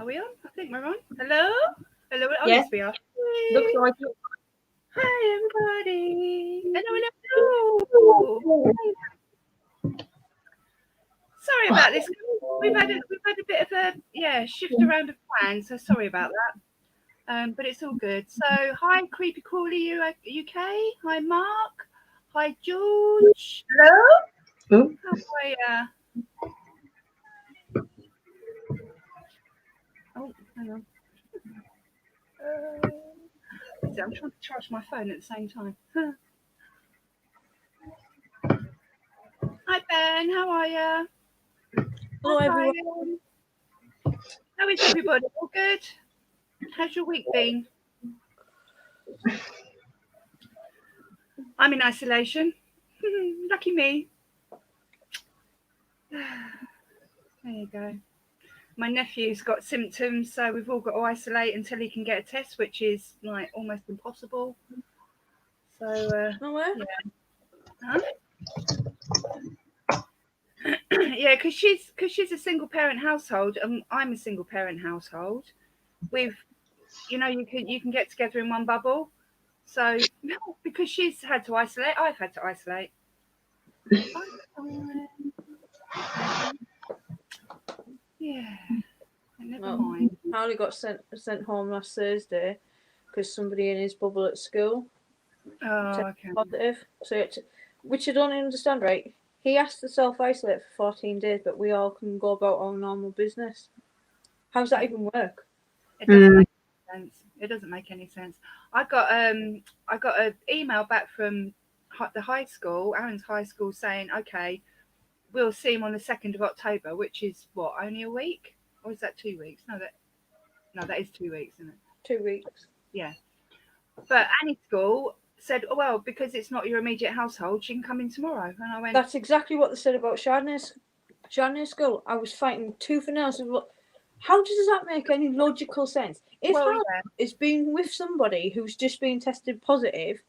Are we on? I think we're on. Hello? Hello? Oh, Yes. yes, we are. Looks like it. Hi, everybody. Hello. Sorry about this. We've had a bit of a shift around of plans, so sorry about that. But it's all good. So, hi, Creepy Crawly UK. Hi, Mark. Hi, George. Hello. How are ya? Oh, hang on. I'm trying to charge my phone at the same time. Hi, Ben. How are ya? Hello, Hi, everyone. Brian. How is everybody? All good? How's your week been? I'm in isolation. Lucky me. There you go. My nephew's got symptoms, so we've all got to isolate until he can get a test, which is like almost impossible. So, No way. Huh? Yeah, because she's a single parent household, and I'm a single parent household. With, you can get together in one bubble. So because she's had to isolate, I've had to isolate. Yeah, never mind. Harley got sent home last Thursday because somebody in his bubble at school tested positive. So, which I don't understand, right? He has to self-isolate for 14 days, but we all can go about our normal business. How does that even work? It doesn't make any sense. It doesn't make any sense. I got an email back from the high school, Aaron's high school, saying, okay, we'll see him on the 2nd of October, which is what, only a week? Or is that 2 weeks? No, that is 2 weeks, isn't it? 2 weeks. Yeah. But Annie's school said, oh, well, because it's not your immediate household, she can come in tomorrow. And I went, that's exactly what they said about Chardonnay's school. I was fighting tooth and nail. How does that make any logical sense? If Harley is being with somebody who's just been tested positive,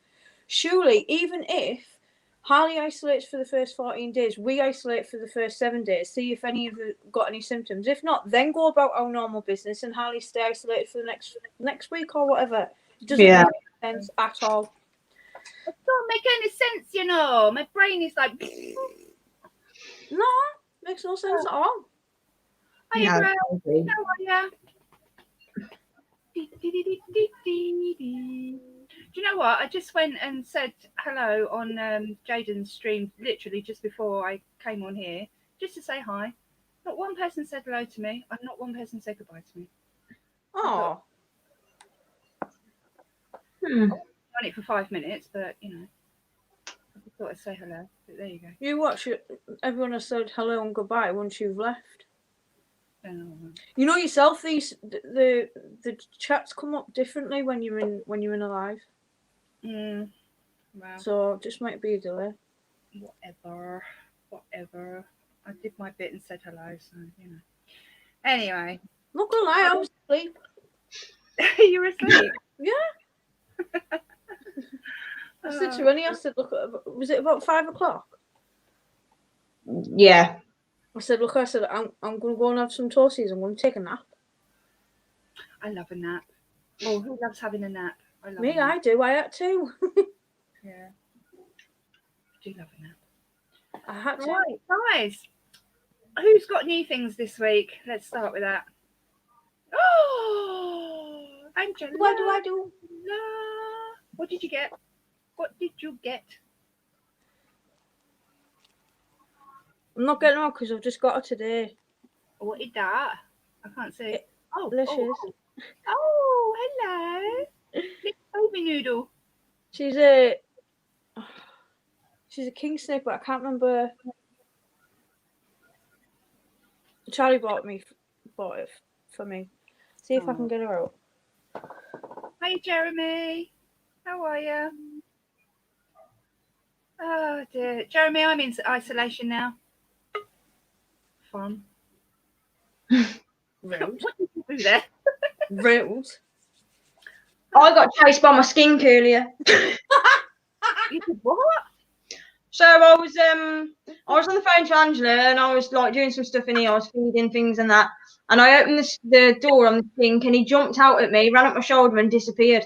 surely even if Harley isolates for the first 14 days, we isolate for the first 7 days, see if any of you got any symptoms. If not, then go about our normal business and Harley stay isolated for the next week or whatever. It doesn't make sense at all. It don't make any sense, My brain is like... No, makes no sense at all. Hi, Brad. How are you? Do you know what? I just went and said hello on Jaden's stream literally just before I came on here, just to say hi. Not one person said hello to me, and not one person said goodbye to me. Oh. I've done it for 5 minutes, but I thought I'd say hello. But there you go. You watch it. Everyone has said hello and goodbye once you've left. You know yourself, the chats come up differently when you're in a live. Wow. So just might be a delay. Whatever. I did my bit and said hello, so Anyway. Not gonna lie, I was asleep. You were asleep? Yeah. I said to Rennie, look, was it about 5 o'clock? Yeah. I said, I'm going to go and have some toasties. I'm going to take a nap. I love a nap. Oh, who loves having a nap? I do. I had to. Yeah. I do love a nap. I had to. Right, guys. Who's got new things this week? Let's start with that. Oh, Angela. What do I do? What did you get? What did you get? I'm not getting on because I've just got her today. What is that? I can't see. Delicious. Oh, hello. Little baby noodle. She's a king snake, but I can't remember. Charlie bought it for me. See if I can get her out. Hi, Jeremy. How are you? Oh dear, Jeremy, I'm in isolation now. Fun. Rude. What did you do there? Rude. I got chased by my skink earlier. You did what? So I was on the phone to Angela and I was like doing some stuff in here. I was feeding things and that, and I opened the door on the sink and he jumped out at me, ran up my shoulder and disappeared.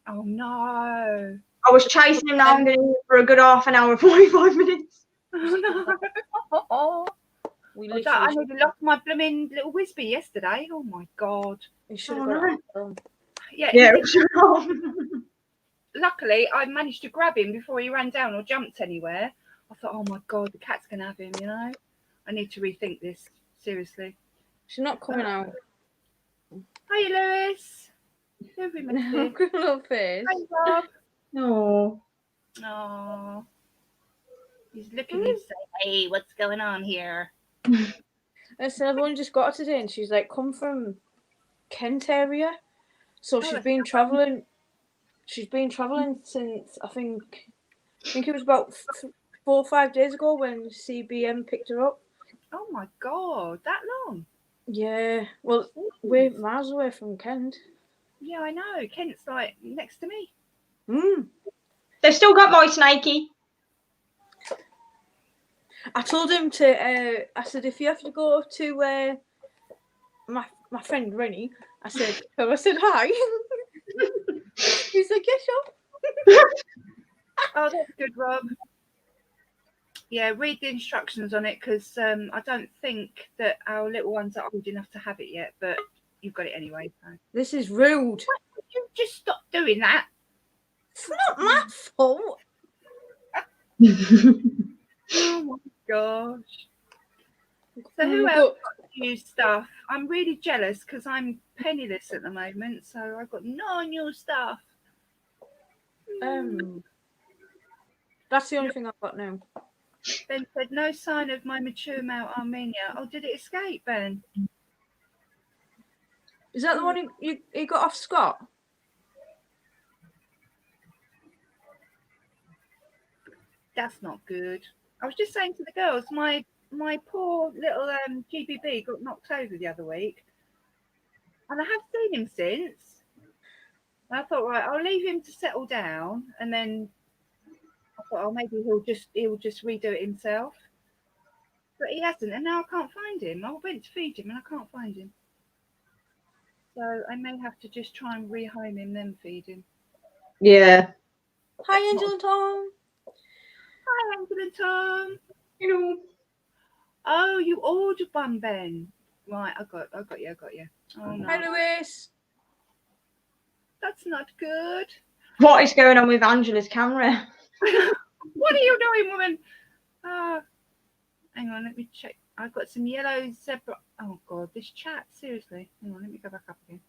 Oh no. I was chasing him down for a good half an hour, 45 minutes. Oh no. We I literally. nearly lost my blooming little Whispy yesterday. Oh my god. We should Oh, have got no. it on film. Yeah, Yeah, he it did- was luckily I managed to grab him before he ran down or jumped anywhere. I thought, oh my god, the cat's gonna have him, you know. I need to rethink this seriously. She's not coming out. Hi Lewis. Who have we missed here? Good little face. Hi Rob. No. Oh, he's looking at me saying, "Hey, what's going on here?" I said I've only just got her today, and she's like, come from Kent area, so she's that's been traveling. She's been traveling since I think it was about 4 or 5 days ago when CBM picked her up. Oh my god, that long? Yeah, well, we're miles away from Kent. Yeah, I know. Kent's like next to me. They've still got my snakey. I told him to. I said if you have to go to my friend Rennie, I said hi. He's like, yeah, sure. Oh, that's good, Rob. Yeah, read the instructions on it because I don't think that our little ones are old enough to have it yet, but you've got it anyway. So. This is rude. Why would you just stop doing that? It's not my fault. Oh my gosh. So who else got new stuff? I'm really jealous because I'm penniless at the moment, so I've got no new stuff. That's the only thing I've got now. Ben said, no sign of my mature male Armenia. Oh, did it escape, Ben? Is that the one you got off Scott? That's not good. I was just saying to the girls, my poor little GBB got knocked over the other week, and I have seen him since. And I thought, right, I'll leave him to settle down, and then I thought, oh, maybe he'll just redo it himself. But he hasn't, and now I can't find him. I went to feed him, and I can't find him. So I may have to just try and rehome him, then feed him. Yeah. Hi, Angel and Tom. Hi, Uncle and Tom. Hello. Oh, you ordered one, Ben. Right, I got you. Oh no, Hi, Lewis. that's not good. What is going on with Angela's camera? What are you doing, woman? Hang on, let me check. I've got some yellow zebra. Oh god, this chat, seriously. Hang on, let me go back up again.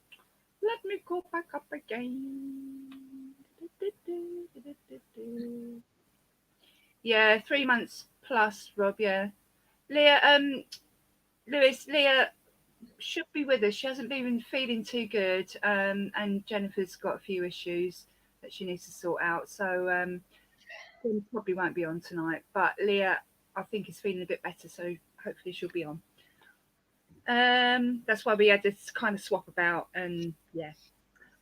Let me go back up again. Yeah, 3 months plus, Rob. Yeah, Leah. Leah should be with us. She hasn't been feeling too good, and Jennifer's got a few issues that she needs to sort out. So probably won't be on tonight. But Leah, I think, is feeling a bit better, so hopefully she'll be on. That's why we had this kind of swap about, and yeah,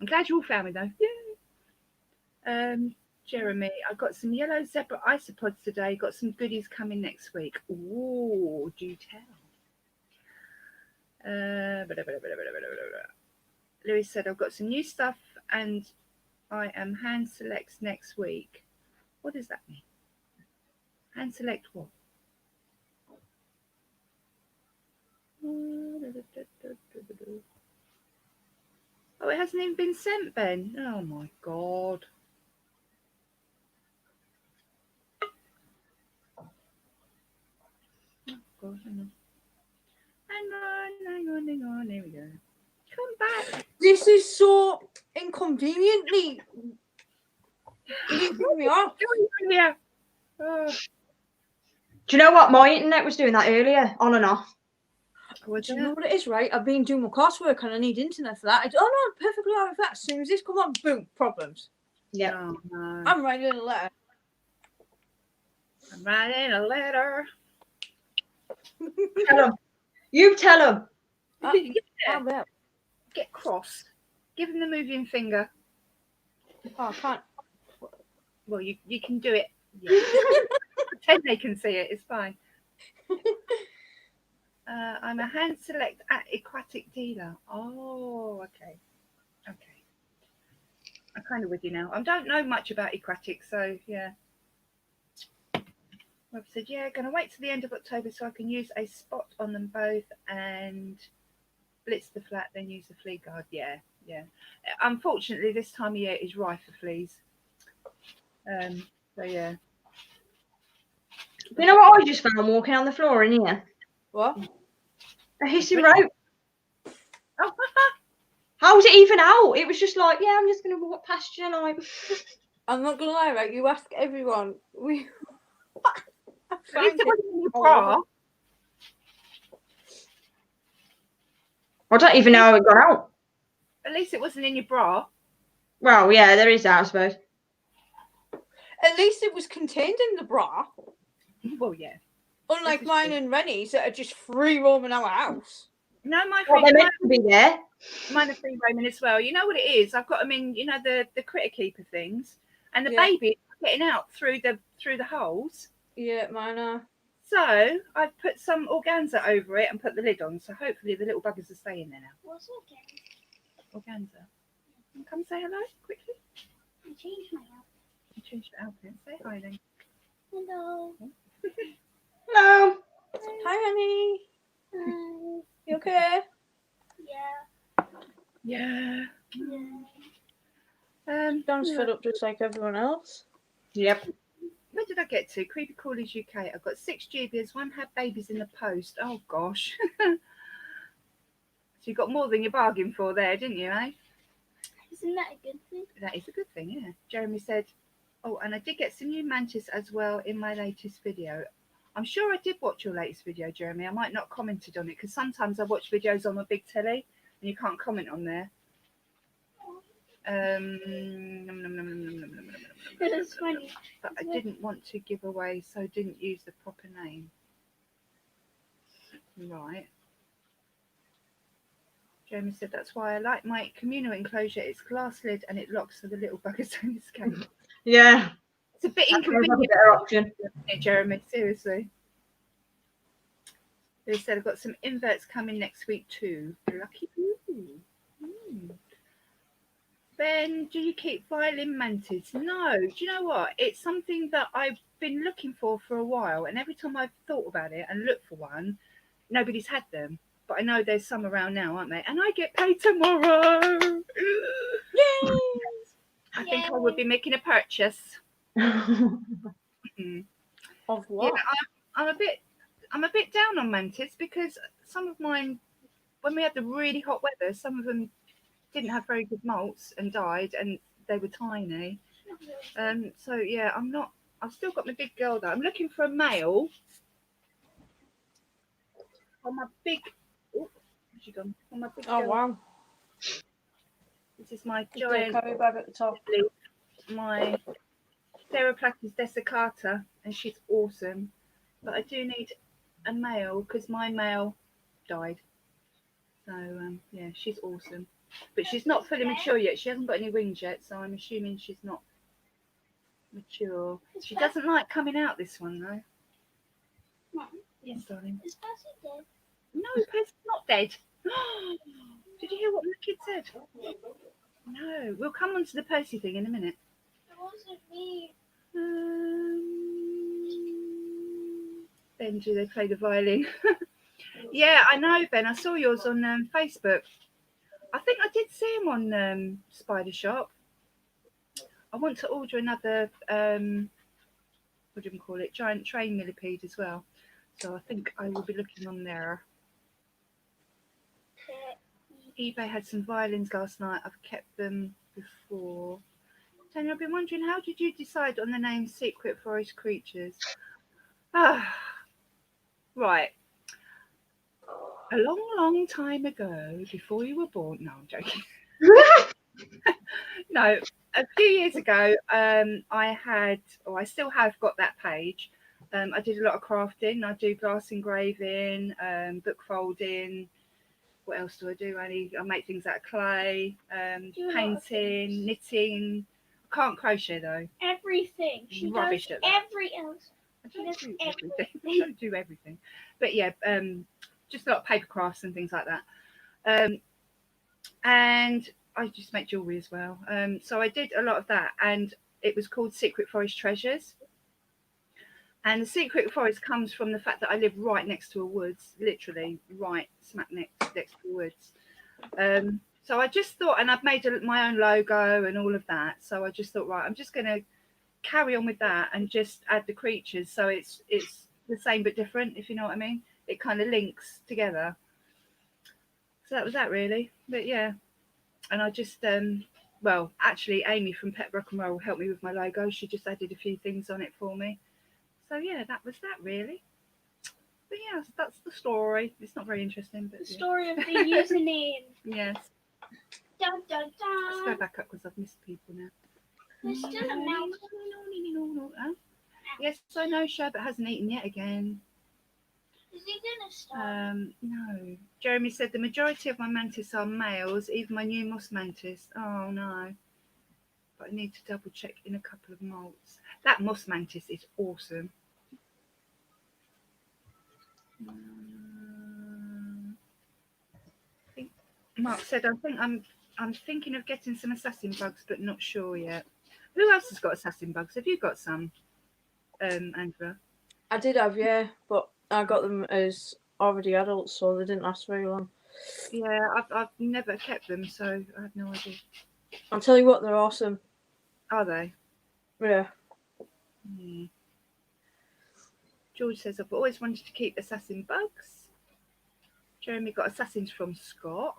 I'm glad you all found me though. Yeah. Jeremy, I got some yellow zebra isopods today. Got some goodies coming next week. Ooh, do tell. Louis said, I've got some new stuff and I am hand selects next week. What does that mean? Hand select what? Oh, it hasn't even been sent, Ben. Oh my god. Oh god, hang on. There we go. Come back. This is so inconveniently. You threw me off. Yeah. Oh, Do you know what? My internet was doing that earlier, on and off. Do you know what it is, right? I've been doing my coursework and I need internet for that. Oh no, perfectly all right with that. As soon as this come on, boom, problems. Yeah. Oh, no. I'm writing a letter. I'm writing a letter. Tell him. You tell him. Yeah. I bet. Get cross. Give him the moving finger. Oh, I can't. Well, you can do it. Yeah. pretend they can see it. It's fine. I'm a hand select aquatic dealer. Oh, okay. Okay. I'm kind of with you now. I don't know much about aquatics, so yeah. Rob said, yeah, going to wait till the end of October so I can use a spot on them both and blitz the flat, then use the flea guard. Yeah, yeah. Unfortunately, this time of year is rife for fleas. So yeah. You know what I just found walking on the floor in here? What? A hissing rope. Oh, How was it even out? It was just like, yeah, I'm just going to walk past you. Like, I'm not gonna lie, right? You ask everyone. We. I at least find it it wasn't in your all bra. over. I don't even know how it got out. At least it wasn't in your bra. Well, yeah, there is that, I suppose. At least it was contained in the bra. Well, yeah. Unlike This is mine true. and Rennie's that are just free roaming our house. No, my Well, they're free, meant to be there. mine are free roaming as well. You know what it is? I've got them in, the critter keeper things, and the Yeah. baby getting out through the holes. Yeah, mine are. So I've put some organza over it and put the lid on. So hopefully the little buggers are staying there now. What's Organza. Come say hello quickly. I changed my outfit. You changed your outfit. Say hi then. Hello. No. Hi, honey. Hi. You okay? Yeah. Yeah. Yeah. John's fed up just like everyone else. Yep. Where did I get to? Creepy Callers UK. I've got 6 Jubias. 1 had babies in the post. Oh gosh. So you got more than you bargained for there, didn't you, eh? Isn't that a good thing? That is a good thing, yeah. Jeremy said, oh, and I did get some new mantis as well in my latest video. I'm sure I did watch your latest video, Jeremy. I might not have commented on it because sometimes I watch videos on my big telly and you can't comment on there. It's funny. But I didn't want to give away, so didn't use the proper name. Right. Jeremy said that's why I like my communal enclosure. It's glass lid and it locks so the little buggers don't escape. Yeah. It's a bit That sounds like a inconvenient, better option. Jeremy. Seriously. They said I've got some inverts coming next week too. Lucky you. Ben, do you keep violin mantis? No. Do you know what? It's something that I've been looking for a while, and every time I've thought about it and looked for one, nobody's had them. But I know there's some around now, aren't they? And I get paid tomorrow. Yay! I think I would be making a purchase. Of what? Yeah, I'm a bit down on mantis because some of mine, when we had the really hot weather, some of them didn't have very good molts and died, and they were tiny. So yeah, I've still got my big girl though. I'm looking for a male. On my big. Oh, where's she gone? On my big Oh girl. wow! This is my Just do a giant. carry bag at the top. My Theraplastis desiccata, and she's awesome. But I do need a male because my male died. So yeah, she's awesome. But she's not fully mature yet. She hasn't got any wings yet, so I'm assuming she's not mature. She doesn't like coming out, this one though. Mom, Yes, darling. is Percy dead? No, Percy's not dead. Did you hear what the kid said? No, we'll come on to the Percy thing in a minute. It wasn't me. Ben, do they play the violin? Yeah, I know, Ben. I saw yours on Facebook. I think I did see him on Spider Shop. I want to order another, what do you call it, giant train millipede as well. So I think I will be looking on there. eBay had some violins last night. I've kept them before. Tanya, I've been wondering, how did you decide on the name Secret Forest Creatures? Right. A long, long time ago, before you were born. No, I'm joking. No, a few years ago, I still have got that page. I did a lot of crafting. I do glass engraving, book folding. What else do I do, Annie? I make things out of clay, painting, knitting. I can't crochet though. Everything. She Rubbish does at that. every else. I don't do everything. I don't do everything. But yeah, just a lot of paper crafts and things like that. And I just make jewellery as well. So I did a lot of that, and it was called Secret Forest Treasures. And the Secret Forest comes from the fact that I live right next to a woods, literally right smack next to the woods. So I just thought, and I've made my own logo and all of that. So I just thought, right, I'm just going to carry on with that and just add the creatures. So it's the same but different, if you know what I mean. It kind of links together. So that was that really. But yeah, and I just, well, actually Amy from Pet Rock and Roll helped me with my logo. She just added a few things on it for me. So yeah, that was that really. But yeah, that's the story. It's not very interesting, but The story of the username. yes. Dun, dun, Let's go dun. back up because I've missed people now. There's still a mouse. Huh? Yes, I know Sherbet hasn't eaten yet again. Is he gonna stop? No. Jeremy said the majority of my mantis are males, even my new moss mantis. Oh no. But I need to double check in a couple of molts. That moss mantis is awesome. Mark said, I think I'm thinking of getting some assassin bugs, but not sure yet. Who else has got assassin bugs? Have you got some, Angela? I did have, yeah, but I got them as already adults, so they didn't last very long. Yeah, I've never kept them, so I have no idea. I'll tell you what, they're awesome. Are they? Yeah. George says, I've always wanted to keep assassin bugs. Jeremy got assassins from Scott.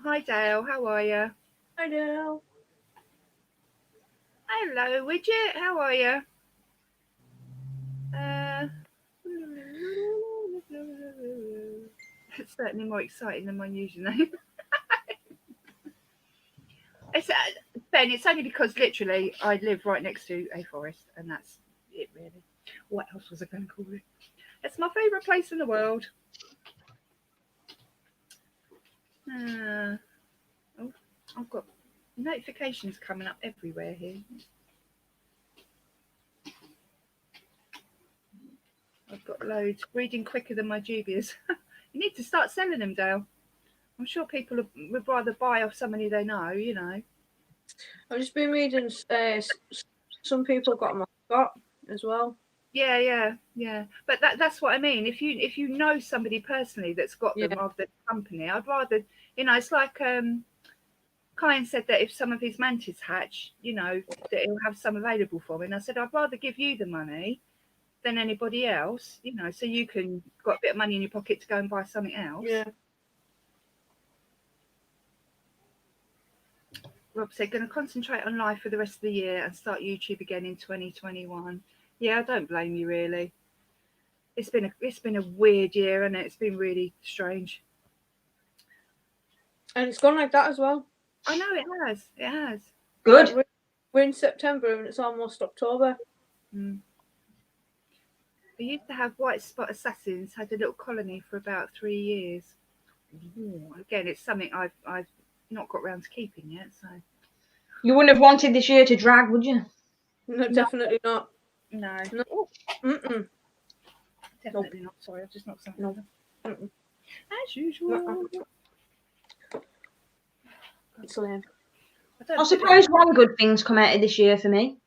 Hi Dale, how are you? Hi, Dale. Hello, Widget, how are you? It's certainly more exciting than my username. It's Ben, it's only because literally I live right next to a forest, and that's it really. What else was I going to call it? It's my favourite place in the world. Oh, I've got notifications coming up everywhere here. I've got loads. Reading quicker than my dubious. You need to start selling them, Dale. I'm sure people would rather buy off somebody they know, you know. I've just been reading, some people got them got as well. Yeah. But that's what I mean. If you know somebody personally that's got them of the company, I'd rather, you know, it's like Kyan said that if some of his mantis hatch, you know, that he'll have some available for me. And I said, I'd rather give you the money than anybody else, you know, so you can got a bit of money in your pocket to go and buy something else. Yeah. Rob said, going to concentrate on life for the rest of the year and start YouTube again in 2021. Yeah, I don't blame you really. It's been a weird year, and it's been really strange. And it's gone like that as well. I know it has. It has. Good. Like, we're in September and it's almost October. We used to have white spot assassins, had a little colony for about 3 years. Again, it's something I've not got round to keeping yet. So You wouldn't have wanted this year to drag, would you? No, definitely not. no. Mm-mm. Definitely not. Sorry, I've just knocked something over. Mm-mm. As usual. It's lame. I suppose one good thing's come out of this year for me.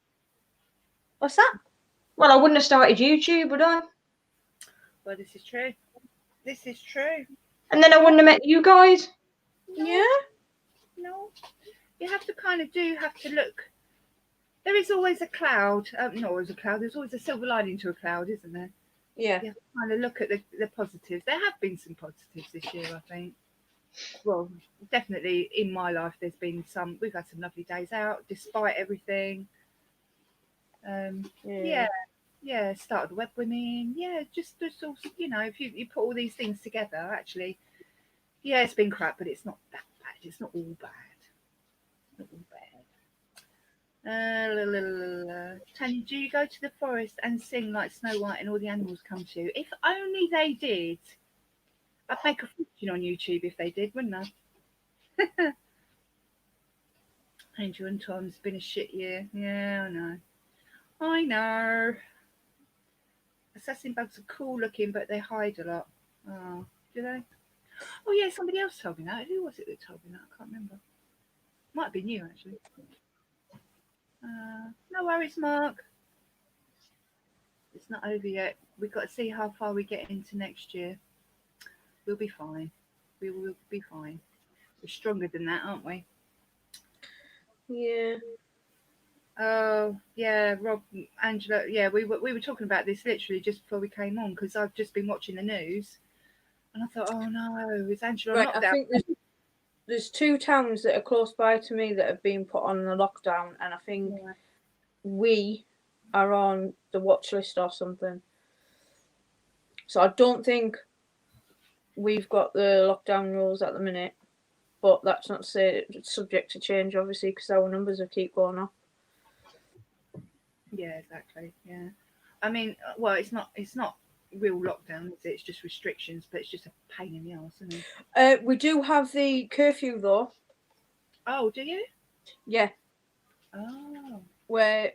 What's that? Well, I wouldn't have started YouTube, would I? Well, this is true. This is true. And then I wouldn't have met you guys. Yeah. No. You have to have to look. There is always a cloud. Not always a cloud. There's always a silver lining to a cloud, isn't there? Yeah. You have to kind of look at the positives. There have been some positives this year, I think. Well, definitely in my life, there's been some. We've had some lovely days out, despite everything. Yeah. Started the Web Women. Yeah, just all, you know, if you put all these things together, actually, yeah, it's been crap, but it's not that bad. It's not all bad. Not all bad. Tanya, do you go to the forest and sing like Snow White and all the animals come to you? If only they did. I'd make a fortune on YouTube if they did, wouldn't I? Angel and Tom's been a shit year. Yeah, I know. I know. Assassin bugs are cool looking, but they hide a lot. Oh, do they? Oh yeah, somebody else told me that. Who was it that told me that? I can't remember. Might have been you actually. No worries, Mark. It's not over yet. We've got to see how far we get into next year. We'll be fine. We will be fine. We're stronger than that, aren't we? Yeah. Oh yeah, Rob, Angela. Yeah, we were talking about this literally just before we came on because I've just been watching the news, and I thought, oh no, is Angela on Right, lockdown? I think there's 2 towns that are close by to me that have been put on the lockdown, and I think Yeah. we are on the watch list or something. So I don't think we've got the lockdown rules at the minute, but that's not to say it's subject to change, obviously, because our numbers will keep going up. Yeah, exactly. Yeah, I mean, well, it's not real lockdown, is it? It's just restrictions, but it's just a pain in the arse, isn't it? We do have the curfew though. Oh, do you? Yeah. Oh. Where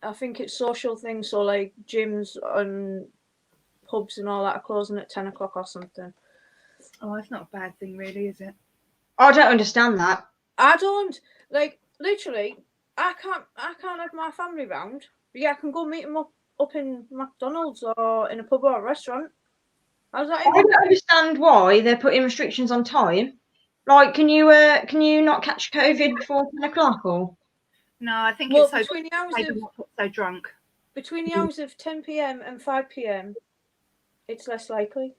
I think it's social things, so like gyms and pubs and all that are closing at 10 o'clock or something. Oh, that's not a bad thing, really, is it? I don't understand that. I don't like literally. I can't have my family round. But yeah, I can go meet them up in McDonald's or in a pub or a restaurant. How's that I even? don't understand why they're putting restrictions on time. Like, can you not catch COVID before 10 o'clock or? No, I think Well, it's so between the hours they of don't want to get so drunk. between the hours of 10 p.m. and 5 p.m. it's less likely.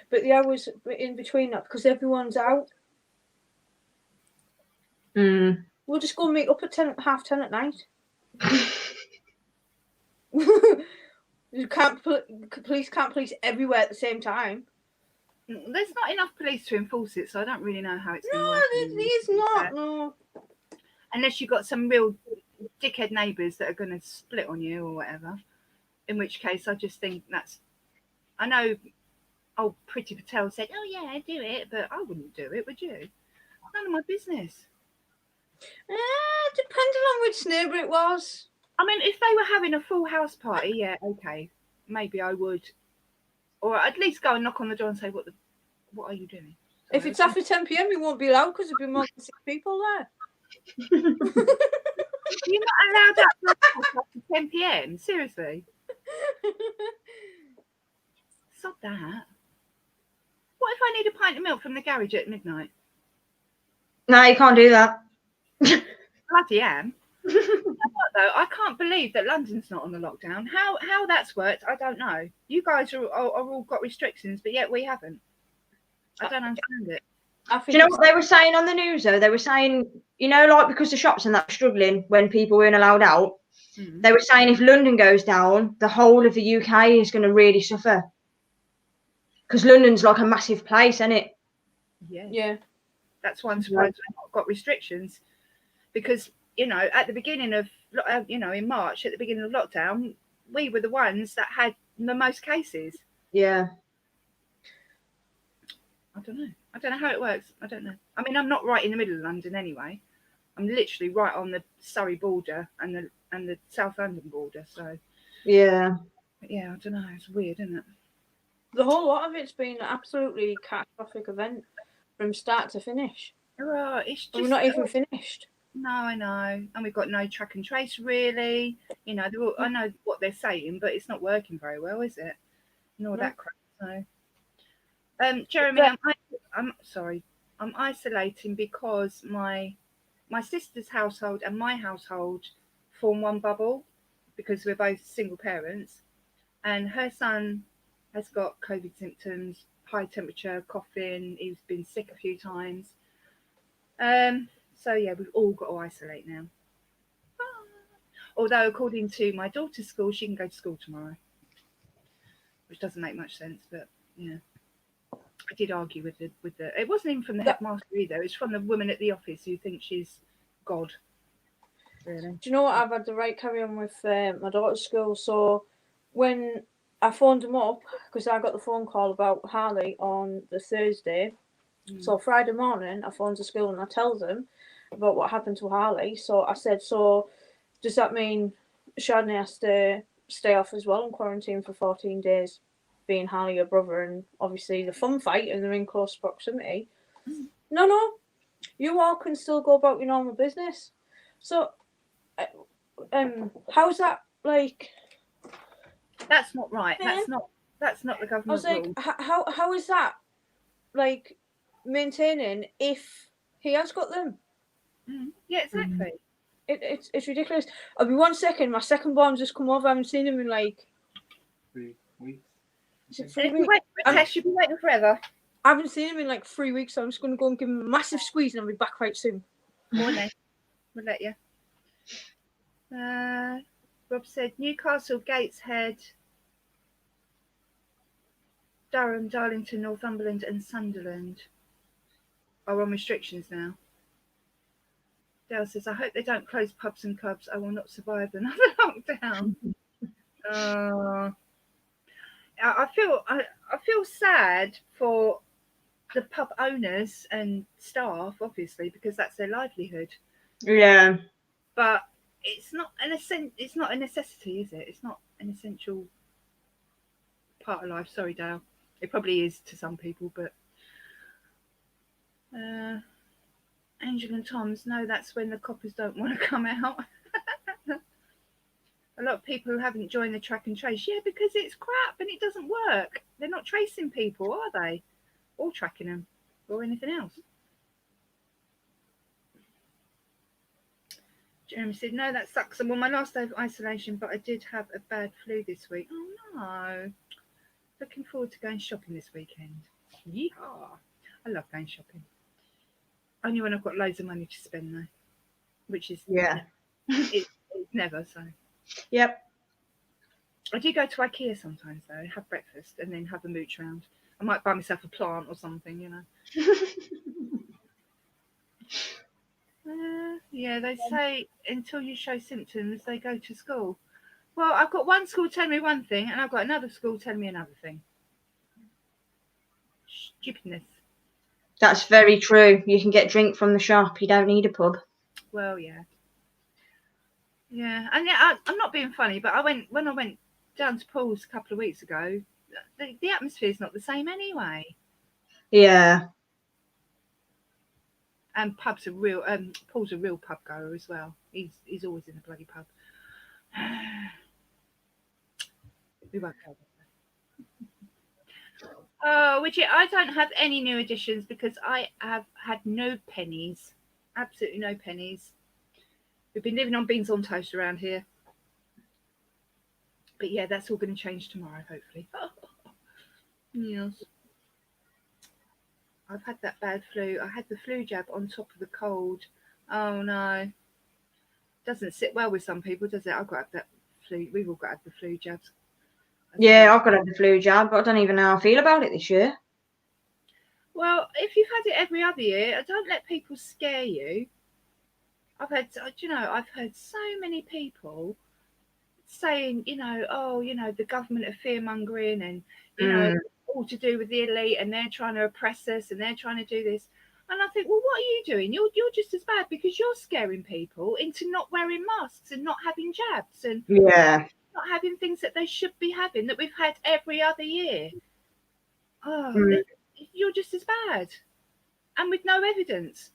But the hours in between that, because everyone's out, we'll just go meet up at 10, half 10 at night. Police can't police everywhere at the same time. There's not enough police to enforce it, so I don't really know how it's going to work. No, there's not. No. Unless you've got some real dickhead neighbours that are going to split on you or whatever. In which case, I just think that's. I know old Priti Patel said, "Oh yeah, I do it," but I wouldn't do it, would you? None of my business. Depending on which neighbour it was. I mean, if they were having a full house party, yeah, okay, maybe I would, or at least go and knock on the door and say, "What are you doing?" So, If it's after 10 p.m, you won't be allowed because there'll be more than 6 people there. You're not allowed out after 10 p.m. Seriously? Stop that. What if I need a pint of milk from the garage at midnight? No, you can't do that. Bloody am. You know what, though? I can't believe that London's not on the lockdown. How that's worked, I don't know. You guys are all got restrictions, but yet we haven't. I don't understand it. Do you know what they were saying on the news though? They were saying, like because the shops and that were struggling when people weren't allowed out, they were saying if London goes down, the whole of the UK is going to really suffer. Because London's like a massive place, isn't it? Yeah. That's why I'm surprised we've not got restrictions. Because, at the beginning of, in March, at the beginning of lockdown, we were the ones that had the most cases. Yeah. I don't know how it works. I don't know. I mean, I'm not right in the middle of London anyway. I'm literally right on the Surrey border and the South London border. So yeah, I don't know. It's weird, isn't it? The whole lot of it's been an absolutely catastrophic event from start to finish. Well, it's just we're not even finished. No, I know, and we've got no track and trace really. I know what they're saying, but it's not working very well, is it? And all that crap. So. Jeremy, I'm sorry. I'm isolating because my sister's household and my household form one bubble because we're both single parents, and her son has got COVID symptoms, high temperature, coughing. He's been sick a few times. So yeah, we've all got to isolate now. Although according to my daughter's school, she can go to school tomorrow, which doesn't make much sense, but yeah. I did argue with the. It wasn't even from the headmaster either. It's from the woman at the office who thinks she's God. Really. Do you know what? I've had the right carry on with my daughter's school. So when I phoned them up, because I got the phone call about Harley on the Thursday. So Friday morning, I phoned the school and I tell them about what happened to Harley. So I said, so does that mean Chardonnay has to stay off as well and quarantine for 14 days, being Harley your brother, and obviously the fun fight and they're in close proximity. No, you all can still go about your normal business. So, how's that like? That's not right. Yeah. That's not the I government was like, rule. how is that like maintaining if he has got them? Yeah, exactly. It's ridiculous. I'll be 1 second. My second born's just come over. I haven't seen him in like 3 weeks. is it And 3 if you weeks? wait for a test, you'll be waiting forever. I haven't seen him in like 3 weeks, so I'm just going to go and give him a massive squeeze, and I'll be back right soon. Morning. We'll let you. Rob said Newcastle, Gateshead, Durham, Darlington, Northumberland, and Sunderland are on restrictions now. Dale says, I hope they don't close pubs and clubs. I will not survive another lockdown. I feel sad for the pub owners and staff, obviously, because that's their livelihood. Yeah. But it's not a necessity, is it? It's not an essential part of life. Sorry, Dale. It probably is to some people, but Angel and Tom's, no, that's when the coppers don't want to come out. A lot of people who haven't joined the track and trace, yeah, because it's crap and it doesn't work. They're not tracing people, are they? Or tracking them, or anything else. Jeremy said, no, that sucks. I'm on my last day of isolation, but I did have a bad flu this week. Oh, no. Looking forward to going shopping this weekend. Yeehaw. I love going shopping. Only when I've got loads of money to spend, though. Which is... Yeah. It's never, so... Yep. I do go to IKEA sometimes, though, have breakfast, and then have a mooch round. I might buy myself a plant or something, you know. Yeah, they say until you show symptoms, they go to school. Well, I've got one school telling me one thing, and I've got another school telling me another thing. Stupidness. That's very true. You can get drink from the shop. You don't need a pub. Well, yeah. Yeah, and yeah, I'm not being funny, but when I went down to Paul's a couple of weeks ago, the atmosphere's not the same anyway. Yeah. And pubs are real. Paul's a real pub goer as well. He's always in the bloody pub. We won't go there. Oh, which I don't have any new additions because I have had no pennies. Absolutely no pennies. We've been living on beans on toast around here. But yeah, that's all going to change tomorrow, hopefully. Yes. I've had that bad flu. I had the flu jab on top of the cold. Oh no. Doesn't sit well with some people, does it? I've got to have that flu. We've all got to have the flu jabs. Yeah, I've got to have the flu jab, but I don't even know how I feel about it this year. Well, if you've had it every other year, don't let people scare you. I've heard so many people saying, the government are fear mongering and, all to do with the elite and they're trying to oppress us and they're trying to do this. And I think, well, what are you doing? You're just as bad because you're scaring people into not wearing masks and not having jabs and not having things that they should be having that we've had every other year. You're just as bad and with no evidence.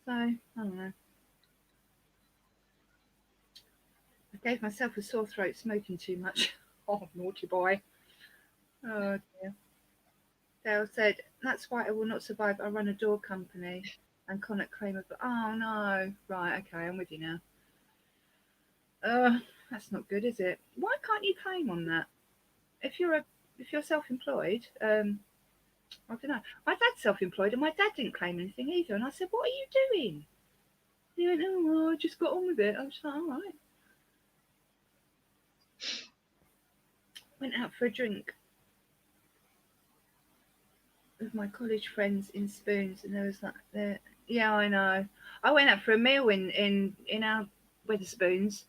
So, I don't know. I gave myself a sore throat smoking too much. Oh, naughty boy. Oh, dear. Dale said, that's why I will not survive. I run a door company and cannot claim it. Oh, no. Right, okay, I'm with you now. That's not good, is it? Why can't you claim on that? If you're self-employed, I don't know. My dad's self-employed and my dad didn't claim anything either. And I said, what are you doing? He went, oh, well, I just got on with it. I was like, all right. Went out for a drink with my college friends in Spoons, and there was like, yeah, I know. I went out for a meal in our Wetherspoons.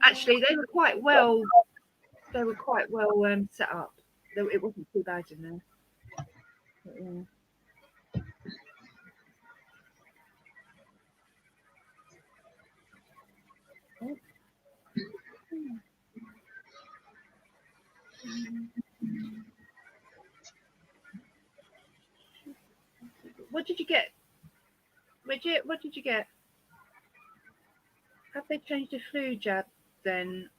Actually, they were quite well set up. It wasn't too bad in there. But, yeah. What did you get? Bridget, what did you get? Have they changed the flu jab then?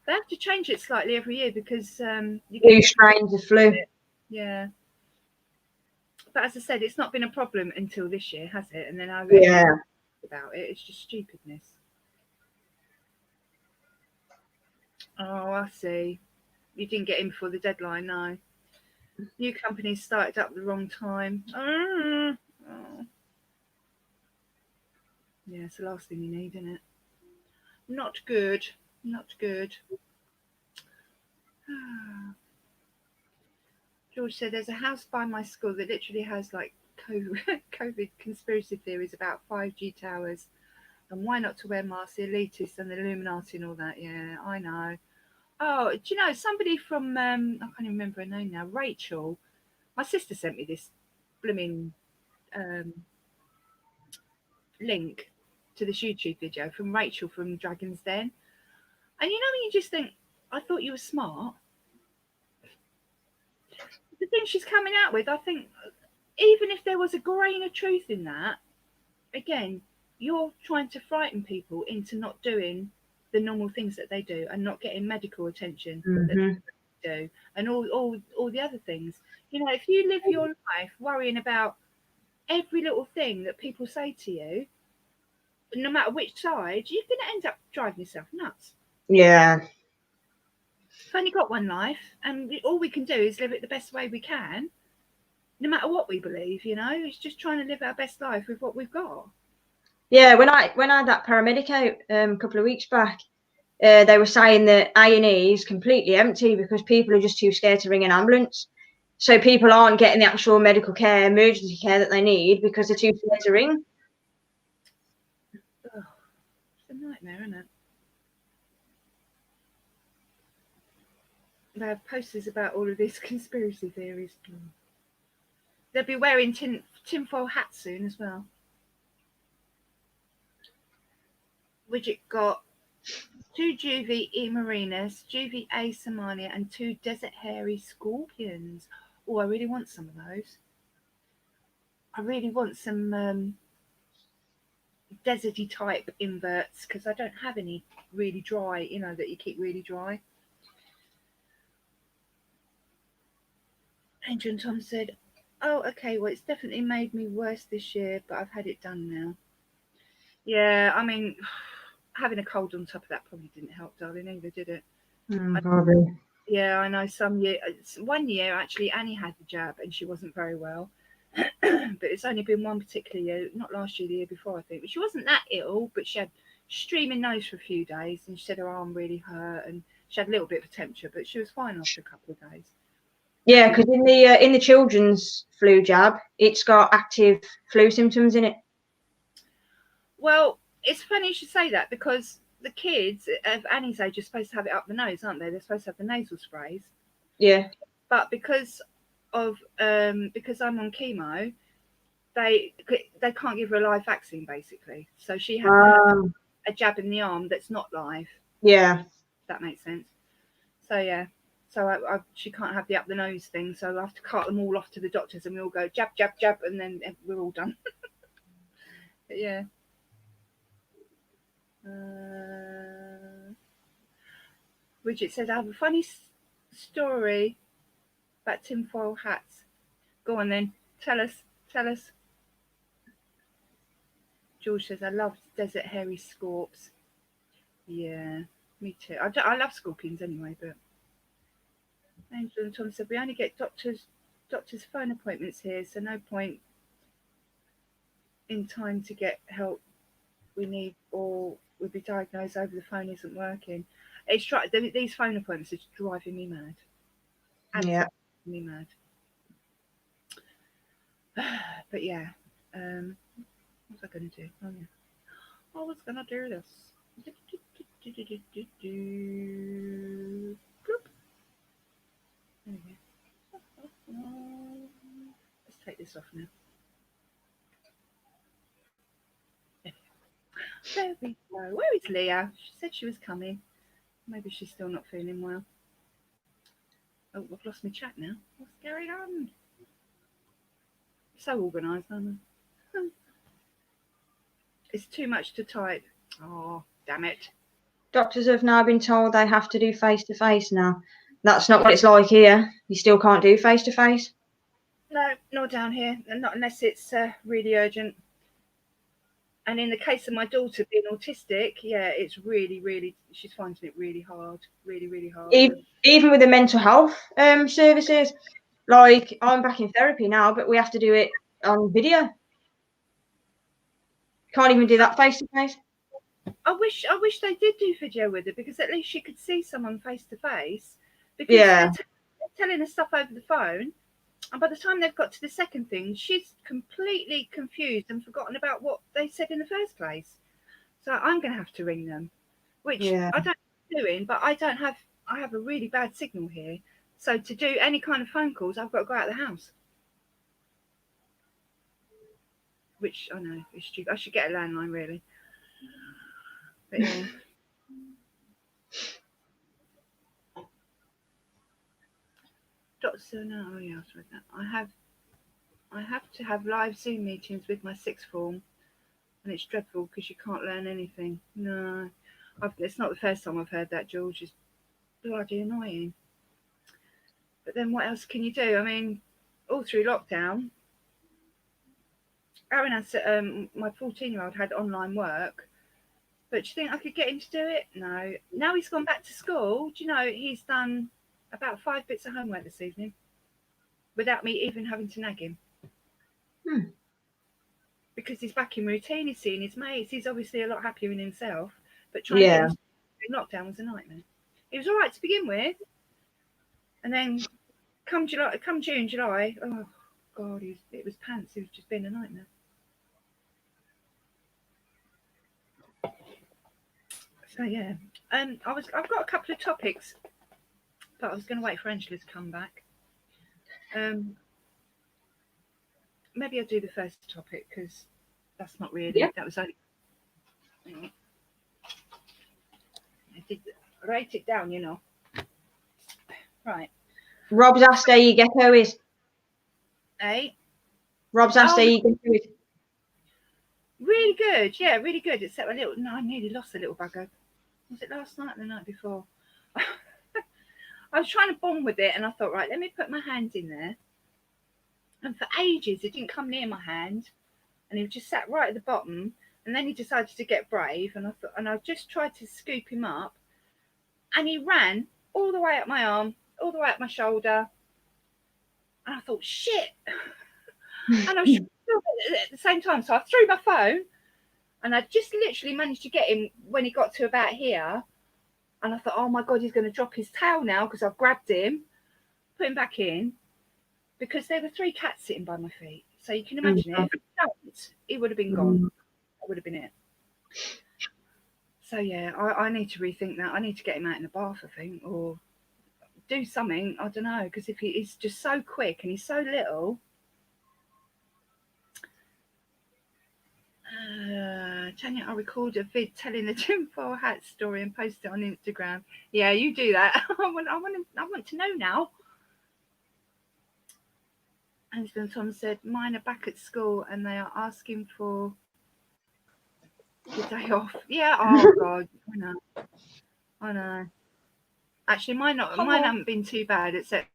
They have to change it slightly every year because you New get strains of flu. yeah. But as I said, it's not been a problem until this year, has it? And then I Yeah. about it. It's just stupidness. Oh, I see. You didn't get in before the deadline, no. New companies started up at the wrong time. Oh. Yeah, it's the last thing you need, isn't it? Not good. Not good. George said there's a house by my school that literally has like COVID conspiracy theories about 5G towers and why not to wear masks, the elitists and the Illuminati and all that. Yeah, I know. Oh, do you know somebody from I can't even remember her name now. Rachel. My sister sent me this blooming link to this YouTube video from Rachel from Dragon's Den. And you know when you just think, I thought you were smart. The thing she's coming out with, I think, even if there was a grain of truth in that, again, you're trying to frighten people into not doing the normal things that they do and not getting medical attention that they do, and all the other things. You know, if you live your life worrying about every little thing that people say to you, no matter which side, you're going to end up driving yourself nuts. Yeah. We've only got one life, and all we can do is live it the best way we can, no matter what we believe. You know, it's just trying to live our best life with what we've got. Yeah, when I had that paramedic out a couple of weeks back, they were saying that A&E is completely empty because people are just too scared to ring an ambulance. So people aren't getting the actual medical care, emergency care that they need because they're too scared to ring. Oh, it's a nightmare, isn't it? They have posters about all of these conspiracy theories. They'll be wearing tinfoil hats soon as well. Widget got 2 Juvie E. Marinus, Juvie A. Samania, and 2 Desert Hairy Scorpions. Oh, I really want some of those. I really want some deserty type inverts because I don't have any really dry, you know, that you keep really dry. Angel and Tom said, oh, okay, well, it's definitely made me worse this year, but I've had it done now. Yeah, I mean, having a cold on top of that probably didn't help, darling, either, did it? Probably. Yeah, I know one year actually Annie had the jab and she wasn't very well. But it's only been one particular year, not last year, the year before, I think. But she wasn't that ill, but she had streaming nose for a few days and she said her arm really hurt and she had a little bit of a temperature, but she was fine after a couple of days. Yeah, because in the children's flu jab, it's got active flu symptoms in it. Well, it's funny you should say that because the kids of Annie's age are supposed to have it up the nose, aren't they? They're supposed to have the nasal sprays. Yeah. But because I'm on chemo, they can't give her a live vaccine basically. So she had a jab in the arm that's not live. Yeah. If that makes sense. So yeah. So she can't have the up the nose thing. So I have to cart them all off to the doctors, and we all go jab, jab, jab, and then we're all done. But yeah. Bridget says I have a funny story about tinfoil hats. Go on then. Tell us. George says I love Desert Hairy Scorps. Yeah, me too. I love scorpions anyway, but Angel and Tom said we only get doctors' phone appointments here, so no point in time to get help we need or we'll be diagnosed over the phone isn't working. It's these phone appointments are driving me mad. Yeah. Me mad. But yeah, what was I going to do? Oh yeah, I was going to do this. Bloop. There we go. Let's take this off now. There we go. Where is Leah? She said she was coming. Maybe she's still not feeling well. Oh, I've lost my chat now. What's going on? So organised, aren't I? It's too much to type. Oh, damn it. Doctors have now been told they have to do face-to-face now. That's not what it's like here. You still can't do face-to-face. No, not down here, and not unless it's really urgent. And in the case of my daughter being autistic, yeah, it's really, she's finding it really hard, really hard. Even with the mental health services, like I'm back in therapy now, but we have to do it on video. Can't even do that face-to-face. I wish they did do video with her, because at least she could see someone face to face. Because Yeah. they're telling her stuff over the phone, and by the time they've got to the second thing, she's completely confused and forgotten about what they said in the first place. So I'm going to have to ring them, which I don't know what I'm doing, but I have a really bad signal here. So to do any kind of phone calls, I've got to go out of the house. Which I know is stupid. I should get a landline, really. But yeah. Doctor, no, oh yeah, I read that. I have to have live Zoom meetings with my sixth form, and it's dreadful because you can't learn anything. No, it's not the first time I've heard that, George. It's bloody annoying. But then what else can you do? I mean, all through lockdown, Aaron has my 14-year-old had online work, but do you think I could get him to do it? No. Now he's gone back to school. Do you know he's done about 5 bits of homework this evening without me even having to nag him? Because he's back in routine, he's seeing his mates, he's obviously a lot happier in himself, but trying to get him in lockdown was a nightmare. It was all right to begin with, and then come June, July, oh God, it was pants. It was just been a nightmare. So yeah, I've got a couple of topics, but I was going to wait for Angela to come back. Maybe I'll do the first topic because that's not really. That was only. I did write it down, you know. Right. Rob's asked how your gecko is. Hey. Rob's asked how your gecko is. Really good, yeah, really good. Except I nearly lost a little bugger. Was it last night or the night before? I was trying to bond with it, and I thought, right, let me put my hand in there. And for ages, it didn't come near my hand, and he just sat right at the bottom. And then he decided to get brave, and I just tried to scoop him up, and he ran all the way up my arm, all the way up my shoulder, and I thought, shit. And I was at the same time, so I threw my phone, and I just literally managed to get him when he got to about here. And I thought, oh my God, he's going to drop his tail now because I've grabbed him, put him back in, because there were 3 cats sitting by my feet. So you can imagine if he don't, he would have been gone. That would have been it. So yeah, I need to rethink that. I need to get him out in the bath, I think, or do something. I don't know, because if he's just so quick and he's so little. Tanya, I'll record a vid telling the tinfoil hat story and post it on Instagram. Yeah, you do that. I want to know now. Angela and Tom said, mine are back at school and they are asking for the day off. Yeah, oh God, I know. Actually, mine haven't been too bad, except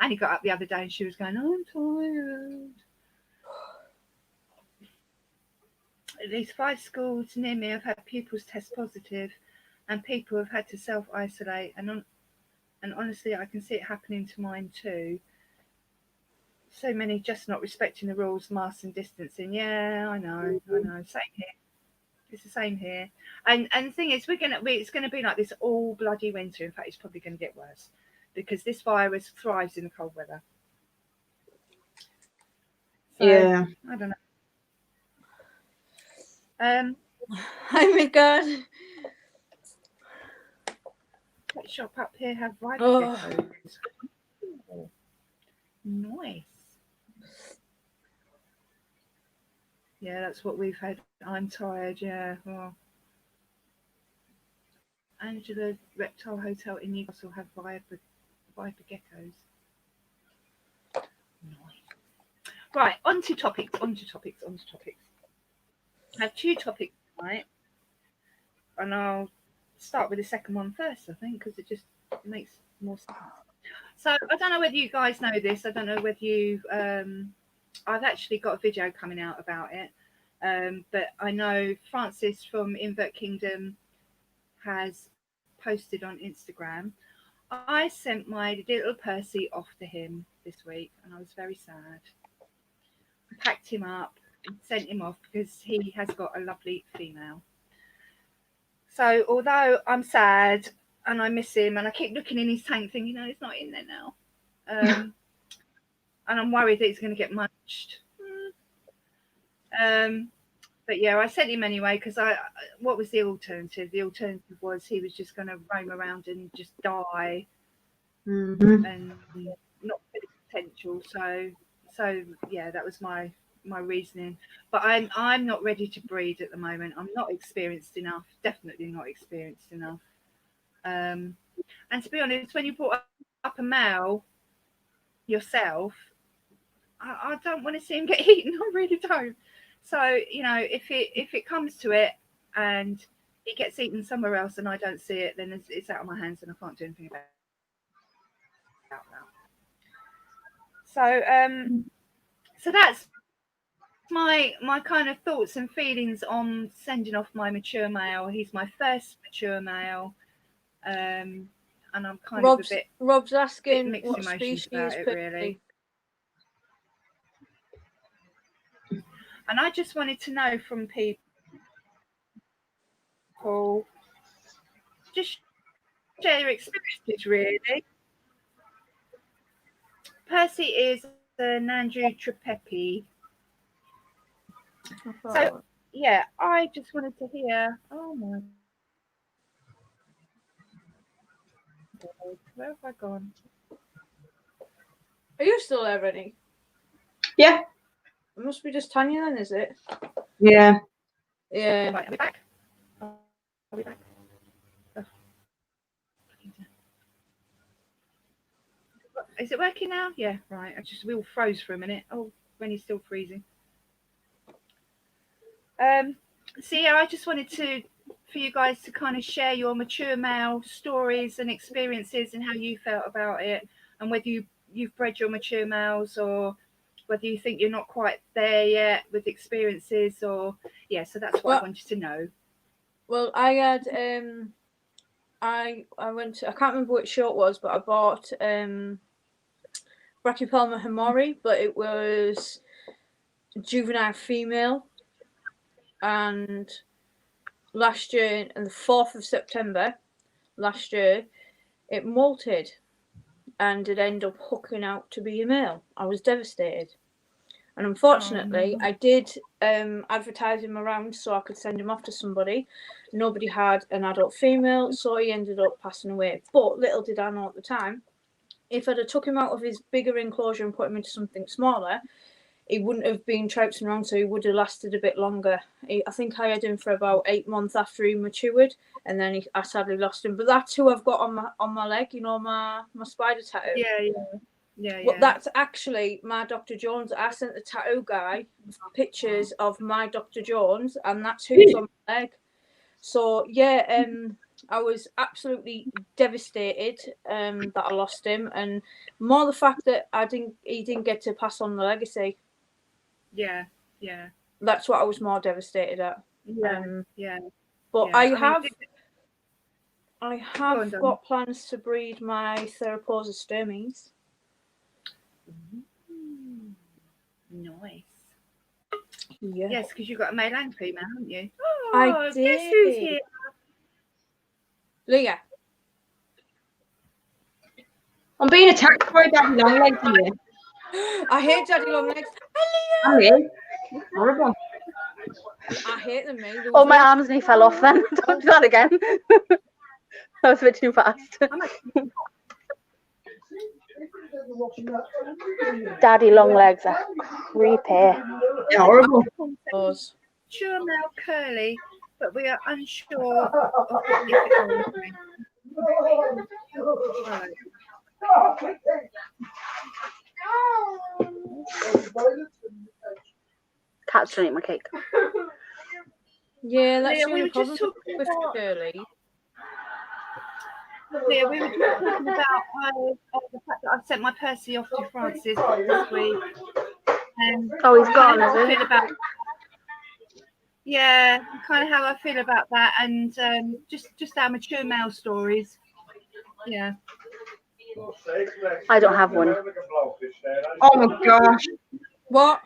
Annie got up the other day and she was going, I'm tired. At least 5 schools near me have had pupils test positive, and people have had to self-isolate. And honestly, I can see it happening to mine too. So many just not respecting the rules, masks and distancing. Yeah, I know. Same here. It's the same here. And the thing is, it's gonna be like this all bloody winter. In fact, it's probably going to get worse because this virus thrives in the cold weather. So, yeah. I don't know. Hi, my God. Pet shop up here have vibe geckos. Oh, nice. Yeah, that's what we've had. I'm tired. Yeah. Well, Angela Reptile Hotel in Newcastle have vibe viper geckos. Nice. Right, on to topics. I have 2 topics tonight, and I'll start with the second one first, I think, because it just makes more sense. So I don't know whether you guys know this. I don't know whether you. I've actually got a video coming out about it, but I know Francis from Invert Kingdom has posted on Instagram. I sent my little Percy off to him this week, and I was very sad. I packed him up and sent him off because he has got a lovely female. So although I'm sad and I miss him, and I keep looking in his tank thinking, no, he's not in there now. And I'm worried that he's going to get munched. But yeah, I sent him anyway because what was the alternative? The alternative was he was just going to roam around and just die and not for the potential. So yeah, that was my reasoning. But I'm not ready to breed at the moment. I'm not experienced enough. Definitely not experienced enough. And to be honest, when you brought up a male yourself, I don't want to see him get eaten. I really don't. So, you know, if it comes to it and he gets eaten somewhere else and I don't see it, then it's out of my hands and I can't do anything about that. So that's my kind of thoughts and feelings on sending off my mature male. He's my first mature male, and I'm kind of a bit. Rob's asking mixed what emotions species about it, really. And I just wanted to know from people, just share your experiences, really. Percy is an Andrew Trepepi. So, yeah, I just wanted to hear. Oh my God, where have I gone? Are you still there, Rennie? Yeah. It must be just Tanya then, is it? Yeah. Yeah. Right, are we back? Are we back? Oh. Is it working now? Yeah, right. We all froze for a minute. Oh, Rennie's still freezing. So yeah, I just wanted for you guys to kind of share your mature male stories and experiences and how you felt about it, and whether you've bred your mature males or whether you think you're not quite there yet with experiences, or yeah. So that's what I wanted to know. Well, I had I went to, I can't remember which show it was, but I bought Brachypelma hamori, but it was juvenile female, and last year, on the 4th of September last year, it molted and it ended up hooking out to be a male. I was devastated. And unfortunately, I did advertise him around so I could send him off to somebody. Nobody had an adult female, so he ended up passing away. But little did I know at the time, if I'd have took him out of his bigger enclosure and put him into something smaller, he wouldn't have been trouncing around, so he would have lasted a bit longer. I think I had him for about 8 months after he matured, and then I sadly lost him. But that's who I've got on my leg, you know, my spider tattoo. Yeah. Well, that's actually my Dr. Jones. I sent the tattoo guy pictures of my Dr. Jones, and that's who's on my leg. So yeah, I was absolutely devastated that I lost him, and more the fact that he didn't get to pass on the legacy. Yeah. That's what I was more devastated at. Yeah. But yeah. I have got plans to breed my Theroposa stermies. Nice. Yeah. Yes, because you've got a male and female, haven't you? Oh, I did. Guess who's here? Leah. I'm being attacked by Daddy Longlegs here. I hate Daddy Longlegs. Hi, Leah. Horrible. I hate them, mate. Oh, my arms nearly fell off then. Don't do that again. That was a bit too fast. Daddy Longlegs are creepy. Yeah, horrible. Sure, male curly, but we are unsure of if it's Cats don't eat my cake. Yeah, that's Leah, the we only were just problem talking with about. Shirley. Leah, we were just talking about the fact that I've sent my Percy off to Francis this week. Oh, he's gone, how I is feel he? about, yeah, kind of how I feel about that, and just our mature male stories. Yeah. I don't have one. Oh my gosh. What?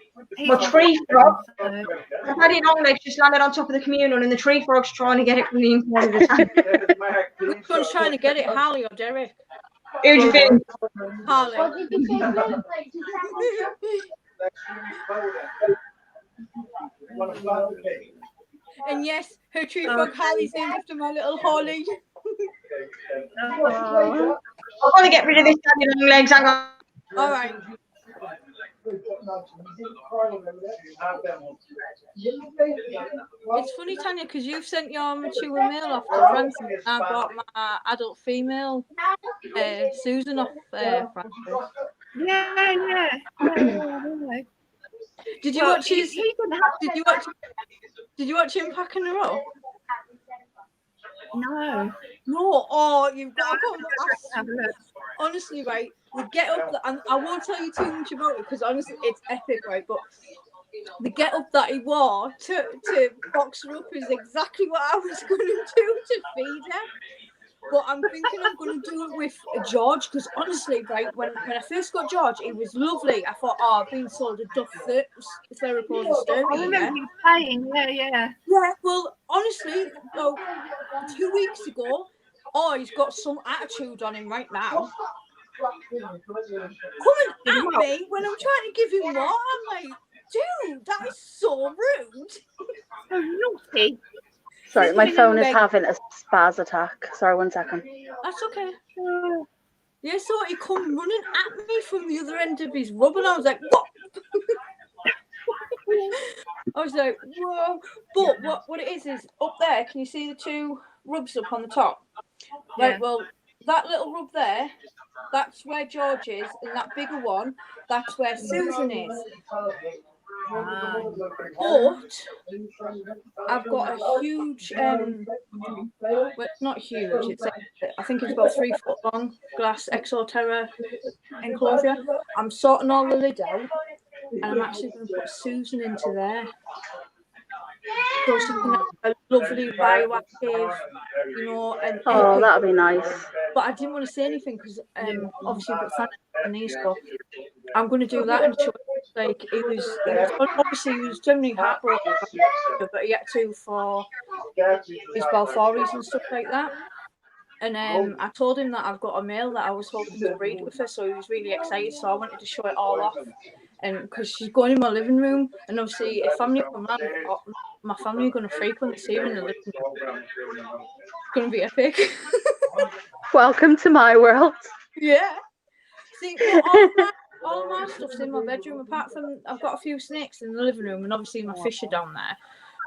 My tree frog. So, I've had it long legs just landed on top of the communal and the tree frog's trying to get it from the inside of the tank. Which one's trying to get it, Harley or Derek? Who do you think? Harley. And yes, her tree frog Harley's named after my little Harley. I've got to get rid of this daddy long legs. Hang on. All right. It's funny, Tanya, because you've sent your mature male off to Francis. I brought my adult female, Susan, off Francis. yeah. Did you watch his? Did you watch him packing her up? No. No. Oh, you've got to go and Have a look. honestly, right? The get up, and I won't tell you too much about it because honestly, it's epic, right? But the get up that he wore to box her up is exactly what I was going to do to feed her. But I'm thinking I'm going to do it with George because honestly, right, when I first got George, he was lovely. I thought, oh, I've been sold a Duff Therapause I remember you saying, yeah. Yeah, well, honestly, 2 weeks ago, he's got some attitude on him right now. Coming at me when I'm trying to give him more, I'm like, dude, that is so rude. So naughty. Sorry, my phone is having a spaz attack. Sorry, 1 second. That's okay. Yeah, so he come running at me from the other end of his rub, and I was like, what? I was like, whoa. But what it is up there, can you see the two rubs up on the top? Yeah. Right, well, that little rub there, that's where George is, and that bigger one, that's where Susan is. But I've got a huge, well, not huge, I think it's about 3 foot long glass Exoterra enclosure. I'm sorting all the lid out, and I'm actually going to put Susan into there. So she can have a lovely bioactive, and that'd be nice. But I didn't want to say anything because obviously we've got Santa and these stuff. I'm going to do that and show it. Like he was generally heartbroken, but he had to for his Balfours and stuff like that. And I told him that I've got a male that I was hoping to breed with her, so he was really excited. So I wanted to show it all off, and because she's going in my living room, and obviously if family come around, my family are going to frequently see her in the living room. It's going to be epic. Welcome to my world. Yeah. See, all my stuff's in my bedroom, apart from I've got a few snakes in the living room, and obviously my fish are down there.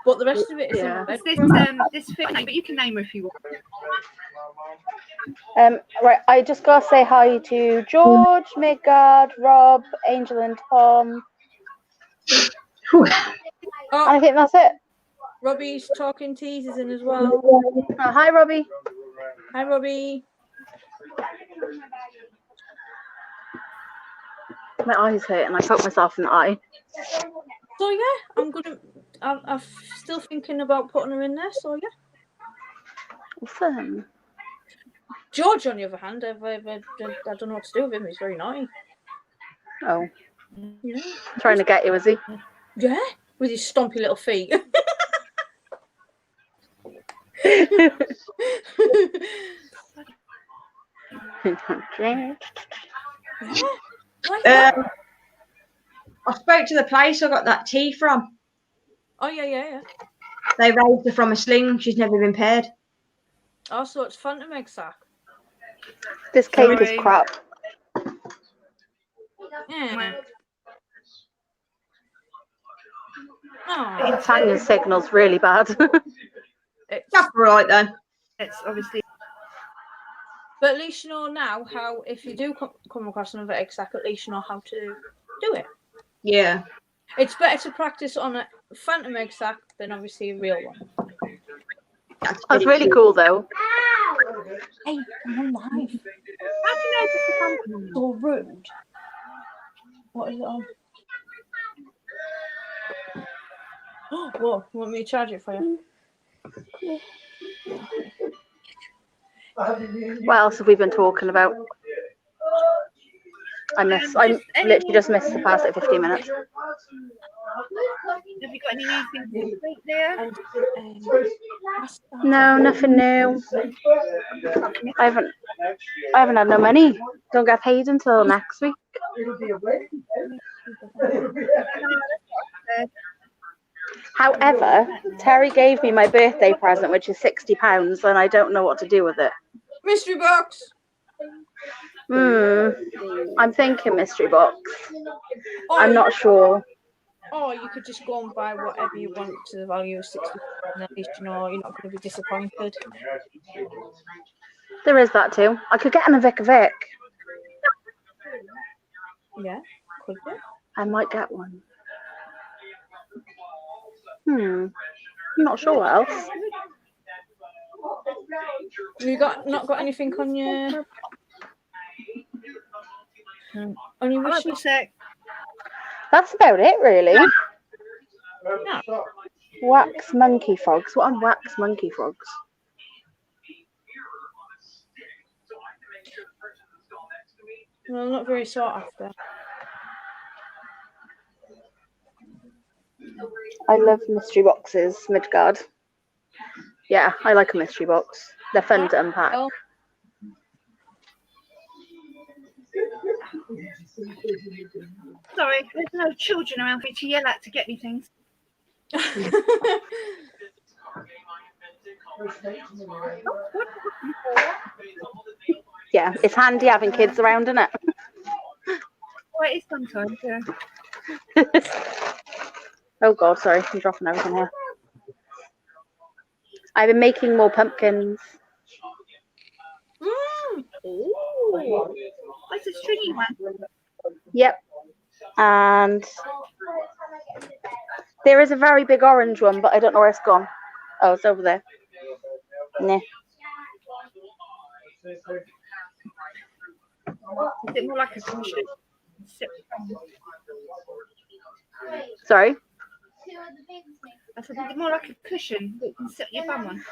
But the rest of it is in my bedroom. This fish, but you can name her if you want. Right, I just gotta say hi to George, Midgard, Rob, Angel, and Tom. I think that's it. Robbie's talking teasers in as well. Hi, Robbie. Hi, Robbie. My eye's hurt and I poked myself in the eye. So yeah, I'm still thinking about putting her in there. So yeah. Awesome. George, on the other hand, I don't know what to do with him. He's very naughty. Oh. Yeah. Trying to get you, is he? Yeah, with his stompy little feet. I spoke to the place I got that tea from. Oh yeah. They raised her from a sling. She's never been paired. Oh, so it's Phantom egg sack. This cake is crap. Yeah. Oh. Tanya's signal's really bad. That's right then. It's obviously. But at least you know now how, if you do come across another exec, at least you know how to do it. Yeah. It's better to practice on a phantom exec than obviously a real one. That's really cool, though. Hey, I'm on live. How do you know if it's a phantom? So rude. What is it on? Whoa, you want me to charge it for you? What else have we been talking about? I literally just missed the past like 15 minutes. Have you got any new things to speak there? And, No, nothing new. I haven't had no money. Don't get paid until next week. However, Terry gave me my birthday present, which is £60, and I don't know what to do with it. mystery box. I'm thinking mystery box. Or I'm not sure. Or you could just go and buy whatever you want to the value of 60, and at least you know you're not going to be disappointed. There is that too. I could get an Vic Vic. Yeah, could you? I might get one. I'm not sure what else. You not got anything on your wish list? That's about it, really. Yeah. Wax monkey frogs. What are wax monkey frogs? Well, not very sought after. I love mystery boxes, Midgard. Yeah, I like a mystery box. They're fun to unpack. Oh. Sorry, there's no children around for you to yell at to get me things. Yeah, it's handy having kids around, isn't it? Well, it is sometimes, yeah. Oh God, sorry, I'm dropping everything here. I've been making more pumpkins. Oh, it's a stringy one. Yep. And there is a very big orange one, but I don't know where it's gone. Oh, it's over there. Nah. Is it more like a cushion? Sorry? I said, is it more like a cushion that you can sit your bum on?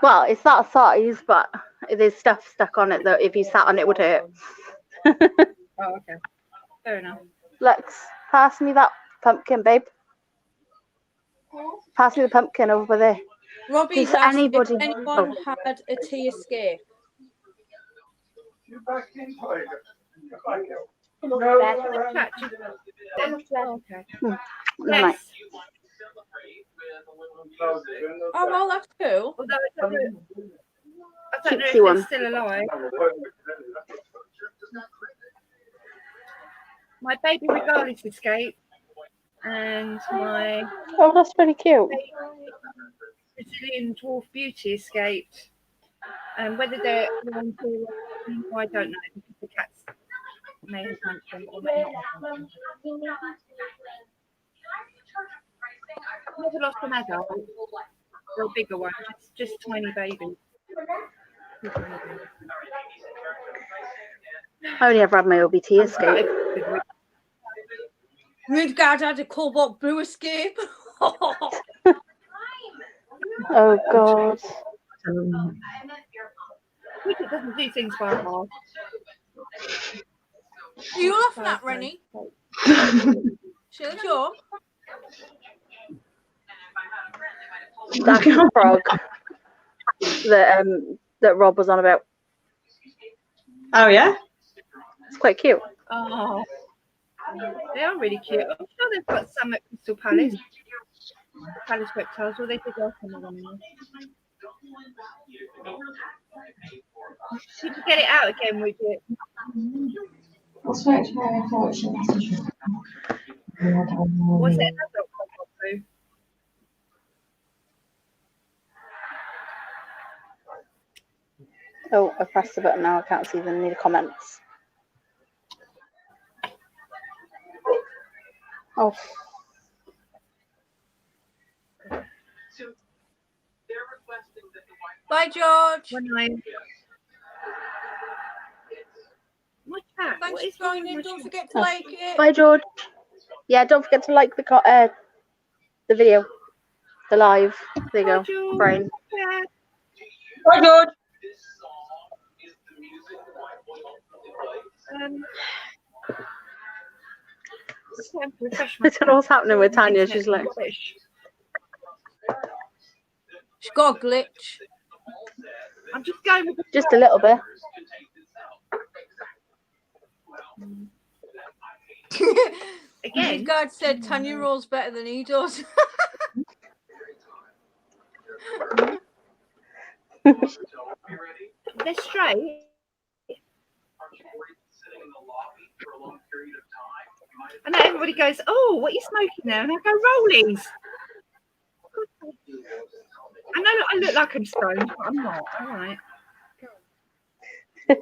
Well, it's that size, but there's stuff stuck on it that if you sat on it would hurt. Oh, okay. Fair enough. Lex, pass me that pumpkin, babe. Pass me the pumpkin over there. Robbie, Does asked anybody- if anyone had a tea escape. Okay. Never mind. Yes. Oh, well, that's cool. Although I don't know if Cutesy they're one. still alive. My baby regardless escaped, and my Oh, that's pretty cute. Brazilian dwarf beauty escaped. Whether they're on to, I don't know, because the cats may have punched them or may not have punched them. Never lost an adult or a bigger one, just tiny babies. I only ever had my OBT escape. Midgard had a cobalt blue escape. Oh God. Cricket doesn't do things by half. Are you laughing at, Rennie? She'll joke. That frog that Rob was on about. Oh yeah. It's quite cute. Oh, they are really cute. I'm sure they've got some at Crystal Palace. Palace reptiles, or they did ask some of them. You could get it out again, would you? What's it? Another Oh, I pressed the button now. I can't see any comments. Oh, Bye, George. When I my chat. Thanks What is for wrong with joining. my Don't chat? forget to Oh. like it. bye, George. Yeah, don't forget to like the video, the live. There you Bye, go. George. Brain. Yeah. Bye, George. Just time to refresh I my don't know what's happening with Tanya. Internet's She's like, rubbish. She's got a glitch. I'm just going with the just a little bit. again. God said Tanya rolls better than he does. They're straight. And then everybody goes, "Oh, what are you smoking there?" And I go, "Rollies." I know I look like I'm stoned, but I'm not. All right. Do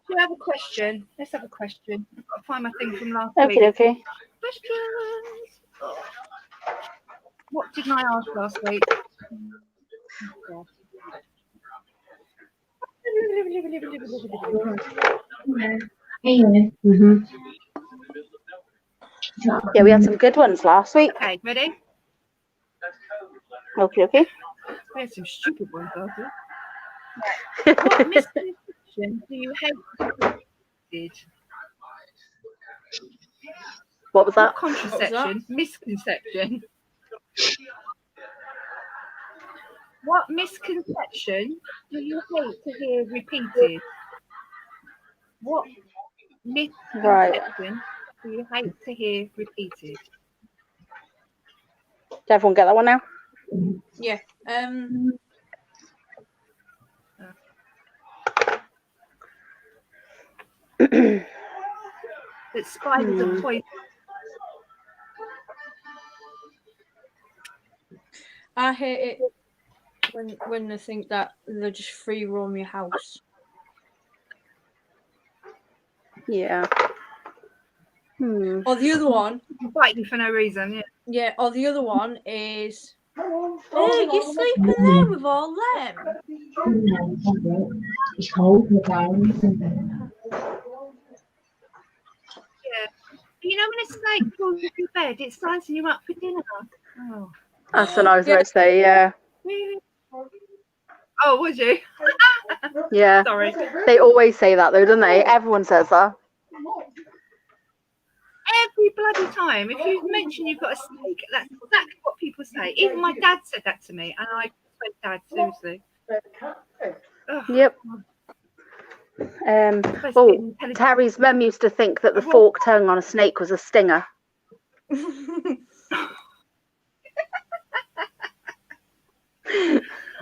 you have a question? Let's have a question. I've got to find my thing from last week. Okay. Questions. What didn't I ask last week? Oh, Mhm. Yeah, we had some good ones last week. okay, ready? Okay. We had some stupid ones last week. What misconception do you hate? What was that? Not contraception, misconception. What misconception do you hate to hear repeated? What misconception do you hate to hear repeated? Did everyone get that one now? Yeah. That spiders are poison. I hate it when they think that they just free roam your house. Yeah. Or the other one. Bite you for no reason, yeah. Yeah, or the other one is, hey, you're sleeping there with all them. Yeah. You know when a snake crawls into your bed, it's sizing you up for dinner. Oh. That's what I was about to say, yeah. Oh, would you? Yeah. Sorry. They always say that though, don't they? Everyone says that. Every bloody time, if you mention you've got a snake, that's exactly what people say. Even my dad said that to me, and I went, "Dad, seriously." Ugh. Yep. Terry's mum used to think that the forked tongue on a snake was a stinger.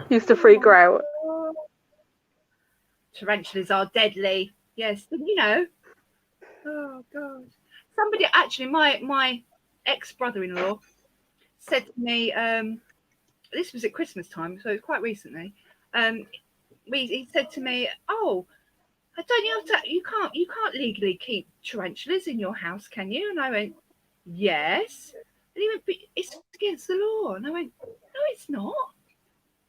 Used to freak her out. Tarantulas are deadly. Yes, you know. Oh God. Somebody actually, my ex-brother-in-law said to me, this was at Christmas time, so quite recently. He said to me, "Oh, I don't you can't legally keep tarantulas in your house, can you?" And I went, "Yes." And he went, "But it's against the law." And I went, "No, it's not."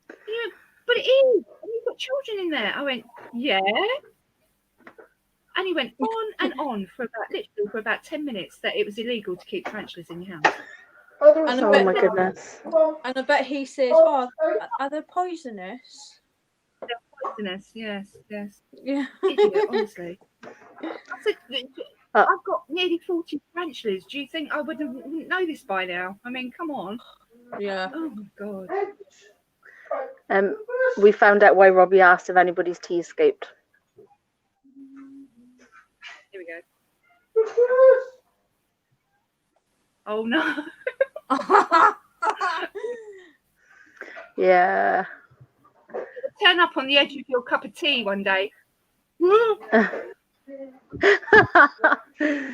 And he went, "But it is. And you've got children in there." I went, "Yeah." And he went on and on for about 10 minutes that it was illegal to keep tarantulas in your house. And Oh my goodness. And I bet he says, "Oh, are they poisonous?" They're poisonous, yes. Yeah. Idiot, honestly. I said, I've got nearly 40 tarantulas. Do you think I wouldn't know this by now? I mean, come on. Yeah. Oh my God. We found out why Robbie asked if anybody's tea escaped. Here we go. Oh no. Yeah. Turn up on the edge of your cup of tea one day.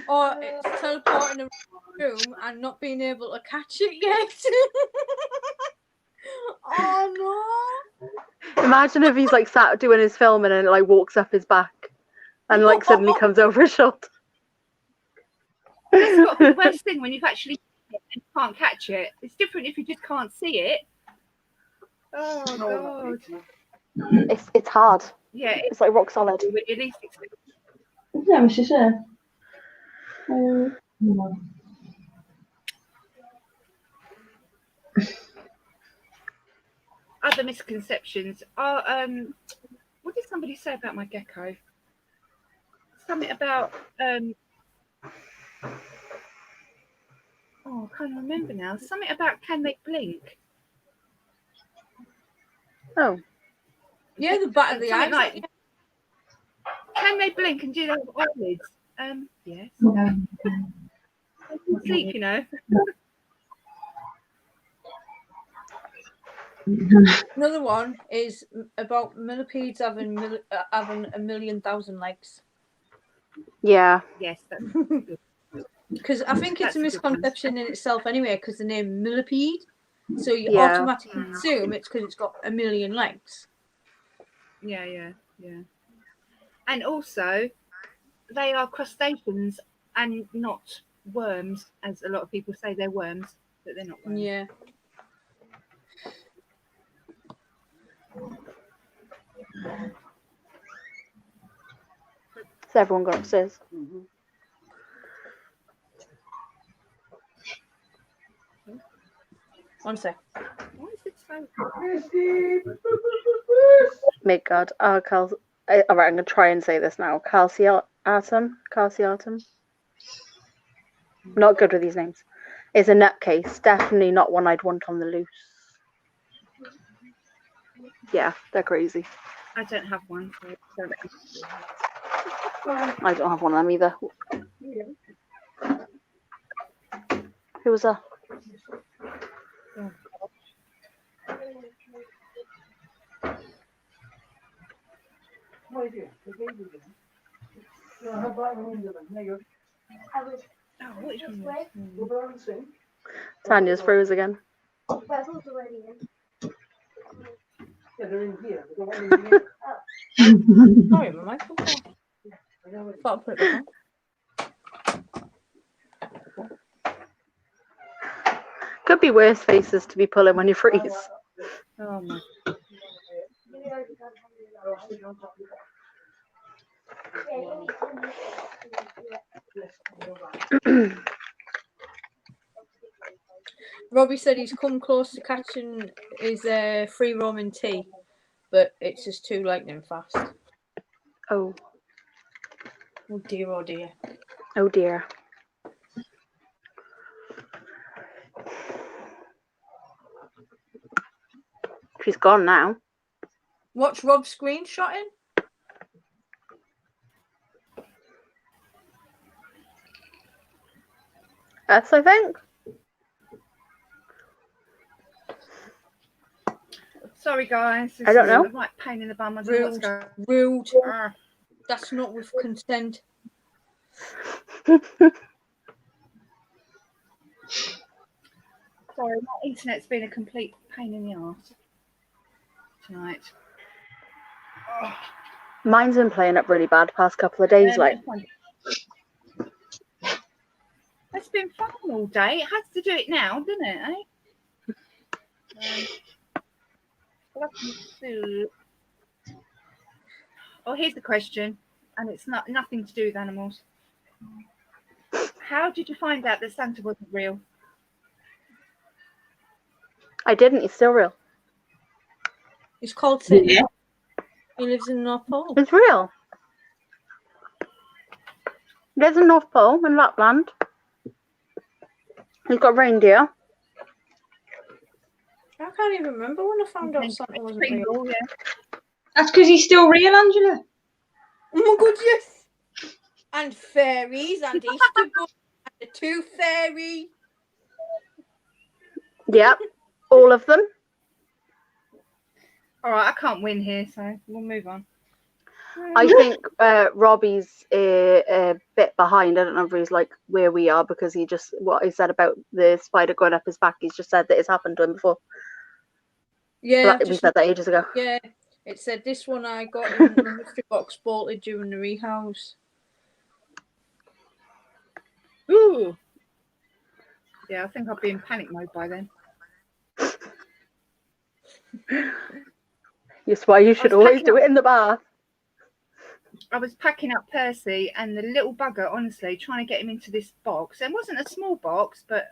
Or it's teleporting room and not being able to catch it yet. Oh no! Imagine if he's like sat doing his filming and it like walks up his back and like suddenly comes over his shoulder. It's got to be the worst thing when you've actually seen it and you can't catch it. It's different if you just can't see it. Oh God. It's hard. Yeah, It's like rock solid. when you least expect it. Yeah, Mr. Sir. Other misconceptions are what did somebody say about my gecko? Something about I can't remember now. Something about can they blink? Oh, Yeah, the back of the Something eyes. like, can they blink and do their eyelids? Yes. They can sleep, you know. Another one is about millipedes having a million thousand legs. yeah. Yes, that's Because I think it's That's a a good one. misconception in itself anyway, because the name millipede. So you Yeah. automatically assume it's because it's got a million legs. yeah. And also, they are crustaceans and not worms, as a lot of people say they're worms, but they're not worms. Yeah. So everyone got upstairs. One sec. Why is it so? Make God. Oh, all right, I'm going to try and say this now. Calciatum. Not good with these names. Is a nutcase. Definitely not one I'd want on the loose. Yeah, they're crazy. I don't have one. So I don't have one of them either. Who was that? what is wrong with this? Tanya's froze again. Sorry, my microphone. Thought I put it back on. Could be worse faces to be pulling when you freeze. Oh my. Robbie said he's come close to catching his free roaming tea, but it's just too lightning fast. Oh. Oh dear, oh dear. Oh dear. She's gone now. Watch Rob screenshotting. That's, I think. Sorry, guys. I don't know. I'm like pain in the bum. I don't know what's going on. Rude. Ah. That's not with consent. Sorry, my internet's been a complete pain in the arse tonight. Oh. Mine's been playing up really bad the past couple of days. Like, it's been fun all day. It has to do it now, doesn't it? Oh, here's the question, and it's nothing to do with animals. How did you find out that Santa wasn't real? I didn't. He's still real. He's called Sid. Yeah. He lives in North Pole. It's real. He lives in North Pole in Lapland. He's got reindeer. I can't even remember when I found out Santa wasn't real. Yeah. That's because he's still real, Angela. Oh my god, yes! And fairies and Easter bunny and the tooth fairy. Yep, all of them. All right, I can't win here, so we'll move on. I think Robbie's a bit behind. I don't know if he's like where we are because he just what he said about the spider going up his back. He's just said that it's happened to him before. Yeah, We said that ages ago. Yeah, it said this one I got in the mystery box bolted during the rehouse. Ooh. Yeah, I think I'll be in panic mode by then. That's why you should always do it in the bath. I was packing up Percy and the little bugger, honestly, trying to get him into this box. It wasn't a small box, but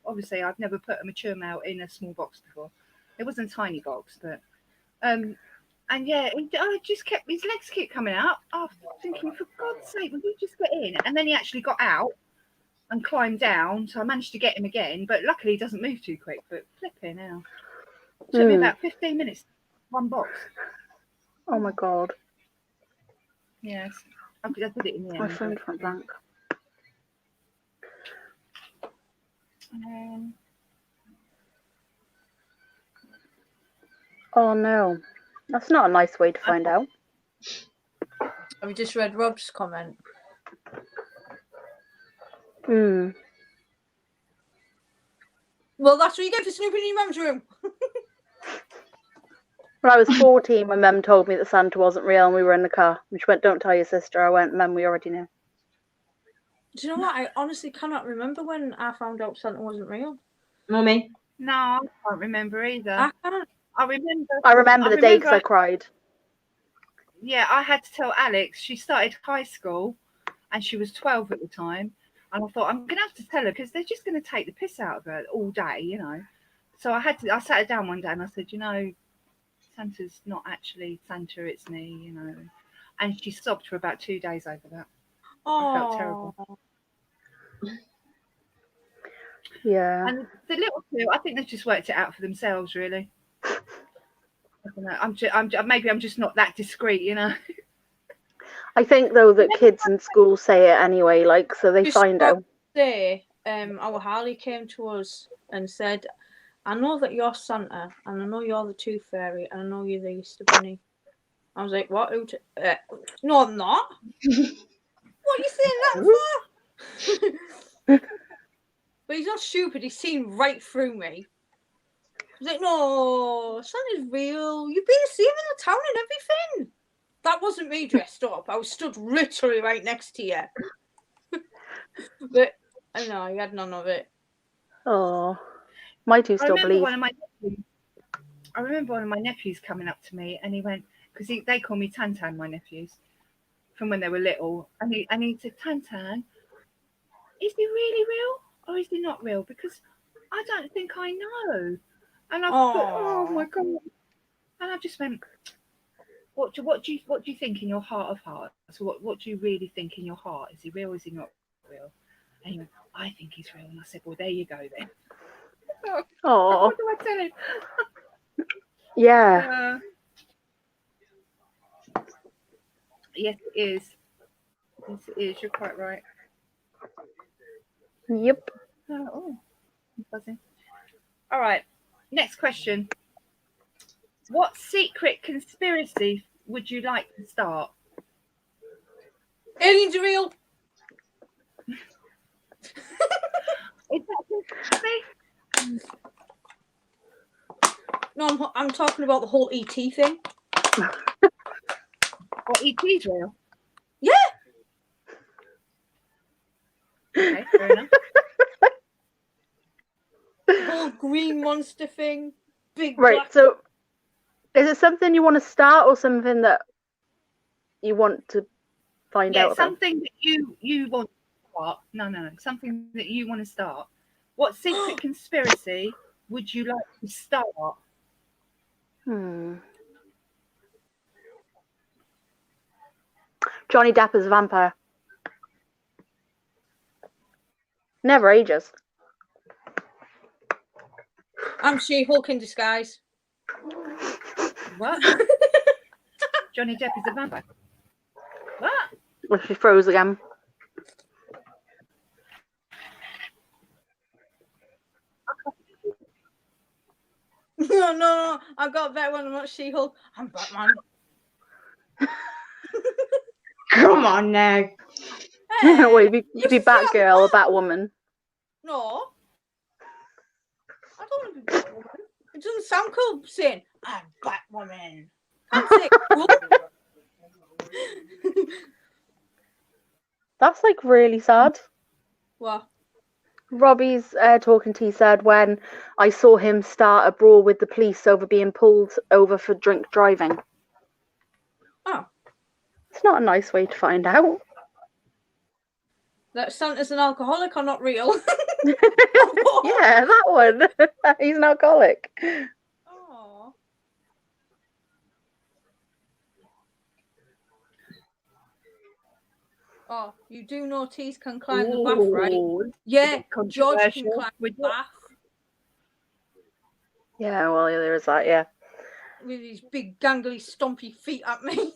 obviously I've never put a mature male in a small box before. It wasn't a tiny box, but and yeah, I just kept his legs kept coming out. I was thinking, for God's sake, will you just get in? And then he actually got out and climbed down, so I managed to get him again. But luckily, he doesn't move too quick. But flipping hell, took me about 15 minutes, one box. Oh my God. Yes, I did it in the end. My phone went blank. Oh no, that's not a nice way to find out. Have you just read Rob's comment? Hmm. Well, that's what you get for snooping in your mum's room. When I was 14, my mum told me that Santa wasn't real and we were in the car. And she went, "Don't tell your sister." I went, "Mum, we already knew." Do you know what? I honestly cannot remember when I found out Santa wasn't real. Mummy? No, I can't remember either. I can't. I remember the day because I cried. Yeah, I had to tell Alex. She started high school and she was 12 at the time. And I thought, I'm going to have to tell her because they're just going to take the piss out of her all day, you know. So I sat her down one day and I said, you know, Santa's not actually Santa, it's me, you know. And she sobbed for about 2 days over that. I felt terrible. Yeah. And the little two, I think they've just worked it out for themselves, really. I don't know. Maybe I'm just not that discreet, you know. I think though that kids in school say it anyway, like so they find out. Today, our Harley came to us and said, "I know that you're Santa, and I know you're the Tooth Fairy, and I know you're the Easter Bunny." I was like, "What? No, I'm not. What are you saying that for?" But he's not stupid. He's seen right through me. He's like, "No, Santa's real. You've been to see him in the town and everything." That wasn't me dressed up. I was stood literally right next to you. But I know he had none of it. Oh, my two still believe. I remember one of my nephews coming up to me and he went, because they call me Tantan, my nephews, from when they were little. And he said, "Tantan, is he really real or is he not real? Because I don't think I know." And I thought, oh my God. And I just went, what do you think in your heart of hearts? So what do you really think in your heart? Is he real or is he not real? And he went, "I think he's real." And I said, "Well, there you go then." Oh. What do I tell him? Yeah. Yes, it is. Yes, it is. You're quite right. Yep. Oh, I'm buzzing. All right. Next question. What secret conspiracy would you like to start? Aliens are real. Is that conspiracy? No, I'm talking about the whole ET thing. What, ET's real? Yeah. Okay, fair enough. The whole green monster thing. Big Right. black. So, is it something you want to start or something that you want to find out about? Something that you want to start. No. Something that you want to start. What secret conspiracy would you like to start? Johnny Depp as a vampire. Never ages. I'm She-Hulk in disguise. What? Johnny Depp is a vampire. What? Well, she froze again. No. I've got a better one. I'm not She-Hulk. I'm Batman. Come on now. Hey, Well, you'd be Batgirl or Batwoman. no. I don't want to be Batwoman. It doesn't sound cool saying, I'm Batwoman. Can't say cool. That's like really sad. What? Robbie's talking to you said when I saw him start a brawl with the police over being pulled over for drink driving. Oh. It's not a nice way to find out. That Santa's an alcoholic or not real? Yeah, that one. He's an alcoholic. Oh. Oh, you do know teeth can climb the bath, right? Ooh, Yeah, George can controversial. climb the bath Yeah, well, there is that, yeah. with his big gangly stompy feet at me.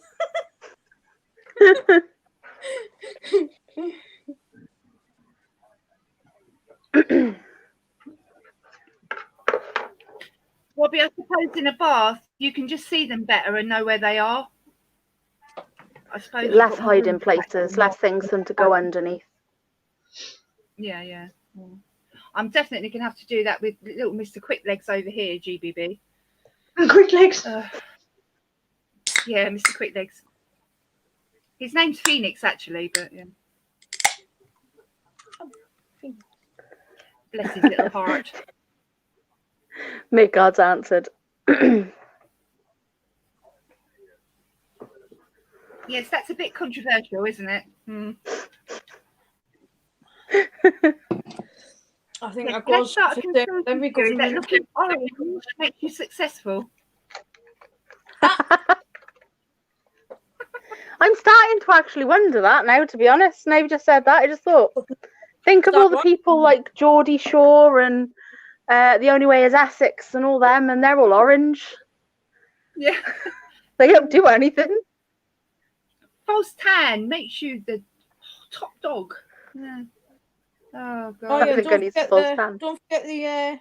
Robbie, I suppose in a bath you can just see them better and know where they are. I suppose you've Less got more hiding room to catch places, them. less things for them to go underneath. Yeah. I'm definitely going to have to do that with little Mr. Quick Legs over here, GBB. Quick legs. Yeah, Mr. Quick Legs. His name's Phoenix, actually, but yeah. Bless his little heart. May God's answered. Yes, that's a bit controversial, isn't it? I think that Let's goes start a for conspiracy every theory that government. looking orange makes you successful. I'm starting to actually wonder that now, to be honest. Now you just said that, I just thought, think of all the people like Geordie Shore and The Only Way is Essex and all them, and they're all orange. Yeah. They don't do anything. False tan makes you the top dog. Yeah. Oh, God. Oh yeah, I think I need to false tan. don't forget the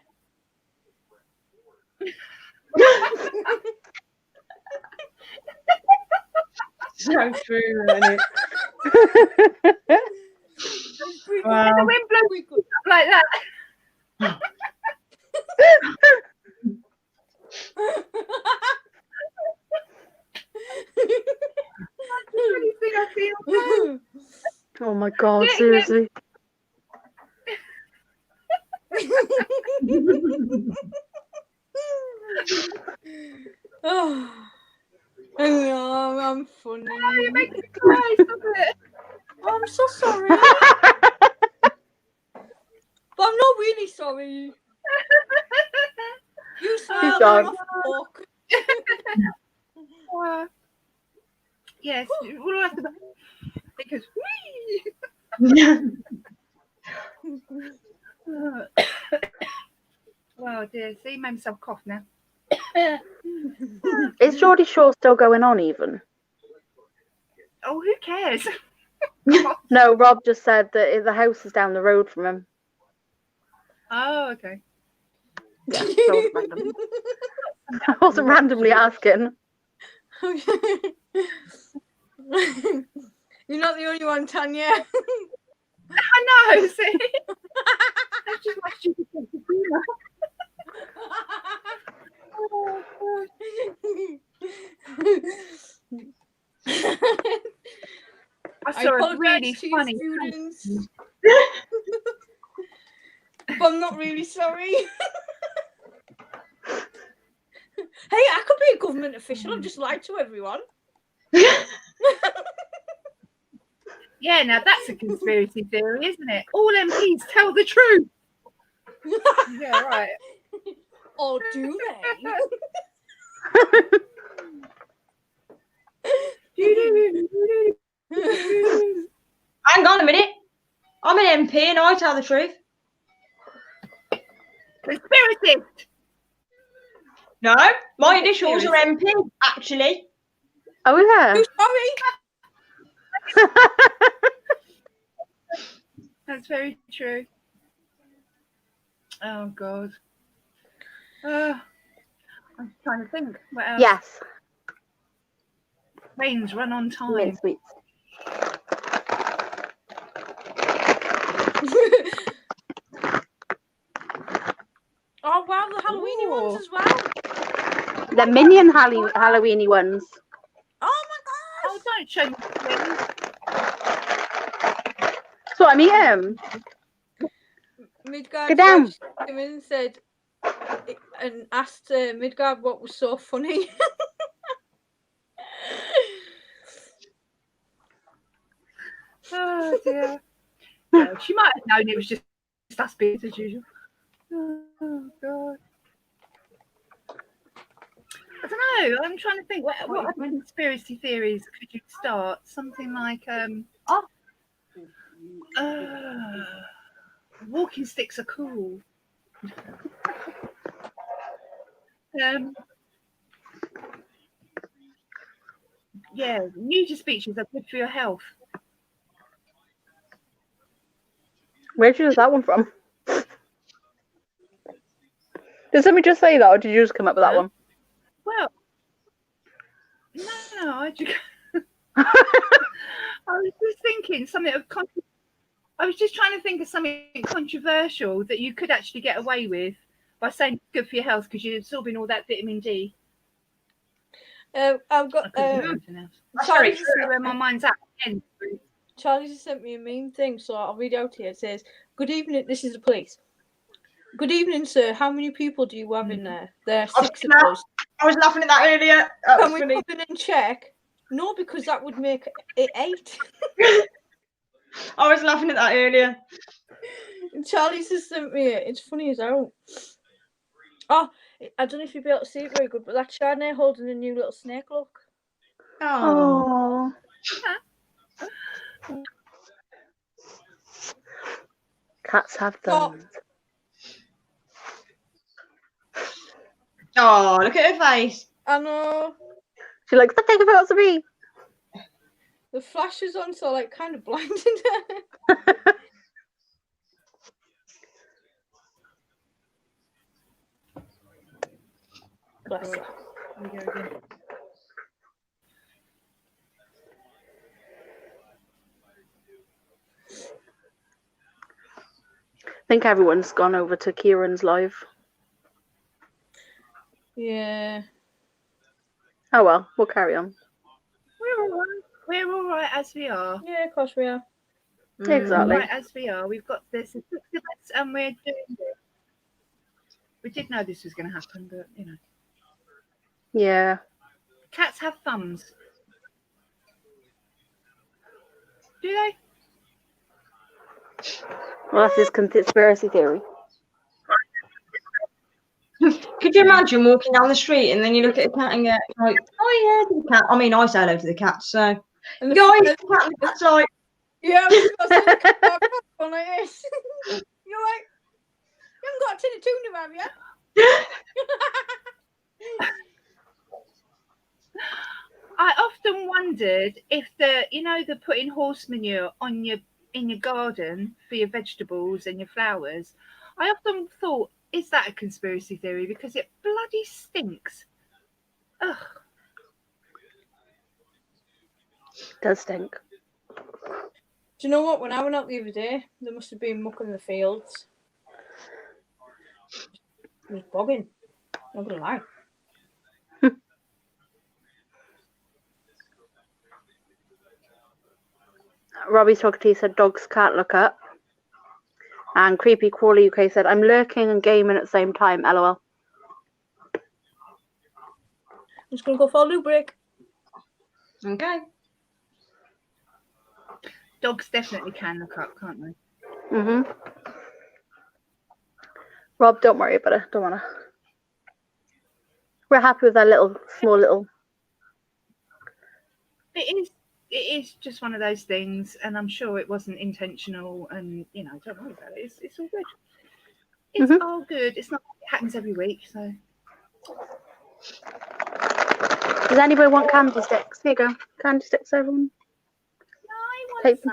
So true, isn't it? When the wind blows up like that. Anything I feel. Oh my God, Yeah, seriously. Oh, I'm funny. Oh, you make me cry, stop it. I'm so sorry. But I'm not really sorry. You smile done. off walk. Yes, we'll have to because oh dear, see, made myself cough now. Is Geordie Shore still going on even? Oh, who cares? No, Rob just said that the house is down the road from him. Oh, okay. Yeah, so random. I wasn't randomly asking. You're not the only one, Tanya. I know, see? That's just my stupid sense of humour. I saw a really funny students. But I'm not really sorry. Hey, I could be a government official. I've just lied to everyone. Yeah, now that's a conspiracy theory, isn't it? All MPs tell the truth. Yeah, right. Or do they? Hang on a minute. I'm an MP and I tell the truth. Conspiracy. No, my initials are MP, actually. Oh, yeah. Who's sorry? That's very true. Oh, God. I'm trying to think. What else? Yes. Trains run on time. Mint sweets. Oh wow, the Halloweeny ones as well. The minion Halloweeny ones. Oh my Oh, don't show me things. That's what I'm eating. Midgard Get down. came in and said, and asked Midgard what was so funny. Oh dear. Yeah, she might have known it was just us being as usual. Oh god. I don't know. I'm trying to think. What other conspiracy theories could you start? Something like walking sticks are cool. Yeah, nudie speeches are good for your health. Where'd you get that one from? Did somebody just say that, or did you just come up with that one? Well, no, I was just thinking something of. I was just trying to think of something controversial that you could actually get away with by saying it's good for your health because you're absorbing all that vitamin D. I've got. Sorry, where my mind's at. Charlie just sent me a mean thing, so I'll read out here. It says, "Good evening. This is the police. Good evening, sir. How many people do you have in there? There are 6 of us. I was laughing at that earlier. Can we come in and check? No, because that would make it 8. I was laughing at that earlier. Charlie just sent me it. It's funny as hell. Oh, I don't know if you'll be able to see it very good, but that Chardonnay holding a new little snake look. Oh. Cats have thumbs. Oh, look at her face. I know. She's like, stop taking photos of me. The flash is on, so like kind of blinded her. Bless her. There we go again. I think everyone's gone over to Kieran's live. Yeah. Oh well, we'll carry on. We're all right as we are. Yeah, of course we are. Exactly. Right as we are. We've got this and we're doing this. We did know this was going to happen, but you know. Yeah. Cats have thumbs. Do they? Well, that's his conspiracy theory. Could you imagine walking down the street and then you look at a cat and get like, oh yeah, the cat. I mean, I say hello to the cat, so And guys, the cat and the cat's like, yeah, I was going to say the cat on like this. You're like, you haven't got a tin of tuna, have you? I often wondered if the putting horse manure on in your garden for your vegetables and your flowers. I often thought, is that a conspiracy theory? Because it bloody stinks. Ugh. It does stink. Do you know what? When I went out the other day, there must have been muck in the fields. It was bogging. Not gonna lie. Robbie Socrates said dogs can't look up. And Creepy Crawler UK said, I'm lurking and gaming at the same time, LOL. I'm just gonna go for a loo break. okay. Dogs definitely can look up, can't they? Mm-hmm. Rob, don't worry about it. Don't wanna. We're happy with our small little. It is just one of those things, and I'm sure it wasn't intentional. And don't worry about it. It's all good. It's all good. It's not. It happens every week, so. Does anybody want candy sticks? Here you go. Candy sticks, everyone. I want some.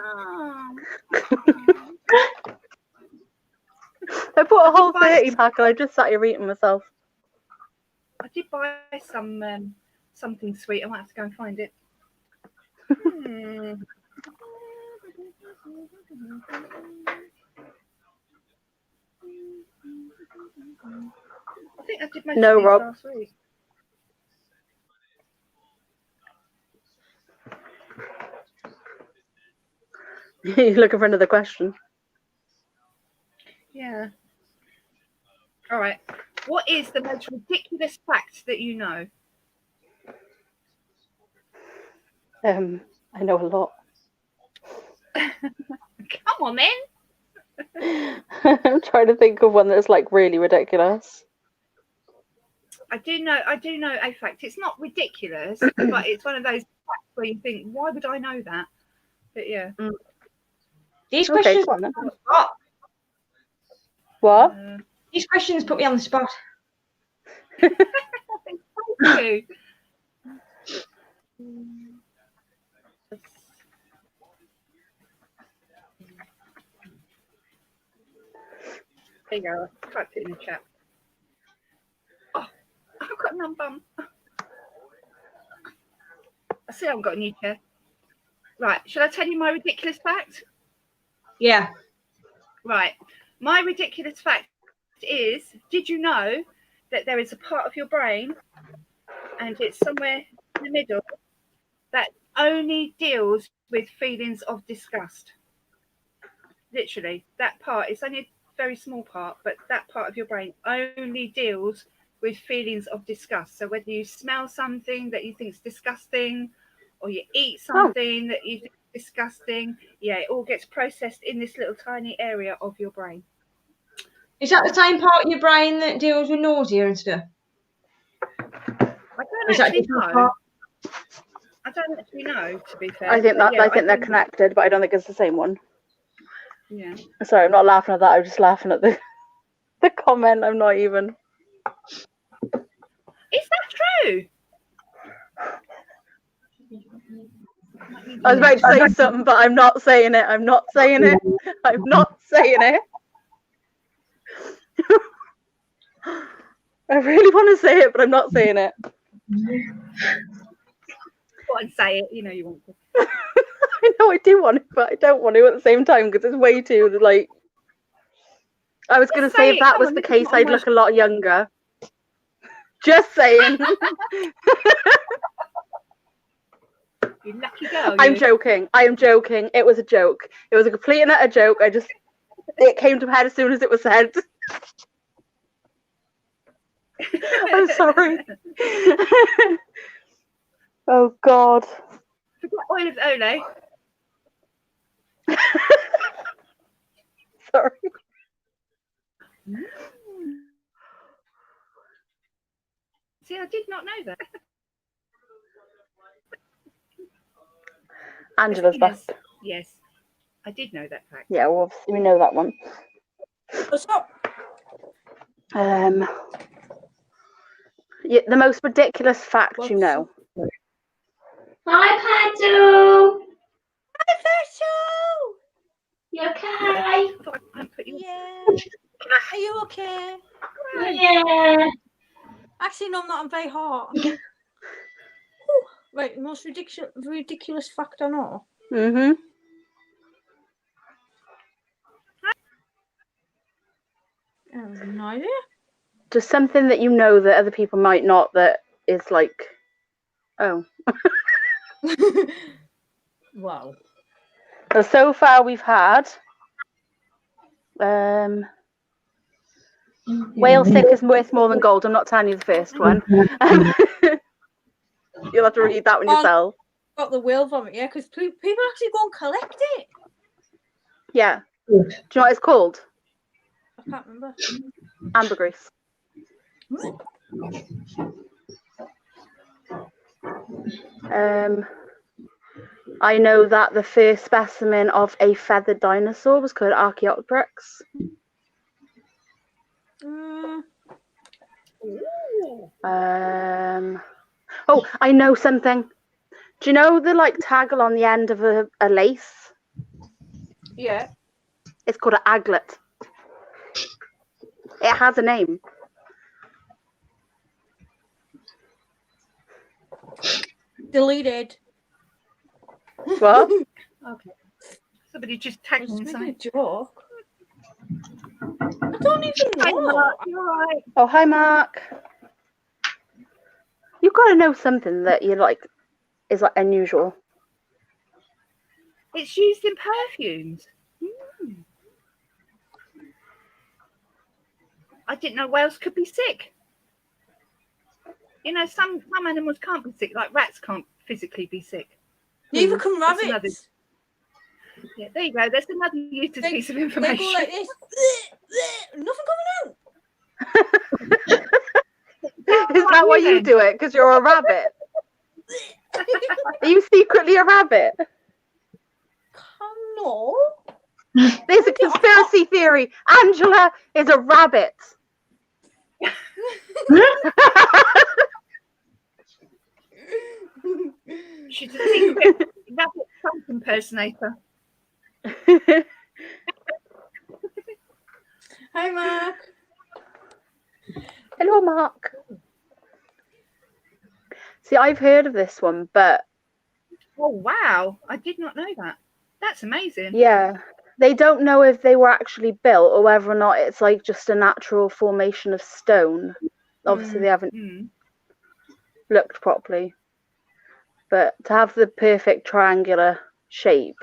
I bought a whole 30 pack and I just sat here eating myself. I did buy some something sweet. I might have to go and find it. I think I did most No, of these Rob. last week. You're looking for another question. Yeah. All right. What is the most ridiculous fact that you know? I know a lot. Come on, then. I'm trying to think of one that's like really ridiculous. I do know a fact. It's not ridiculous, but it's one of those facts where you think, why would I know that? But yeah. These Okay, questions go on then. put me on the spot. What? These questions put me on the spot. Thank you. There you go. I typed it in the chat. Oh, I've got a numb bum. I see I've got a new chair. Right, shall I tell you my ridiculous fact? Yeah. Right. My ridiculous fact is, did you know that there is a part of your brain, and it's somewhere in the middle, that only deals with feelings of disgust? Literally, that part, it's only a very small part, but that part of your brain only deals with feelings of disgust. So whether you smell something that you think is disgusting, or you eat something that you think is disgusting, yeah, it all gets processed in this little tiny area of your brain. Is that the same part of your brain that deals with nausea and stuff? I don't actually know. I don't actually know, to be fair. I think but that yeah, I think they're connected, but I don't think it's the same one. Yeah. Sorry, I'm not laughing at that. I'm just laughing at the comment. I'm not even. Is that true? I was about to say something, but I'm not saying it. I'm not saying it. I'm not saying it. I really want to say it, but I'm not saying it. Go on, say it. You know you want to. I know I do want it, but I don't want to at the same time because it's way too like. I was going to say if that was the case, I'd look a lot younger. Just saying. You lucky girl. I'm joking. I am joking. It was a joke. It was a complete and utter joke. It came to head as soon as it was said. I'm sorry. Oh God. Forget oil of Olay. Sorry. See, I did not know that. Angela's back. Yes, I did know that fact. Yeah, well, obviously we know that one. What's up? Yeah, the most ridiculous fact you know. Hi, Padu. Hi, Faisal. You okay? I thought I'd put you. Yeah. Are you okay? Yeah. Actually, no, I'm not. I'm very hot. Right, most ridiculous fact I know. Mm-hmm. I have no idea. Just something that you know that other people might not. That is like, oh. Wow. So far we've had whale sick is worth more than gold. I'm not telling you the first one. You'll have to read that one yourself. Got the whale vomit, yeah, because people actually go and collect it. Yeah. Do you know what it's called? I can't remember. Ambergris. I know that the first specimen of a feathered dinosaur was called Archaeopteryx. Oh, I know something. Do you know the like taggle on the end of a lace? Yeah. It's called an aglet. It has a name. Deleted. What? Okay. Somebody just tagged It's me making a something. joke. I don't even Hi, know. Mark. You all right? Oh, hi, Mark. You've got to know something that you like is like unusual. It's used in perfumes. Mm. I didn't know whales could be sick. You know, some animals can't be sick, like rats can't physically be sick. Neither can That's rabbits. another- Yeah, there you go. There's another useless They- piece of They information. go like this. Nothing coming out. Is that why you do it? Because you're a rabbit? Are you secretly a rabbit? No. There's a conspiracy theory. Angela is a rabbit. She's a secret rabbit Trump impersonator. Hi, Mark. Hello, Mark. See, I've heard of this one, but Oh wow! I did not know that. That's amazing. yeah, they don't know if they were actually built or whether or not it's like just a natural formation of stone. Obviously, they haven't Mm. looked properly, but to have the perfect triangular shape.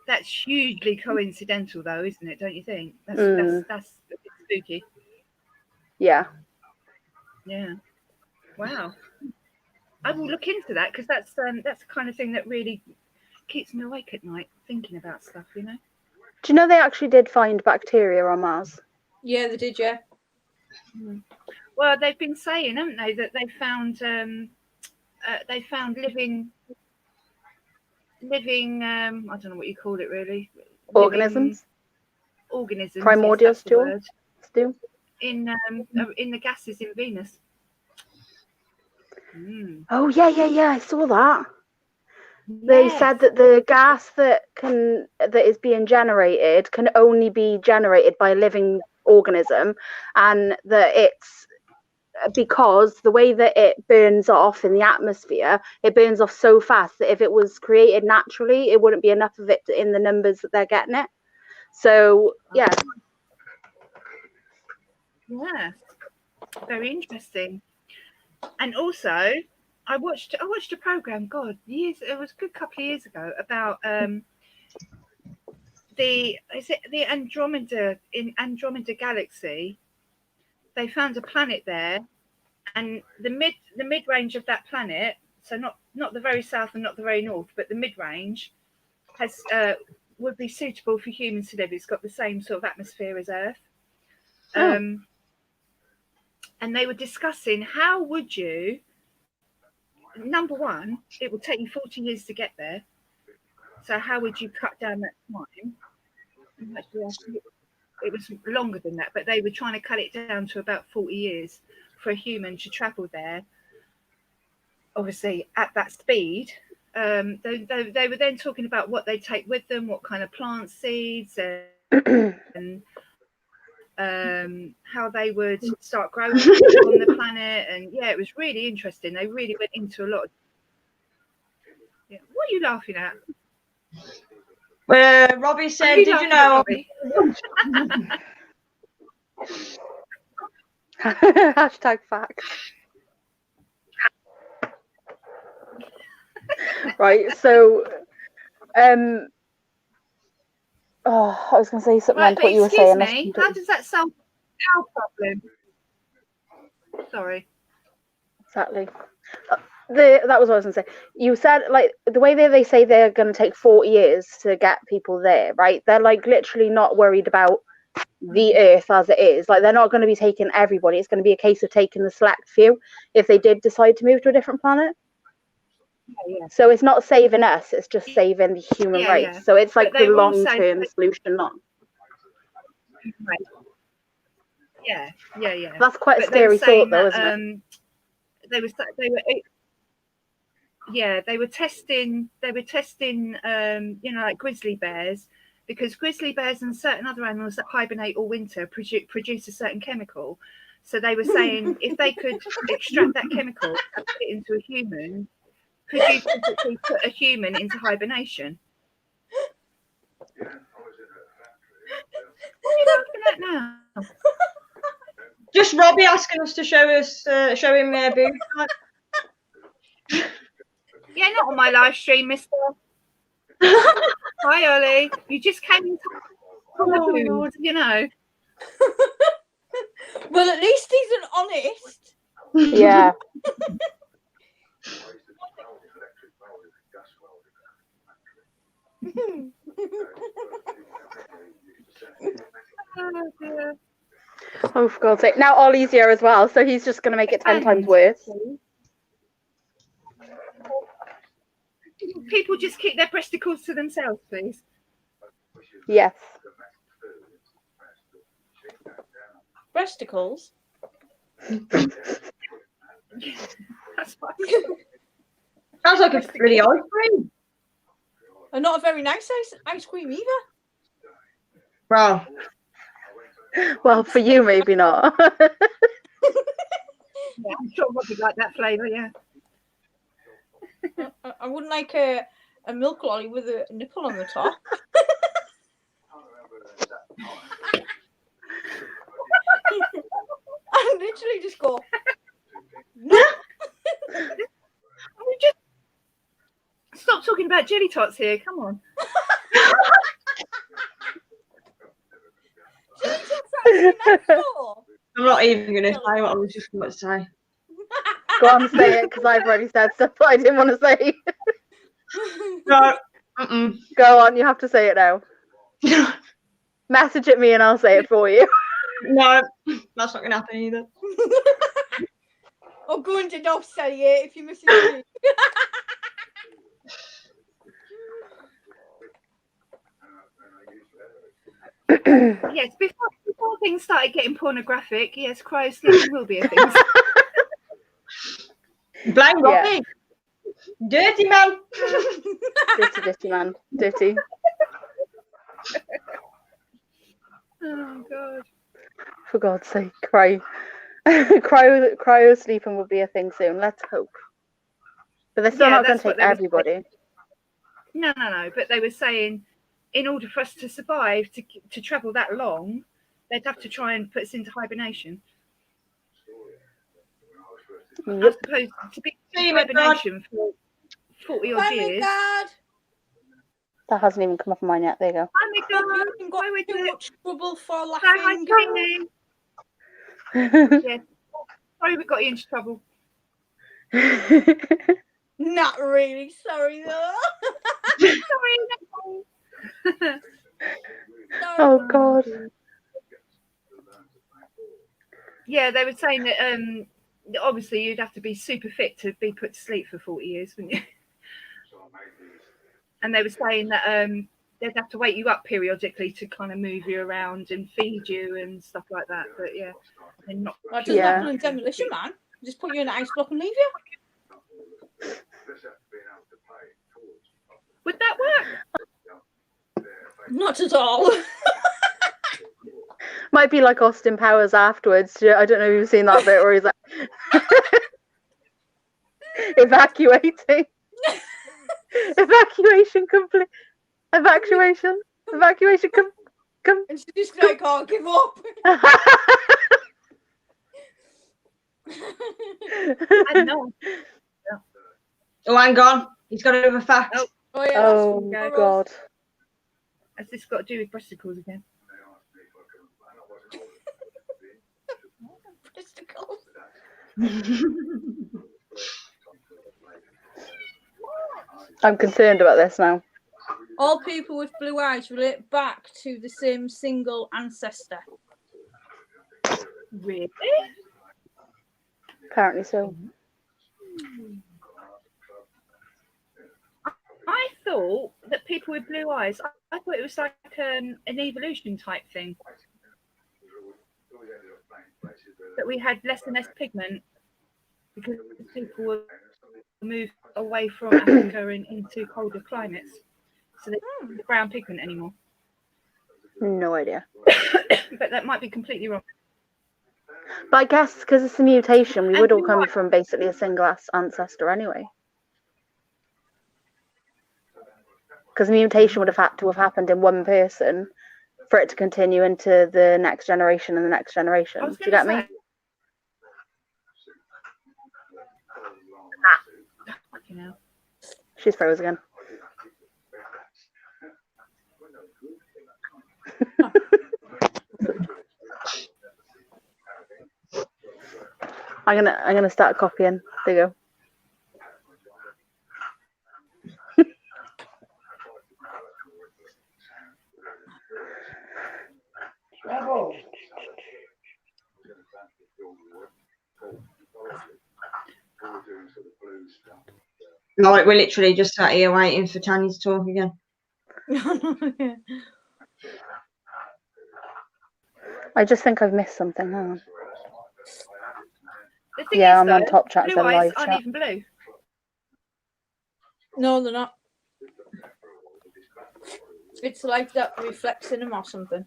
That's hugely coincidental, though, isn't it? Don't you think? That's Mm. that's a bit spooky. Yeah. Yeah. Wow. I will look into that because that's the kind of thing that really keeps me awake at night, thinking about stuff. You know. Do you know they actually did find bacteria on Mars? Yeah, they did, yeah. Well, they've been saying, haven't they, that they found living I don't know what you call it really. Organisms? Organisms. Primordial yes, that's the stew? word, Stew? in the gases in Venus. Mm. Oh yeah, I saw that. They Yes. said that the gas that is being generated can only be generated by a living organism, and that it's because the way that it burns off in the atmosphere, it burns off so fast that if it was created naturally, it wouldn't be enough of it in the numbers that they're getting it. So yeah. Yeah. Very interesting. And also, I watched a program. God, it was a good couple of years ago about the Andromeda in Andromeda Galaxy. They found a planet there, and the mid range of that planet, so not the very south and not the very north, but the mid range, has would be suitable for humans to live. It's got the same sort of atmosphere as Earth. And they were discussing how would you. Number one, it will take you 40 years to get there. So how would you cut down that time? Actually, it was longer than that, but they were trying to cut it down to about 40 years for a human to travel there. Obviously, at that speed. They were then talking about what they take with them, what kind of plant seeds, and how they would start growing on the planet. And yeah, it was really interesting. They really went into a lot of. Yeah. What are you laughing at? Robbie said, "Did you know?" Hashtag fact. Right, so I was going to say something Right, like what you were saying. Me, how does that solve our problem? Sorry. Exactly. That was what I was going to say. You said, like, the way they say they're going to take 40 years to get people there, right? They're, like, literally not worried about the Earth as it is. Like, they're not going to be taking everybody. It's going to be a case of taking the select few if they did decide to move to a different planet. Yeah. So it's not saving us, it's just saving the human race. Yeah. So it's like the also long-term solution, not. Yeah. That's quite a scary thought, though, isn't it? They were testing, like grizzly bears, because grizzly bears and certain other animals that hibernate all winter produce a certain chemical. So they were saying if they could extract that chemical and put it into a human, could you physically put a human into hibernation? What are you laughing at now? Just Robbie asking us to show him boobs. Yeah, not on my live stream, mister. Hi, Ollie. You just came in from the food, you know. Well, at least he's an honest. Yeah. Oh, dear. Oh, for God's sake. Now Ollie's here as well, so he's just going to make it 10 times worse. People just keep their breasticles to themselves, please. Yes. Breasticles? That's fine. Sounds like a pretty ice cream. And not a very nice ice cream either. Bro. Well, for you, maybe not. Yeah, I'm sure Rob would like that flavour, yeah. I wouldn't like a milk lolly with a nipple on the top. I literally just go. No. Just stop talking about jelly tots here. Come on. I'm not even going to say what I was just going to say. Go on, say it, because I've already said stuff that I didn't want to say. No. Go on, you have to say it now. Message at me and I'll say it for you. No, that's not going to happen either. Or go into Dove say it if you miss it. Yes, before things started getting pornographic, yes, cryosleeping will be a thing. Blame Robbie. Dirty man. Dirty man. Dirty. Oh, God. For God's sake, cryo sleeping will be a thing soon. Let's hope. But they're still not going to take everybody. No. But they were saying, in order for us to survive, to travel that long, they'd have to try and put us into hibernation. Yep. I suppose to be in hibernation for 40 odd years. That hasn't even come off of mine yet. There you go. Oh my God, You've got too much trouble for Hi, laughing. Tony. Yeah. Sorry we got you into trouble. Not really. Sorry though. Sorry. Oh God. Yeah, they were saying that obviously you'd have to be super fit to be put to sleep for 40 years, wouldn't you? And they were saying that they'd have to wake you up periodically to kind of move you around and feed you and stuff like that. But yeah, they're not. That doesn't happen in Demolition Man. Just put you in an ice block and leave you. Would that work? Not at all. Might be like Austin Powers afterwards. I don't know if you've seen that bit where he's like evacuating. Evacuation complete. Evacuation come. And she's just like, oh, give up. I know. Oh, hang on. He's got another fact. Oh yeah. Oh God. Has this got to do with breasticles again? Breasticles. I'm concerned about this now. All people with blue eyes relate back to the same single ancestor. Really? Apparently so. I thought that people with blue eyes, I thought it was like an evolution type thing. That we had less and less pigment because people were moved away from Africa and into colder climates. So they don't have brown pigment anymore. No idea. But that might be completely wrong. But I guess because it's a mutation, we would all come from basically a single ancestor anyway. because the mutation would have had to have happened in one person for it to continue into the next generation and the next generation. Do you get me? Fucking hell. She's froze again. I'm gonna start copying. There you go. Like, we're literally just sat here waiting for Tanya to talk again. I just think I've missed something. Hang on. The thing Yeah, is, I'm on Top Chat, blue so eyes live aren't chat. even blue. No, they're not. It's like that reflecting them or something.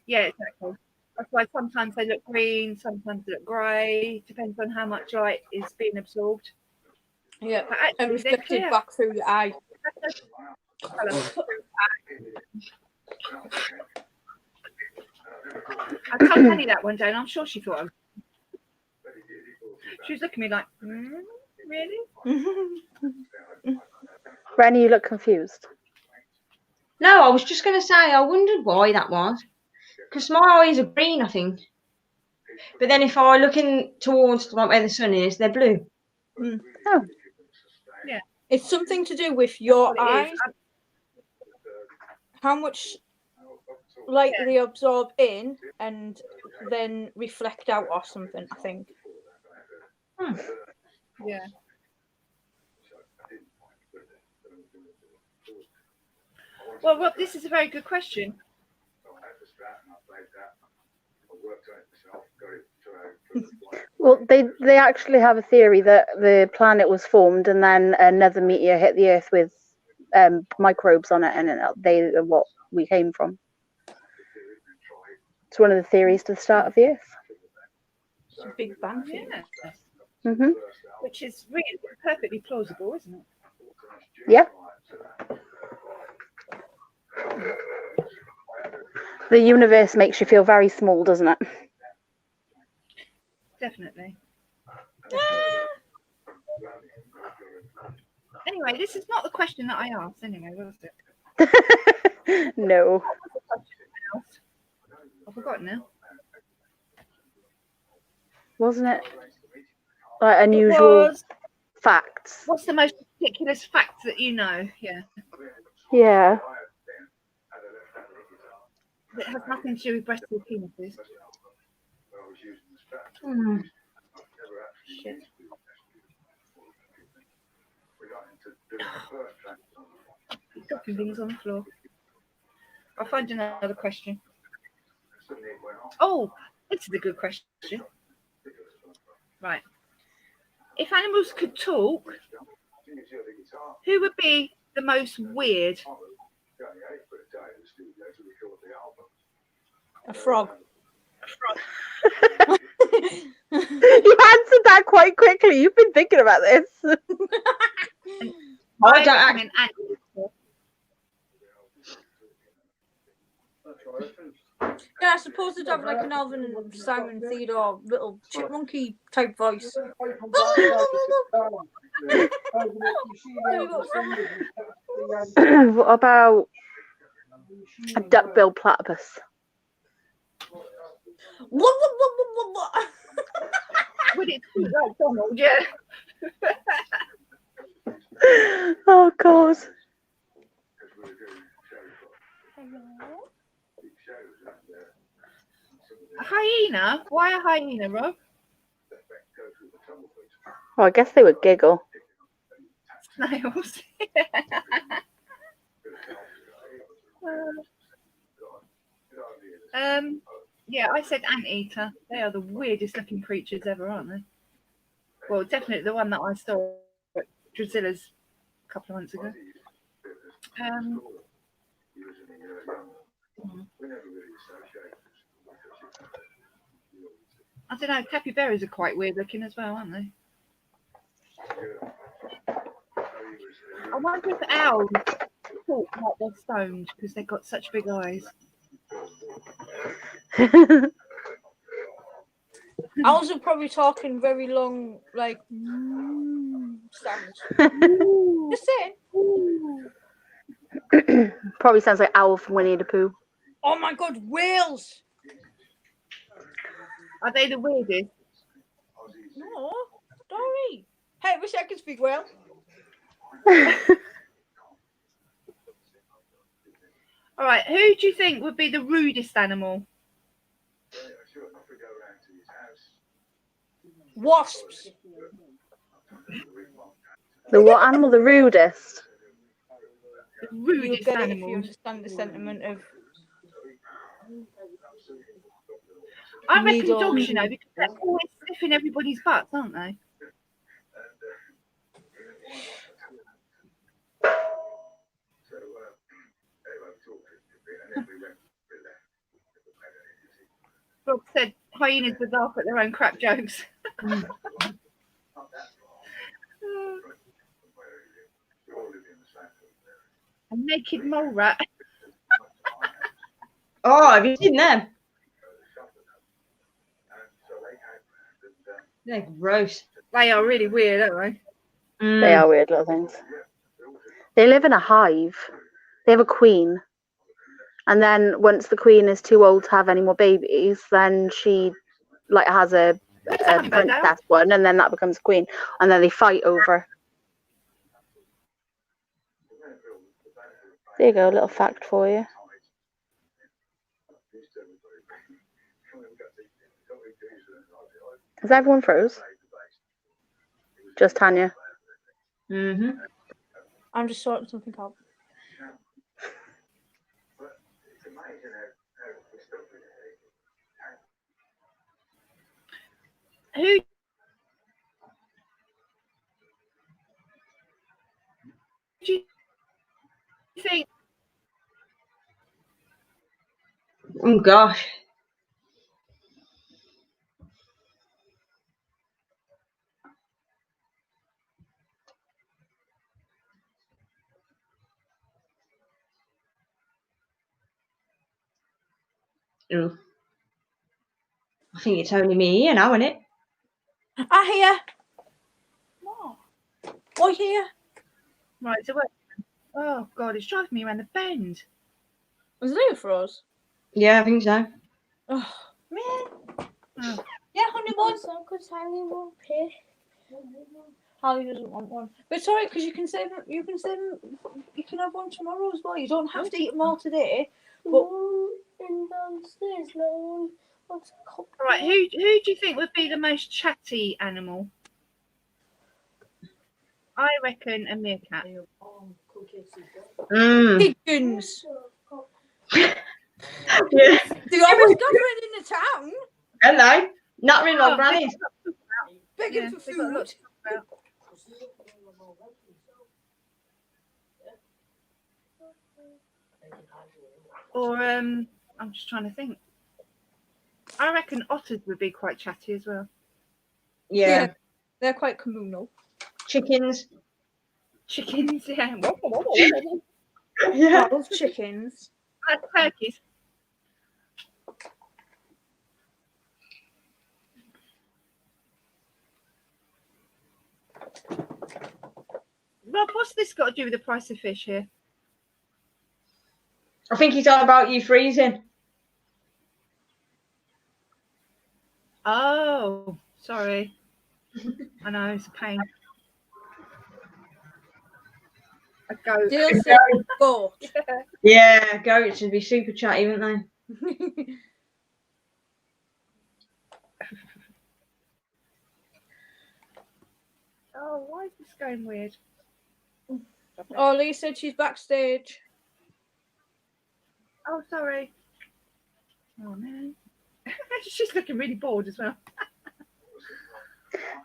Yeah, exactly. That's why sometimes they look green, sometimes they look grey. Depends on how much light is being absorbed. Yeah, But actually, and they're reflected clear. back through the eye. I told Penny that one day, and I'm sure she thought I was. She was looking at me like, really? Rennie, you look confused. No, I was just going to say, I wondered why that was. Because my eyes are green, I think. But then if I look in towards like where the sun is, they're blue. Oh. Yeah. It's something to do with your That's what it eyes, is. how much light they absorb in and then reflect out or something, I think. Yeah. Well, Rob, this is a very good question. Well, they actually have a theory that the planet was formed and then another meteor hit the Earth with microbes on it, and they are what we came from. It's one of the theories to the start of the Earth. It's a Big Bang theory. Yeah. Mhm. Which is really perfectly plausible, isn't it? Yeah. The universe makes you feel very small, doesn't it? Definitely. Anyway, this is not the question that I asked anyway, was it? No. I've forgotten now. Wasn't it? Like unusual facts. What's the most ridiculous fact that you know? Yeah. Yeah. It has nothing to do with breasts or penises. Shit. Dropping things on the floor. I'll find another question. Oh, this is a good question. Right. If animals could talk, who would be the most weird? A frog. You answered that quite quickly. You've been thinking about this. I don't act- an animal. Yeah, I suppose they'd have like an Alvin and Simon Theodore little chipmunky type voice. What about a duck-billed platypus? What? Would it be like Donald? Yeah. Oh God. A hyena? Why a hyena, Rob? Oh, I guess they would giggle. Snails. Yeah, I said anteater. They are the weirdest looking creatures ever, aren't they? Well, definitely the one that I saw at Drusilla's a couple of months ago. I don't know, capybaras are quite weird looking as well, aren't they? I wonder if owls talk like they're stoned because they've got such big eyes. Owls are probably talking very long, like sounds. Just saying. Probably sounds like Owl from Winnie the Pooh. Oh my god, whales! Are they the weirdest? No, sorry. Hey, wish I could speak well. All right, who do you think would be the rudest animal? Wasps. The what animal? The rudest. The You'll rudest get it if animal. you understand the sentiment of. I reckon Needle. dogs, you know, because they're always sniffing everybody's butts, aren't they? Rob said hyenas would laugh at their own crap jokes. A naked mole rat. Oh, have you seen them? They're gross. They are really weird, aren't they? They are weird little things. They live in a hive. They have a queen. And then once the queen is too old to have any more babies, then she like has a princess one, and then that becomes queen. And then they fight over. There you go, a little fact for you. Has everyone froze? Just Tanya. Mm-hmm. I'm just sorting something out. Who do you think? Oh gosh. Ooh. I think it's only me here now, isn't it? I hear. What? I hear. Right, so what? Oh God, it's driving me around the bend. Was it for us? Yeah, I think so. Oh man. Oh. Yeah, honey bun. Holly doesn't want one, but it's alright because you can save them. You can save them. You can have one tomorrow as well. You don't have to eat them all today. But All right, who do you think would be the most chatty animal? I reckon a meerkat. pigeons. Yeah. They always gathering in the town, Hello. Not really Oh, like grannies. begging Yeah, for they've got food. lots to talk about. Or I'm just trying to think. I reckon otters would be quite chatty as well. Yeah. They're quite communal. Chickens. Chickens, yeah. Yeah. I love chickens. Turkeys. Rob, what's this got to do with the price of fish here? I think he's all about you freezing. Oh, sorry. I know, it's a pain. A goat. Dale said goat. Yeah, goats would be super chatty, wouldn't they? Oh, why is this going weird? Oh, Lee said she's backstage. Oh, sorry. Oh, man. She's looking really bored as well.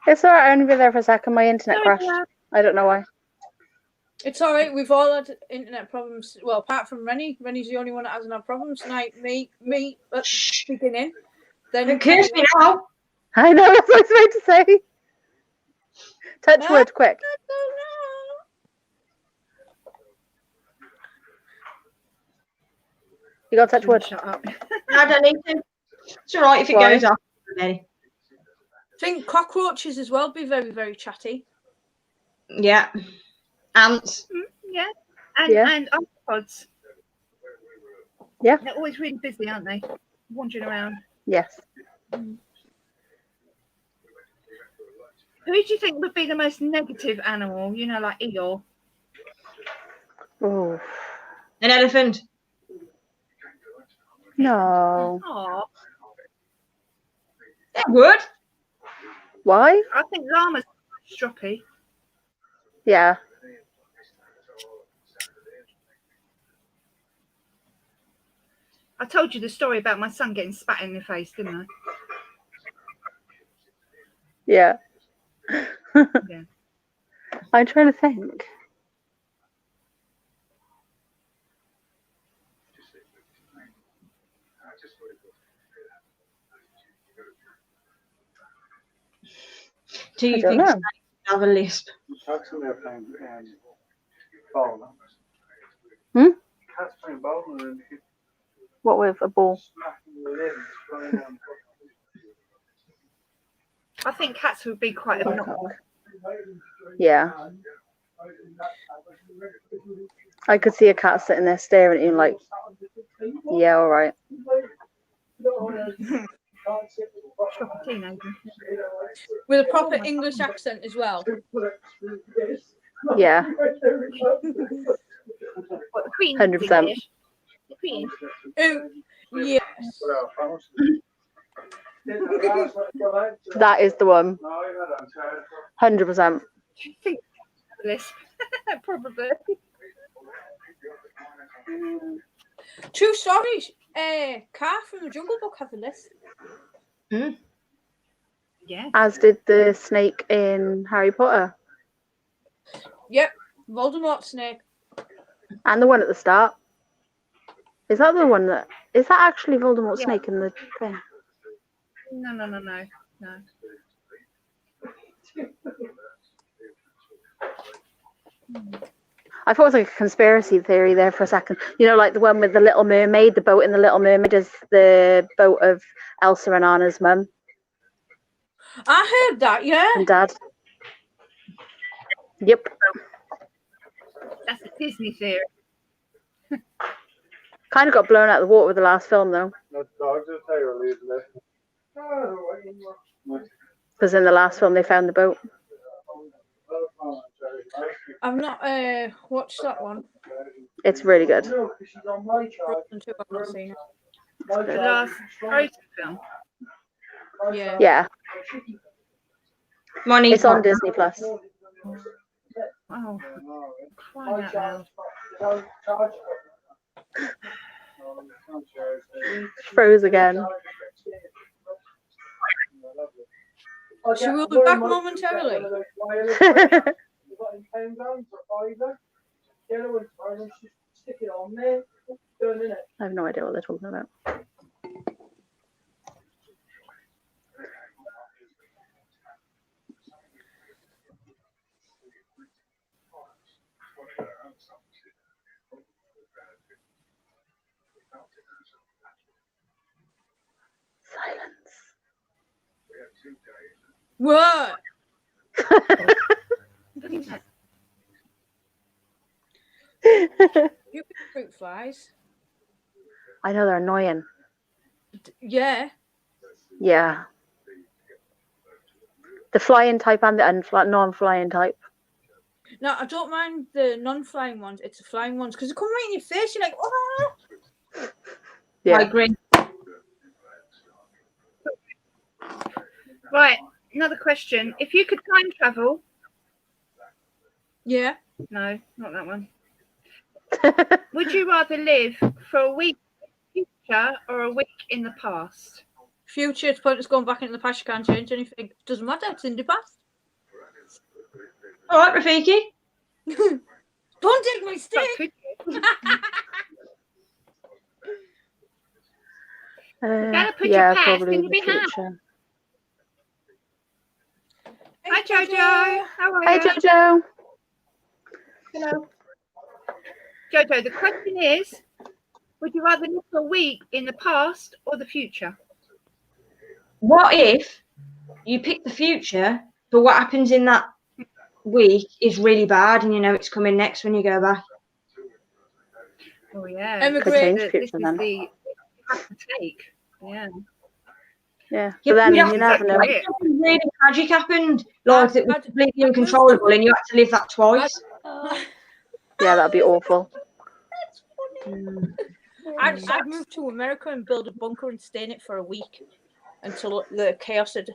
It's alright, I only been there for a second. My internet Sorry, crashed. Dad. I don't know why. It's all right. We've all had internet problems. Well, apart from Rennie. Rennie's the only one that hasn't had problems tonight. Me at the beginning. Then Don't curse me now. I know, that's what I was about to say. Touch wood, quick. You got to touch wood. Shut up. No, I don't need to. It's all right if it Why? goes off. Then. I think cockroaches as well be very, very chatty. Yeah. Ants. Yeah. And Yeah. and arthropods. Yeah. They're always really busy, aren't they? Wandering around. Yes. Who do you think would be the most negative animal? You know, like Eeyore. Oh An elephant. no. Oh, It would. Why? I think llamas are stroppy. Yeah. I told you the story about my son getting spat in the face, didn't I? Yeah. Yeah. I'm trying to think. Do you I don't think know. snakes have a lisp? Cats in there playing bowling. Hmm? Cats playing bowling and they keep What with a ball? smacking the lid and throwing down. I think cats would be quite obnoxious. Yeah. I could see a cat sitting there staring at you like, yeah, all right. Stroppy teenager. With a proper English accent as well. Yeah. What, the Queen? 100%. The Queen. Oh, yes. That is the one. 100%. Do you think lisp? Probably. True stories. Car from the Jungle Book has a list. Yeah. As did the snake in Harry Potter. Yep. Voldemort snake. And the one at the start. Is that the one that... Is that actually Voldemort's Yeah. snake in the thing? No. I thought it was like a conspiracy theory there for a second. You know, like the one with the Little Mermaid, the boat in the Little Mermaid is the boat of Elsa and Anna's mum I heard that, yeah. and dad. Yep. That's a Disney theory. Kind of got blown out of the water with the last film, though. No dogs will take or leave it. Because in the last film, they found the boat. I've not watched that one. It's really good. Frozen 2, I've not seen it. The last Frozen film. Yeah. Yeah, Money. it's on Disney Plus. Oh, crying out loud. Froze again. She will be back momentarily. I have no idea what they're talking about. Silence. What? You can fruit flies. I know they're annoying. Yeah. Yeah. The flying type and the non-flying type. No, I don't mind the non-flying ones. It's the flying ones because they come right in your face. You're like, oh. Yeah. I agree. Right, another question. If you could time travel, Yeah. no, not that one. Would you rather live for a week in the future or a week in the past? Future, it's pointless going back into the past. You can't change anything. Doesn't matter. It's in the past. All right, Rafiki. Don't take my But stick. could you? Gotta put your yeah, past probably in the your behalf. future. Hi, Jojo. How are Hey, you? Jojo. Hello. Jojo, the question is, Would you rather live for a week in the past or the future? What if you pick the future, but what happens in that week is really bad, and you know it's coming next when you go back? Oh yeah, Emigrate. Could change this future is then. the you have to take. Yeah. Yeah, Yeah, but then you'd you have never know. Exactly. Something really tragic happened, like that was I'd- completely I'd move uncontrollable, to- and you had to live that twice. Yeah, that'd be awful. That's funny. Mm. I'd move to America and build a bunker and stay in it for a week until the chaos had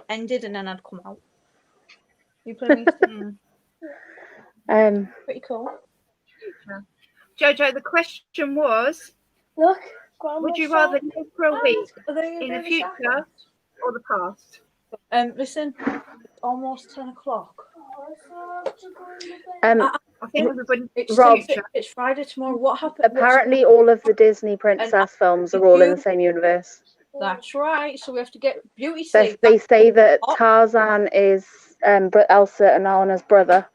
ended, and then I'd come out. You play me? Mm. Pretty cool. Jojo, the question was, Look, would you rather live for a week Are they in the future or the past? Listen, it's almost 10 o'clock. I think everybody It's Rob, it's Friday tomorrow. What happened? apparently all of the Disney princess films are all in the same universe. That's right. So we have to get beauty They, sleep. they say that Oh. Tarzan is Elsa and Anna's brother.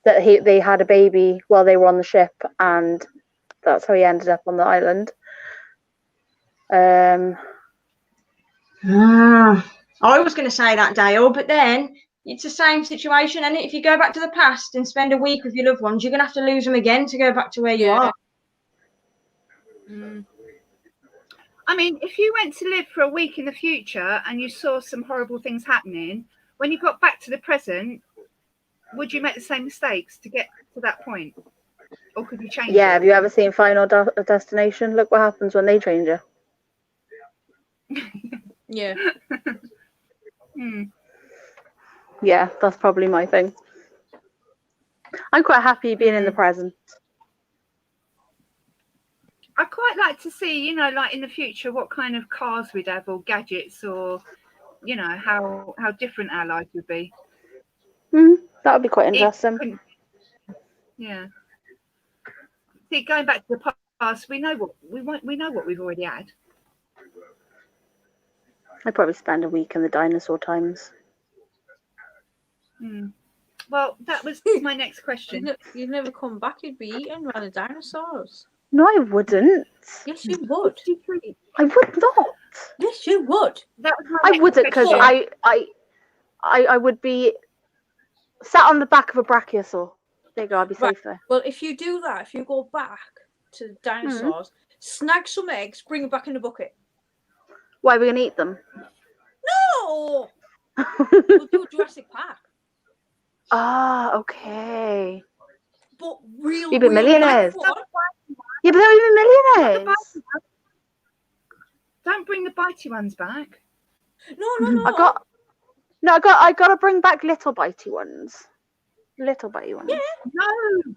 That they had a baby while they were on the ship, and that's how he ended up on the island. I was going to say that, Dale, but then it's the same situation, and if you go back to the past and spend a week with your loved ones, you're going to have to lose them again to go back to where you are. Mm. I mean, if you went to live for a week in the future and you saw some horrible things happening, when you got back to the present, would you make the same mistakes to get to that point? Or could you change Yeah, it? have you ever seen Final Destination? Look what happens when they change it. Yeah. Yeah, that's probably my thing. I'm quite happy being in the present. I'd quite like to see, like in the future, what kind of cars we'd have or gadgets, or, how different our life would be. That would be quite interesting. Yeah. See, going back to the past, we know what we've already had. I'd probably spend a week in the dinosaur times. Well, that was my next question. You'd never come back. You'd be eaten by the dinosaurs. No, I wouldn't. Yes, you would. I would not. Yes, you would. That was my I next wouldn't, because question. I would be sat on the back of a brachiosaur. There you go, I'd be Right. safe there. Well, if you do that, if you go back to the dinosaurs, snag some eggs, bring them back in a bucket. Why are we going to eat them? No! We'll do Jurassic Park. Ah, okay. But real You'd be millionaires. life one. Yeah, but they're even millionaires. Don't bring the bitey ones back. No. I got to bring back little bitey ones. Little bitey ones. No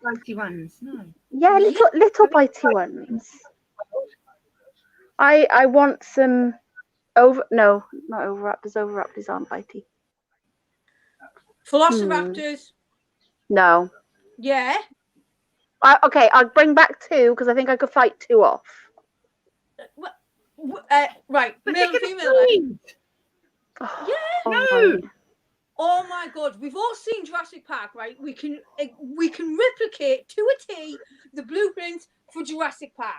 bitey ones. No. Yeah, little bitey ones. I want some not Oviraptors. Oviraptors aren't bitey. Velociraptors. No. Yeah. Okay, I'll bring back 2 because I think I could fight 2 off. Right. But Male they're and gonna female. breed. No. Oh my god, we've all seen Jurassic Park, right? We can replicate to a T the blueprint for Jurassic Park.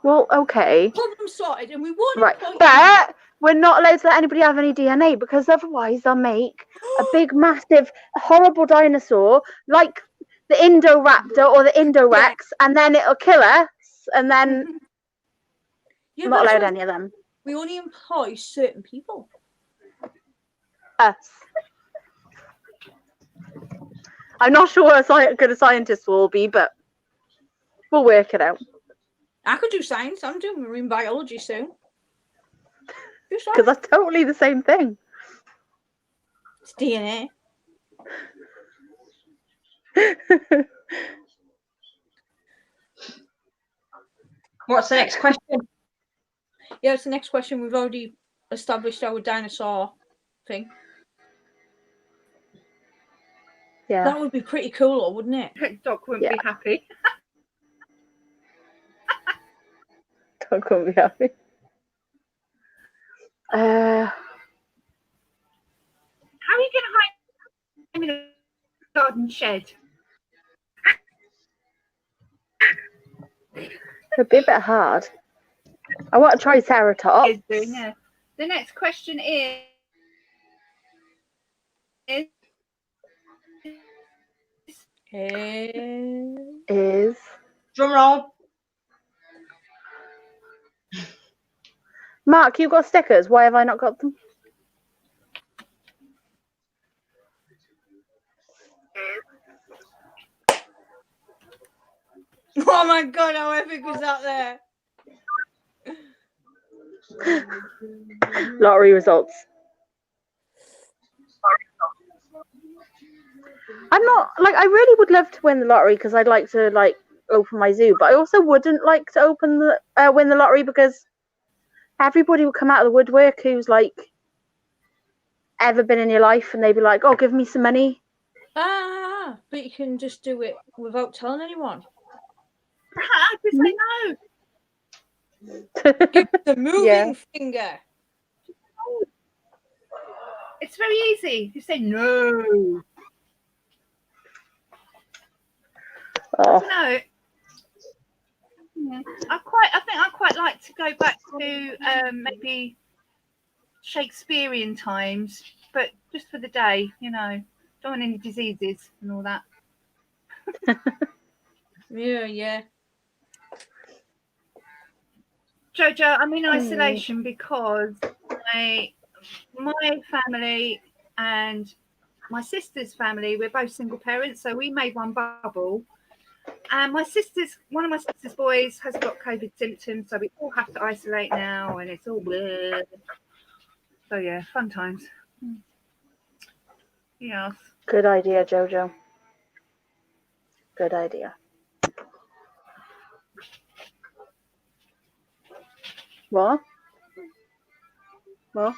Well, okay. Problem sorted, and we won't. Right, but we're not allowed to let anybody have any DNA because otherwise they'll make a big, massive, horrible dinosaur like the Indoraptor or the Indorex, and then it'll kill us, and then Yeah, I'm not that's allowed why any of them. we only employ certain people. Us. I'm not sure what good a scientist will be, but we'll work it out. I could do science. I'm doing marine biology soon. Because that's totally the same thing. It's DNA. What's the next question? Yeah, it's the next question. We've already established our dinosaur thing. Yeah. That would be pretty cool, wouldn't it? Doc wouldn't be happy. Doc wouldn't be happy. How are you going to hide him in a garden shed? It'd be a bit hard. I want to try Triceratops. Is doing, yeah. The next question is Is Drum roll. Mark, you got stickers. Why have I not got them? Oh my god, how epic was that there? Lottery results. I'm not like I really would love to win the lottery because I'd like to like open my zoo, but I also wouldn't like to open the win the lottery because everybody would come out of the woodwork who's like ever been in your life, and they'd be like, "Oh, give me some money." But you can just do it without telling anyone. I just say no. Give the moving finger. It's very easy. You say no. Oh. No. Yeah. I think I quite like to go back to maybe Shakespearean times, but just for the day, you know. Don't want any diseases and all that. Yeah. Jojo, I'm in isolation because my family and my sister's family, we're both single parents, so we made one bubble. And one of my sister's boys has got COVID symptoms, so we all have to isolate now, and it's all bleh. So yeah, fun times. Yes. Good idea, Jojo. Good idea. What? What?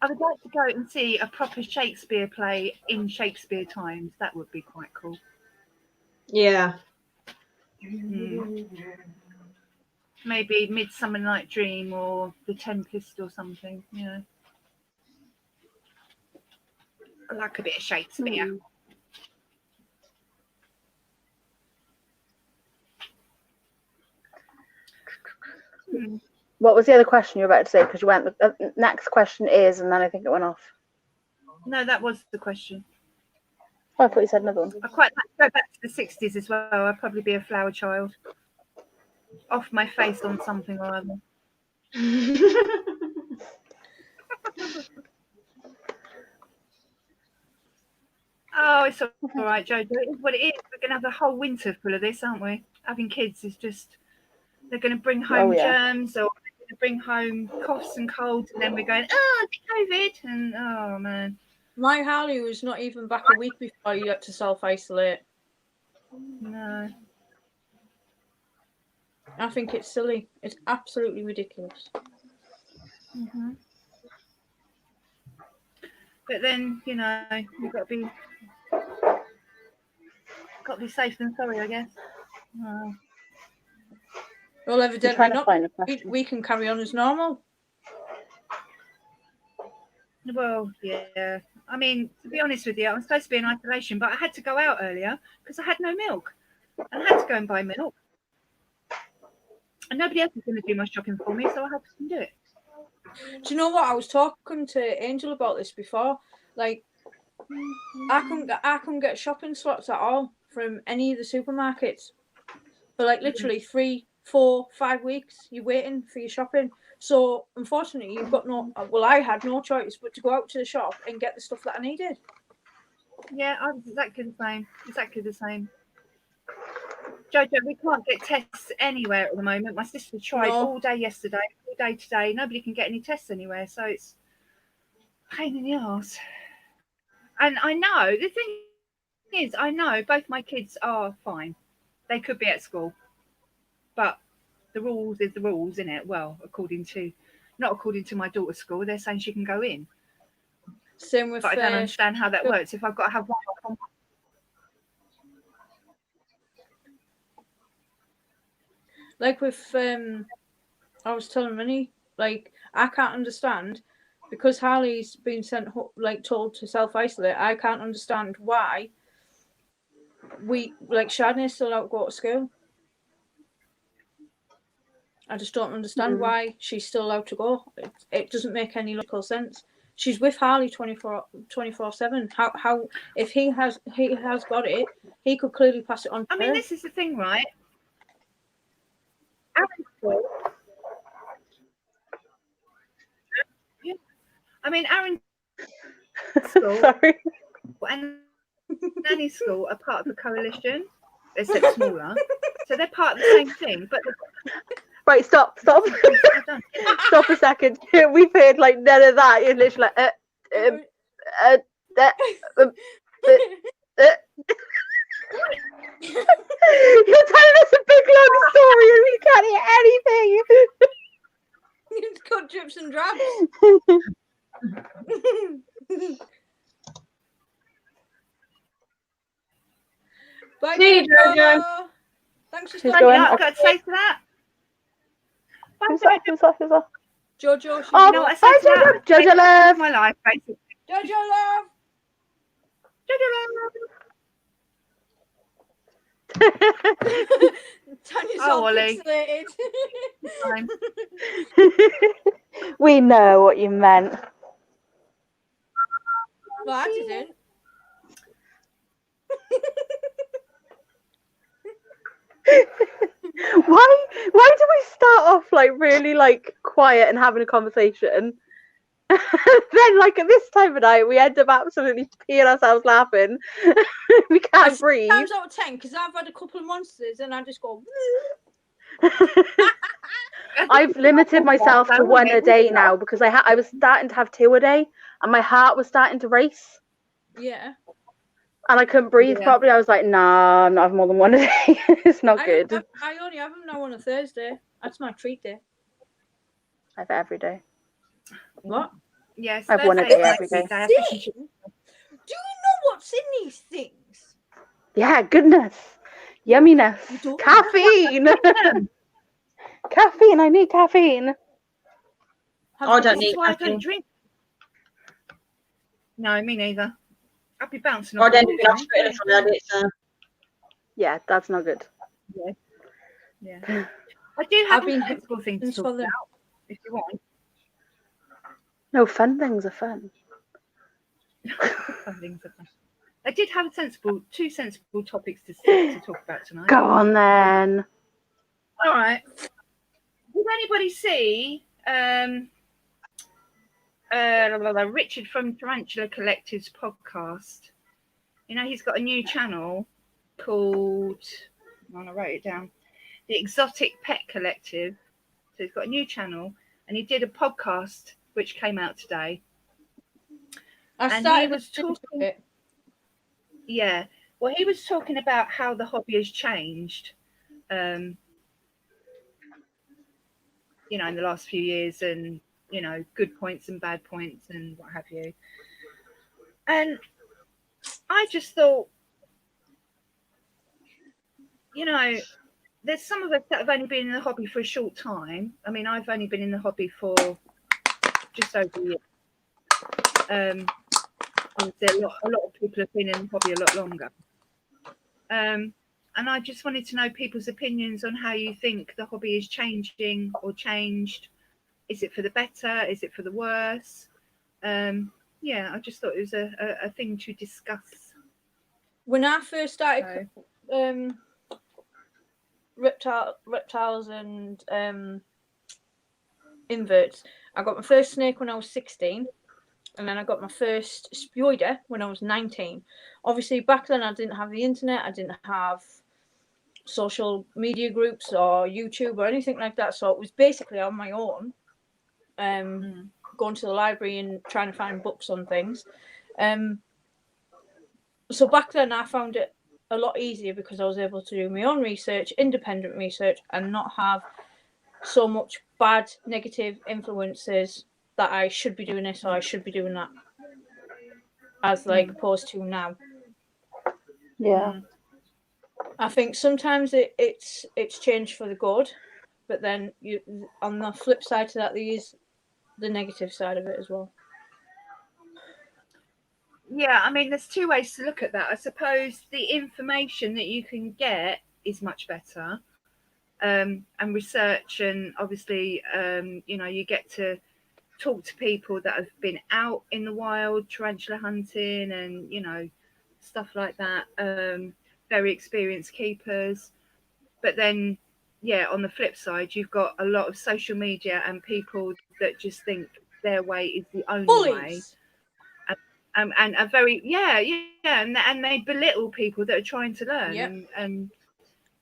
I would like to go and see a proper Shakespeare play in Shakespeare times. That would be quite cool. Yeah. Maybe Midsummer Night Dream or The Tempest or something, you know. I like a bit of Shakespeare. What was the other question you were about to say? Because you went, the next question is, and then I think it went off. No, that was the question. Oh, I thought you said another one. I quite like to go back to the 60s as well. I'd probably be a flower child. Off my face on something or other. Oh, it's all right, Jojo. It is what it is. We're going to have the whole winter full of this, aren't we? Having kids is just, they're going to bring home germs, or they're going to bring home coughs and colds, and then we're going, oh, COVID, and oh, man. My Harley was not even back a week before you had to self-isolate. No. I think it's silly. It's absolutely ridiculous. Mm-hmm. But then, you know, you've got to be safe than sorry, I guess. Well, evidently not. We can carry on as normal. Well, yeah. I mean, to be honest with you, I'm supposed to be in isolation, but I had to go out earlier because I had no milk. I had to go and buy milk. And nobody else was going to do my shopping for me, so I had to do it. Do you know what? I was talking to Angel about this before. Like, I couldn't get shopping slots at all from any of the supermarkets for like literally 3, 4, 5 weeks. You're waiting for your shopping. So unfortunately, you've got no. Well, I had no choice but to go out to the shop and get the stuff that I needed. Yeah, I was exactly the same. Exactly the same. Jojo, we can't get tests anywhere at the moment. My sister tried all day yesterday, all day today. Nobody can get any tests anywhere, so it's a pain in the arse. And I know, the thing is, I know both my kids are fine. They could be at school. But the rules is the rules, isn't it? Well, not according to my daughter's school. They're saying she can go in. Same with. But I don't understand how that works. If I've got to have one on. Like with, I was telling Minnie, like, I can't understand, because Harley's been told to self-isolate, I can't understand why Chardonnay's still out to go to school. I just don't understand why she's still allowed to go. It doesn't make any logical sense. She's with Harley 24/7. How if he has got it, he could clearly pass it on to I mean, her. this is the thing, right? Aaron's school. Yeah. I mean, Aaron's school Sorry. and Nanny's school are part of a coalition, except smaller. So they're part of the same thing. But Right, stop. Stop a second. We've heard like none of that. You're literally like, You're telling us a big long story and we can't hear anything. It's got drips and drabs. Bye, See you, Jojo. Jojo. Thanks for Who's stopping going? I've up. got to say to that. Who's that? Who's that? Who's that? Jojo. Oh, You know what I hi, said to that? Jojo. Jojo love. My life, basically. Jojo love. Tanya's Oh, all Ollie. pixelated. Fine. We know what you meant. Well, I didn't. Why do we start off like really like quiet and having a conversation? Then like at this time of night we end up absolutely peeing ourselves laughing. We can't breathe. Times out of 10 because I've had a couple of monsters and I just go. I've limited myself to one a day now because I was starting to have 2 a day and my heart was starting to race Yeah. and I couldn't breathe properly. I was like, nah, I'm not having more than 1 a day. It's not good. I only have them now on a Thursday. That's my treat day. I have it every day. What? Yes, I've won a Thursday's day my every treat day. day. I have fish and chips. Do you know what's in these things? Yeah, goodness. Yumminess. Caffeine. Caffeine. I need caffeine. I don't This need is why I caffeine. don't drink. No, me neither. I'd be bouncing I off don't the do wall, that straight in front of it, so. Yeah, that's not good. Yeah. I do have I've been a sensible thing to Thanks talk for them. about, if you want. No, fun things are fun. Fun things are fun. I did have two sensible topics to talk about tonight. Go on then. All right. Did anybody see Richard from Tarantula Collective's podcast? You know, he's got a new channel called, I wrote it down, The Exotic Pet Collective. So he's got a new channel and he did a podcast which came out today. I And started he was listening to talking. it. Yeah. Well, he was talking about how the hobby has changed, you know, in the last few years and, you know, good points and bad points and what have you. And I just thought, you know, there's some of us that have only been in the hobby for a short time. I mean, I've only been in the hobby for just over a year. Obviously, a lot of people have been in the hobby a lot longer. And I just wanted to know people's opinions on how you think the hobby is changing or changed. Is it for the better? Is it for the worse? Yeah, I just thought it was a thing to discuss. When I first started reptiles and inverts, I got my first snake when I was 16. And then I got my first spider when I was 19. Obviously, back then I didn't have the internet. I didn't have social media groups or YouTube or anything like that. So it was basically on my own, going to the library and trying to find books on things. So back then I found it a lot easier because I was able to do my own research, independent research, and not have so much bad, negative influences that I should be doing this or I should be doing that, as like opposed to now. Yeah. I think sometimes it's changed for the good, but then you on the flip side to that, there is the negative side of it as well. Yeah, I mean, there's two ways to look at that. I suppose the information that you can get is much better. and research, and obviously, you get to talk to people that have been out in the wild tarantula hunting and stuff like that. Very experienced keepers, but then on the flip side, you've got a lot of social media and people that just think their way is the only way. And are very and they belittle people that are trying to learn. And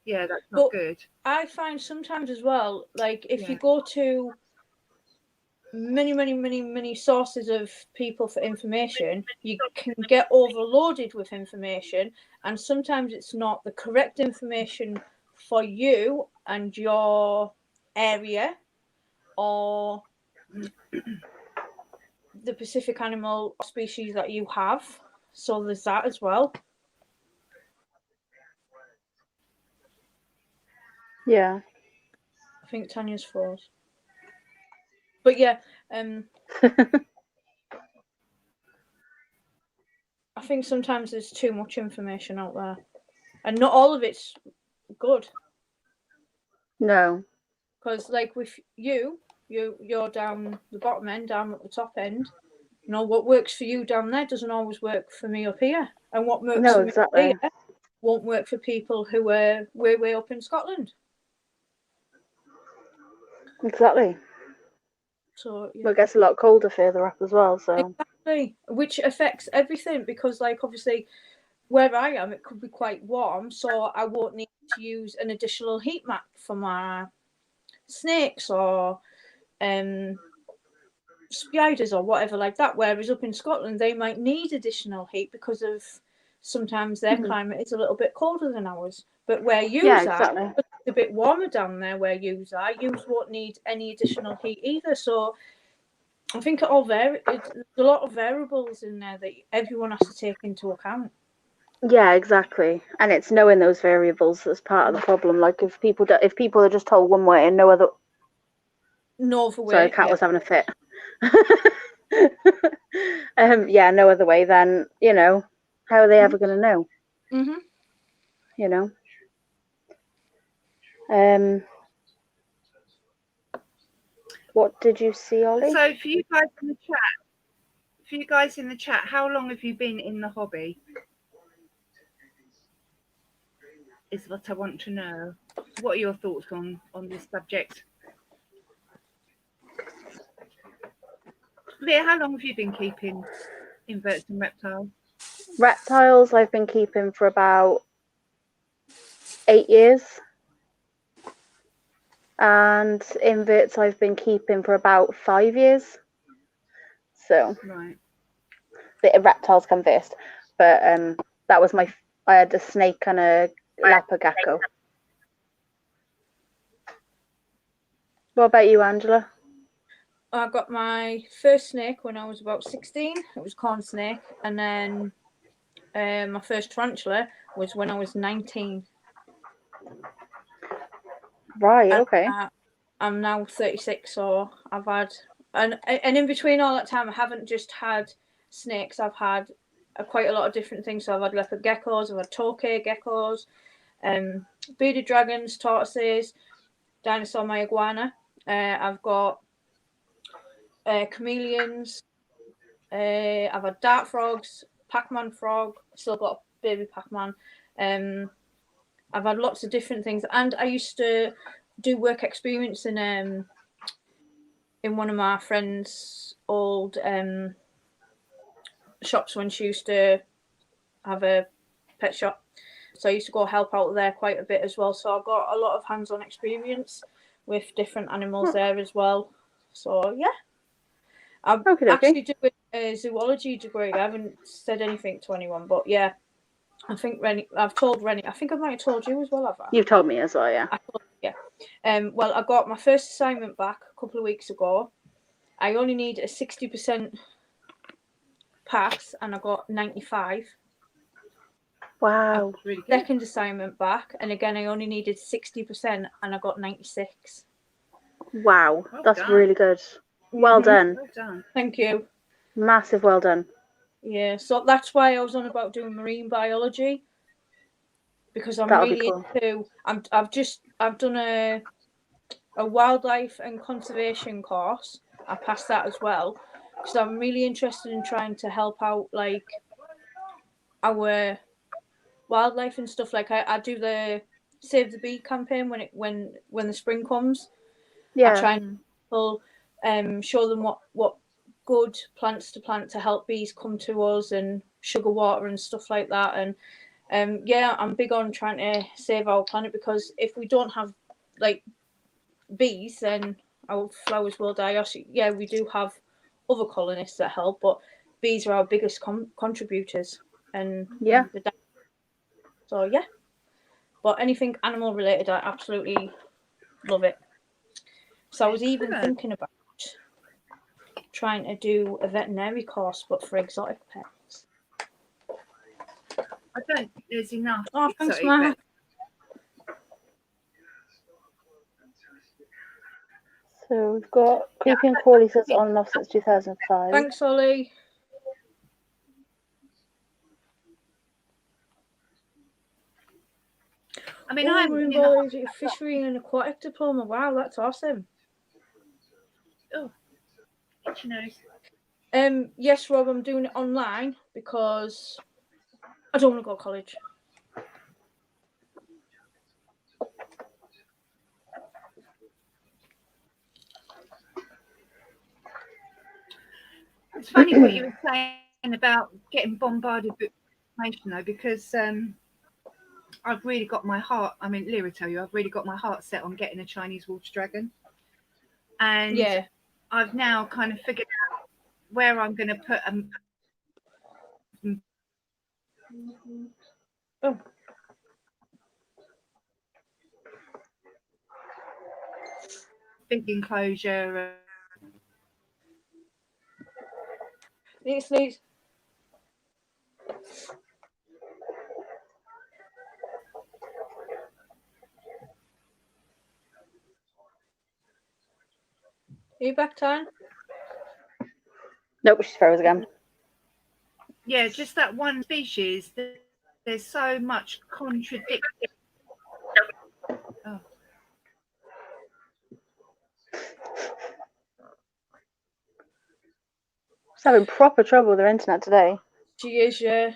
that's not good. I find sometimes as well, like if you go to many sources of people for information, you can get overloaded with information, and sometimes it's not the correct information for you and your area or the specific animal species that you have. So there's that as well. Yeah. I think Tanya's froze. But yeah, I think sometimes there's too much information out there, and not all of it's good. No. Because like with you're down the bottom end, down at the top end. What works for you down there doesn't always work for me up here, and what works for me up here won't work for people who are way up in Scotland. Exactly. So Well, it gets a lot colder further up as well, so exactly, which affects everything, because like obviously where I am it could be quite warm, so I won't need to use an additional heat mat for my snakes or spiders or whatever like that, whereas up in Scotland they might need additional heat because of sometimes their climate is a little bit colder than ours. But where you are, it's a bit warmer down there where you won't need any additional heat either. So I think it all there's a lot of variables in there that everyone has to take into account. Yeah, exactly. And it's knowing those variables that's part of the problem. Like if people are just told one way and no other way. Sorry, cat was having a fit. No other way, then how are they ever going to know? What did you see, Ollie? So for you guys in the chat, how long have you been in the hobby? Is what I want to know. What are your thoughts on this subject? Leah, how long have you been keeping inverts and reptiles? Reptiles I've been keeping for about 8 years. And inverts I've been keeping for about 5 years. So right. The reptiles come first. But that was I had a snake and a leopard gecko. What about you, Angela? I got my first snake when I was about 16. It was corn snake. And then my first tarantula was when I was 19. Right, okay. I'm now 36, so I've had... And in between all that time, I haven't just had snakes. I've had quite a lot of different things. So I've had leopard geckos, I've had tokay geckos, bearded dragons, tortoises, dinosaur my iguana. I've got chameleons. I've had dart frogs, Pac-Man frog. Still got a baby Pac-Man. I've had lots of different things, and I used to do work experience in one of my friend's old shops when she used to have a pet shop. So I used to go help out there quite a bit as well. So I've got a lot of hands-on experience with different animals there as well. So yeah, I'm actually doing a zoology degree. I haven't said anything to anyone, but yeah, I think I've told Rennie. I think I might have told you as well, have I? You've told me as well, yeah. Well, I got my first assignment back a couple of weeks ago. I only need a 60% pass, and I got 95. Wow. Really good. Second assignment back, and again, I only needed 60%, and I got 96. Wow, that's really good. Well done. Well done. Thank you. Massive well done. Yeah, so that's why I was on about doing marine biology, because I'm That'll be really cool. into. I've done a wildlife and conservation course. I passed that as well because I'm really interested in trying to help out like our wildlife and stuff. Like I do the Save the Bee campaign when the spring comes. Yeah. I try and show them what good plants to plant to help bees come to us, and sugar water and stuff like that. And yeah, I'm big on trying to save our planet, because if we don't have like bees, then our flowers will die. Yeah, we do have other colonists that help, but bees are our biggest contributors. And Yeah. So yeah, but anything animal related, I absolutely love it. So I was even thinking about trying to do a veterinary course, but for exotic pets. I don't think there's enough. Oh, thanks, exotic Ma. pets. So we've got Creepy and Crawly says on and off since 2005. Thanks, Ollie. I mean, Oh, I'm marine in the biology, fishery and aquatic diploma. Wow, that's awesome. itchy nose. Yes, Rob, I'm doing it online because I don't want to go to college. It's funny what you were saying about getting bombarded with information, though, because I've really got my heart. I mean, Lyra tell you, I've really got my heart set on getting a Chinese water dragon, and Yeah. I've now kind of figured out where I'm going to put Oh. big enclosure. Sneeze. Are you back, Tan? Nope, she's froze again. Yeah, just that one species. There's so much contradiction. Oh. She's having proper trouble with her internet today. She is, yeah.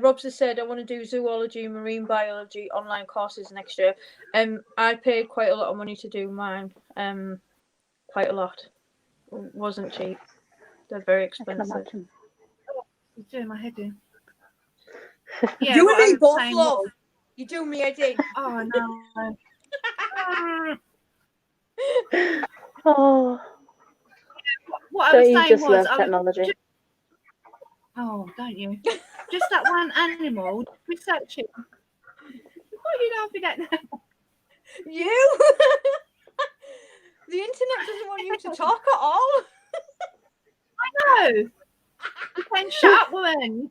Robs has said I want to do zoology and marine biology online courses next year. I paid quite a lot of money to do mine. Quite a lot. It wasn't cheap. They're very expensive. You're doing my head in. Yeah, You what and I me was both, saying love. was- You do me head in. Oh no. Oh, What I don't was you saying just was, love technology? oh, don't you? Just that one animal researching. What are you laughing at now? You? The internet doesn't want you to talk at all. I know. You can shut up, woman.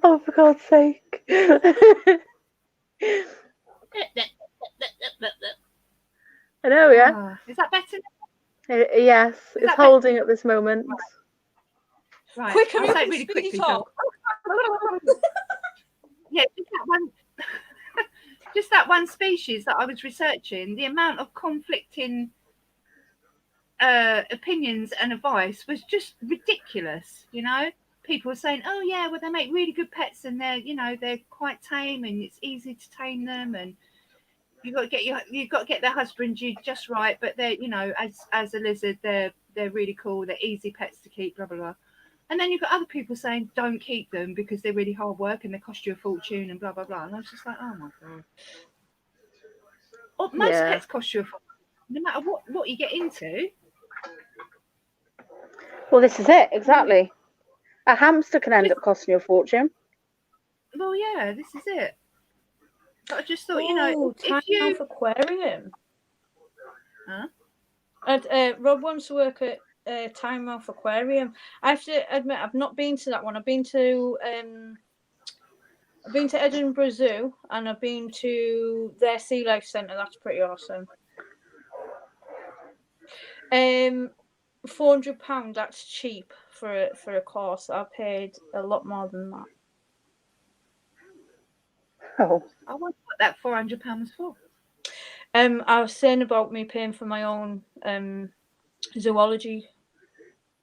Oh, for God's sake. I know, yeah. Ah, is that better? Yes, it's that holding at this moment. Right. Quick, I'll hurry say up it and really speedy quickly. talk. Yeah, just that one. Just that one species that I was researching. The amount of conflicting opinions and advice was just ridiculous. You know, people were saying, "Oh yeah, well they make really good pets and they're quite tame and it's easy to tame them and you've got to get their husbandry just right, but they're as a lizard they're really cool, they're easy pets to keep, blah blah blah." And then you've got other people saying don't keep them because they're really hard work and they cost you a fortune and blah blah blah. And I was just like, oh my god. Well, most pets cost you a fortune, no matter what you get into. Well, this is it, exactly. A hamster can end up costing you a fortune. Well, yeah, this is it. But I just thought, Time if you Mouth Aquarium. Huh? Rob wants to work at Time Mouth Aquarium. I have to admit, I've not been to that one. I've been to Edinburgh Zoo and I've been to their Sea Life Centre. That's pretty awesome. £400. That's cheap for a course. I paid a lot more than that. Oh, I wonder what that £400 was for. I was saying about me paying for my own zoology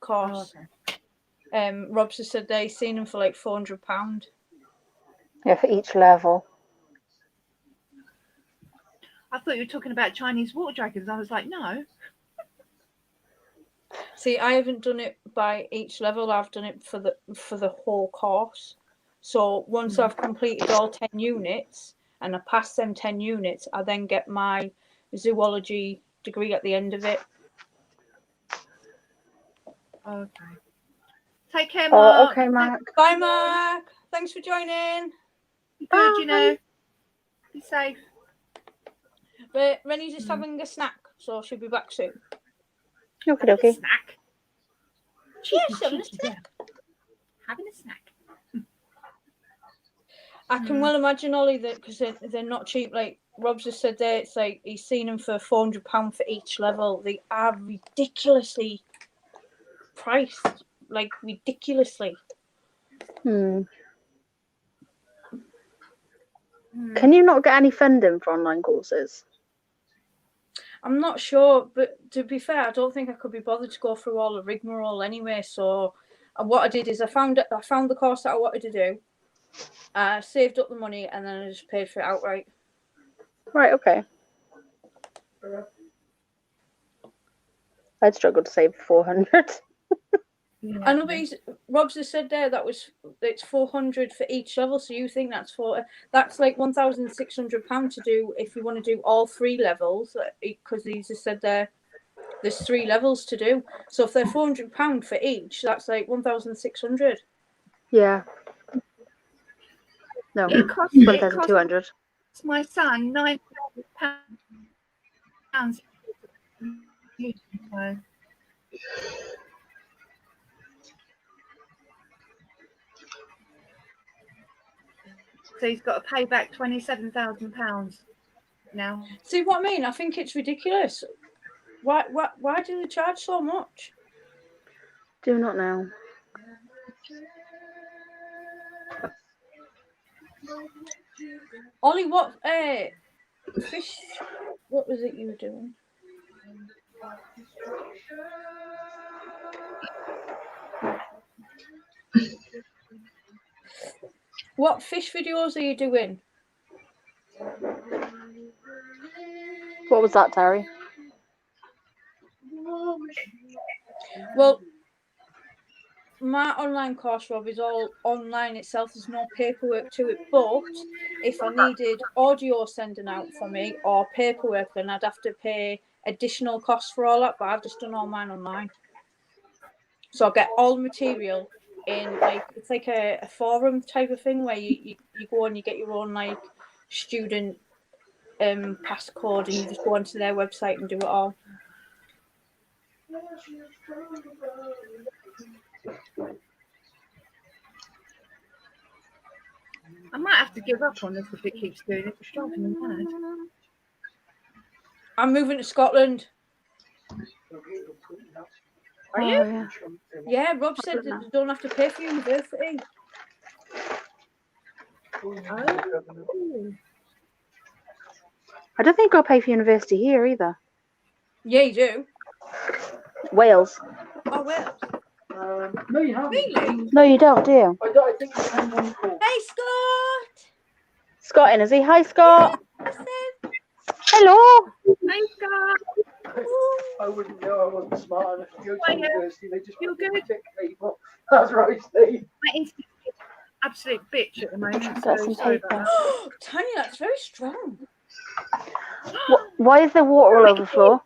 course. Oh, okay. Rob's has said they seen them for like £400. yeah, for each level. I thought you were talking about Chinese water dragons. I was like, no. See, I haven't done it by each level. I've done it for the whole course. So once I've completed all 10 units and I pass them 10 units, I then get my zoology degree at the end of it. Okay. Take care, Mark. Okay, Mark. Bye, Mark. Thanks for joining. Be good, you know. Be safe. But Rennie's just having a snack, so she'll be back soon. Okay, Having a okay. snack. Yeah, Cheeky, she's having a cheeky snack. girl. Having a snack. I can well imagine, Ollie, that because they're not cheap. Like Rob's just said there, it's like he's seen them for £400 for each level. They are ridiculously priced, like ridiculously. Can you not get any funding for online courses? I'm not sure, but to be fair, I don't think I could be bothered to go through all the rigmarole anyway. So what I did is I found the course that I wanted to do. I saved up the money and then I just paid for it outright. Right, okay. I'd struggle to save 400. Yeah. I know, but Rob's just said there it's 400 for each level. So you think that's like £1,600 to do if you want to do all 3 levels, because he's just said there's 3 levels to do. So if they're £400 for each, that's like 1,600. Yeah. No, It cost 1,200. my son £9,000. So he's got to pay back £27,000 now. See what I mean? I think it's ridiculous. Why do they charge so much? Do not know. Ollie, what fish? What was it you were doing? What fish videos are you doing? What was that, Terry? Well, my online course, Rob, is all online itself. There's no paperwork to it. But if I needed audio sending out for me or paperwork, then I'd have to pay additional costs for all that. But I've just done all mine online. So I get all the material in, like, it's like a forum type of thing where you go and you get your own, like, student passcode, and you just go onto their website and do it all. I might have to give up on this if it keeps doing it. It's driving me mad. I'm moving to Scotland. Are you? Yeah. Yeah, Rob said that you don't have to pay for university. Oh. I don't think I'll pay for university here either. Yeah, you do. Wales. Oh, well. No, you haven't. Really? No, you don't, do you? I think it's on one call. Hey, Scott! Scott in, is he? Hi, Scott. What's this? Hello. Thank God. I wouldn't know. I wasn't smart enough to go to Oh, yeah. university. They just You're good. pick people. That's right, Steve. My instinct is absolute bitch at the moment. Got So some sorry paper. about that. Tanya, that's very strong. Why is there water all over the floor?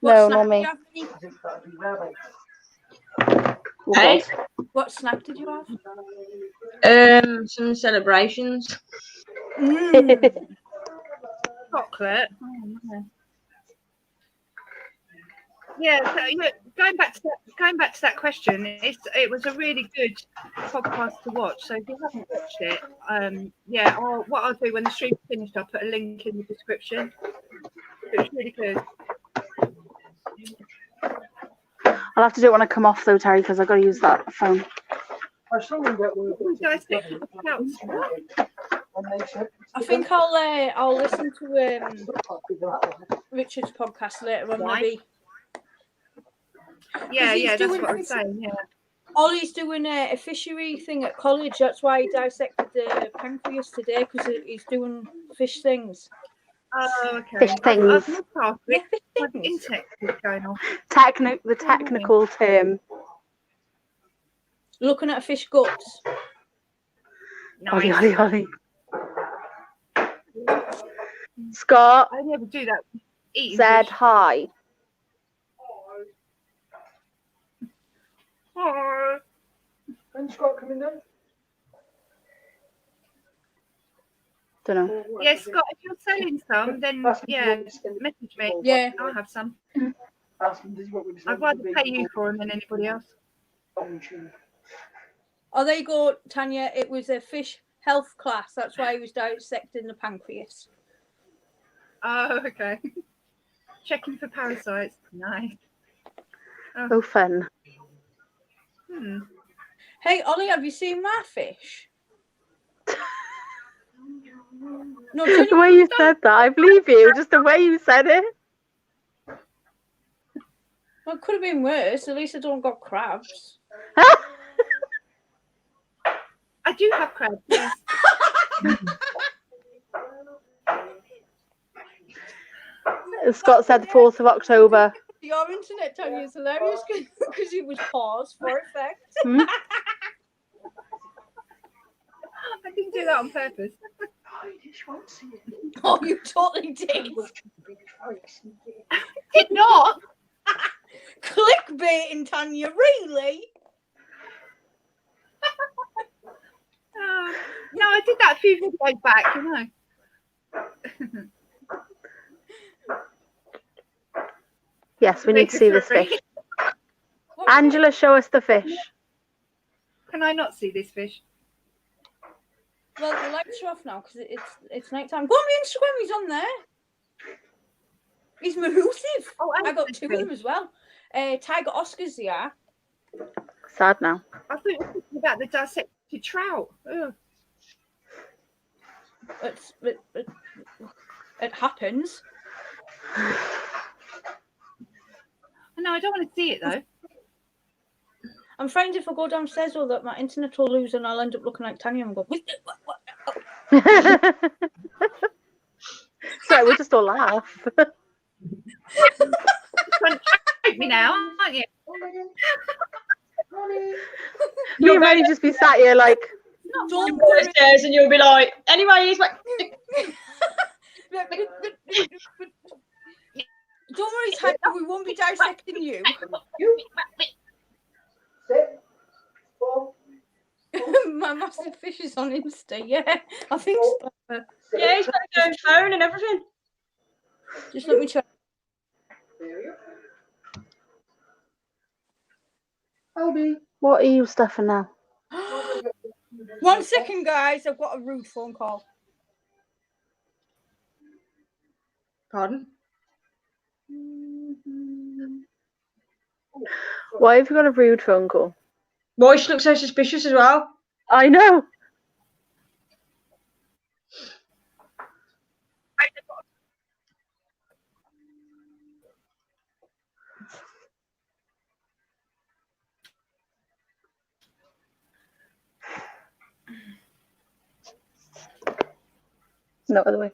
No, not me. Hey? What snack did you have? Some celebrations. Chocolate. Oh, no. Yeah, so going back to that question, it was a really good podcast to watch. So if you haven't watched it, what I'll do when the stream's finished, I'll put a link in the description. It was really good. I'll have to do it when I come off though, Terry, because I've got to use that phone. I still don't get where I think I'll listen to Richard's podcast later on. Why? Maybe. Yeah, that's what I'm saying. Yeah. Ollie's doing a fishery thing at college. That's why he dissected the pancreas today, because he's doing fish things. Oh, okay. Fish things. I've not passed it. Yeah, My fish things. internet is going off. The technical term. Looking at fish guts. Ollie, Nice. Ollie, Ollie. Scott I never do that. Eating said fish. hi. Oh. When's Scott coming down? Don't know. Yeah, Scott, if you're selling some, then message me. Yeah. I'll have some. Ask him, this is what we I'd rather pay you for them than anybody else. Oh, there you go, Tanya. It was a fish health class. That's why he was dissecting the pancreas. Oh, okay. Checking for parasites. Nice. Oh, fun. Hey, Ollie, have you seen my fish? No, The way you said that, I believe you. Just the way you said it. Well, it could have been worse. At least I don't got crabs. I do have crabs, yes. Scott said the 4th of October. Your internet, Tanya, is hilarious because it was paused for effect. I didn't do that on purpose. Oh, you totally did. Did not. Clickbaiting, Tanya, really? No, I did that a few videos back, you know. Yes, we need to see this fish. Angela, show us the fish. Can I not see this fish? Well, the lights are off now because it's night time. Go on my Instagram, he's on there. He's massive. Oh, I got 2 of them as well. Tiger Oscars, yeah. Sad now. I thought you were talking about the dissected trout. Ugh. It happens. No, I don't want to see it though. I'm frightened if I go downstairs though that my internet will lose and I'll end up looking like Tanya and go, what? Sorry, we'll just all laugh. Trying to choke me now, aren't you? You may just be sat here like, Don't Go upstairs and you'll be like, anyway, he's like, don't worry, Tanya, we won't be dissecting you. Sit. Fall. My massive fish is on Insta, yeah. I think so. yeah, he's got his own phone and everything. Just let me check. There you go. Albie. what are you stuffing now? 1 second, guys. I've got a rude phone call. Pardon? Why have you got a rude phone call? Why she looks so suspicious as well? I know. No other way.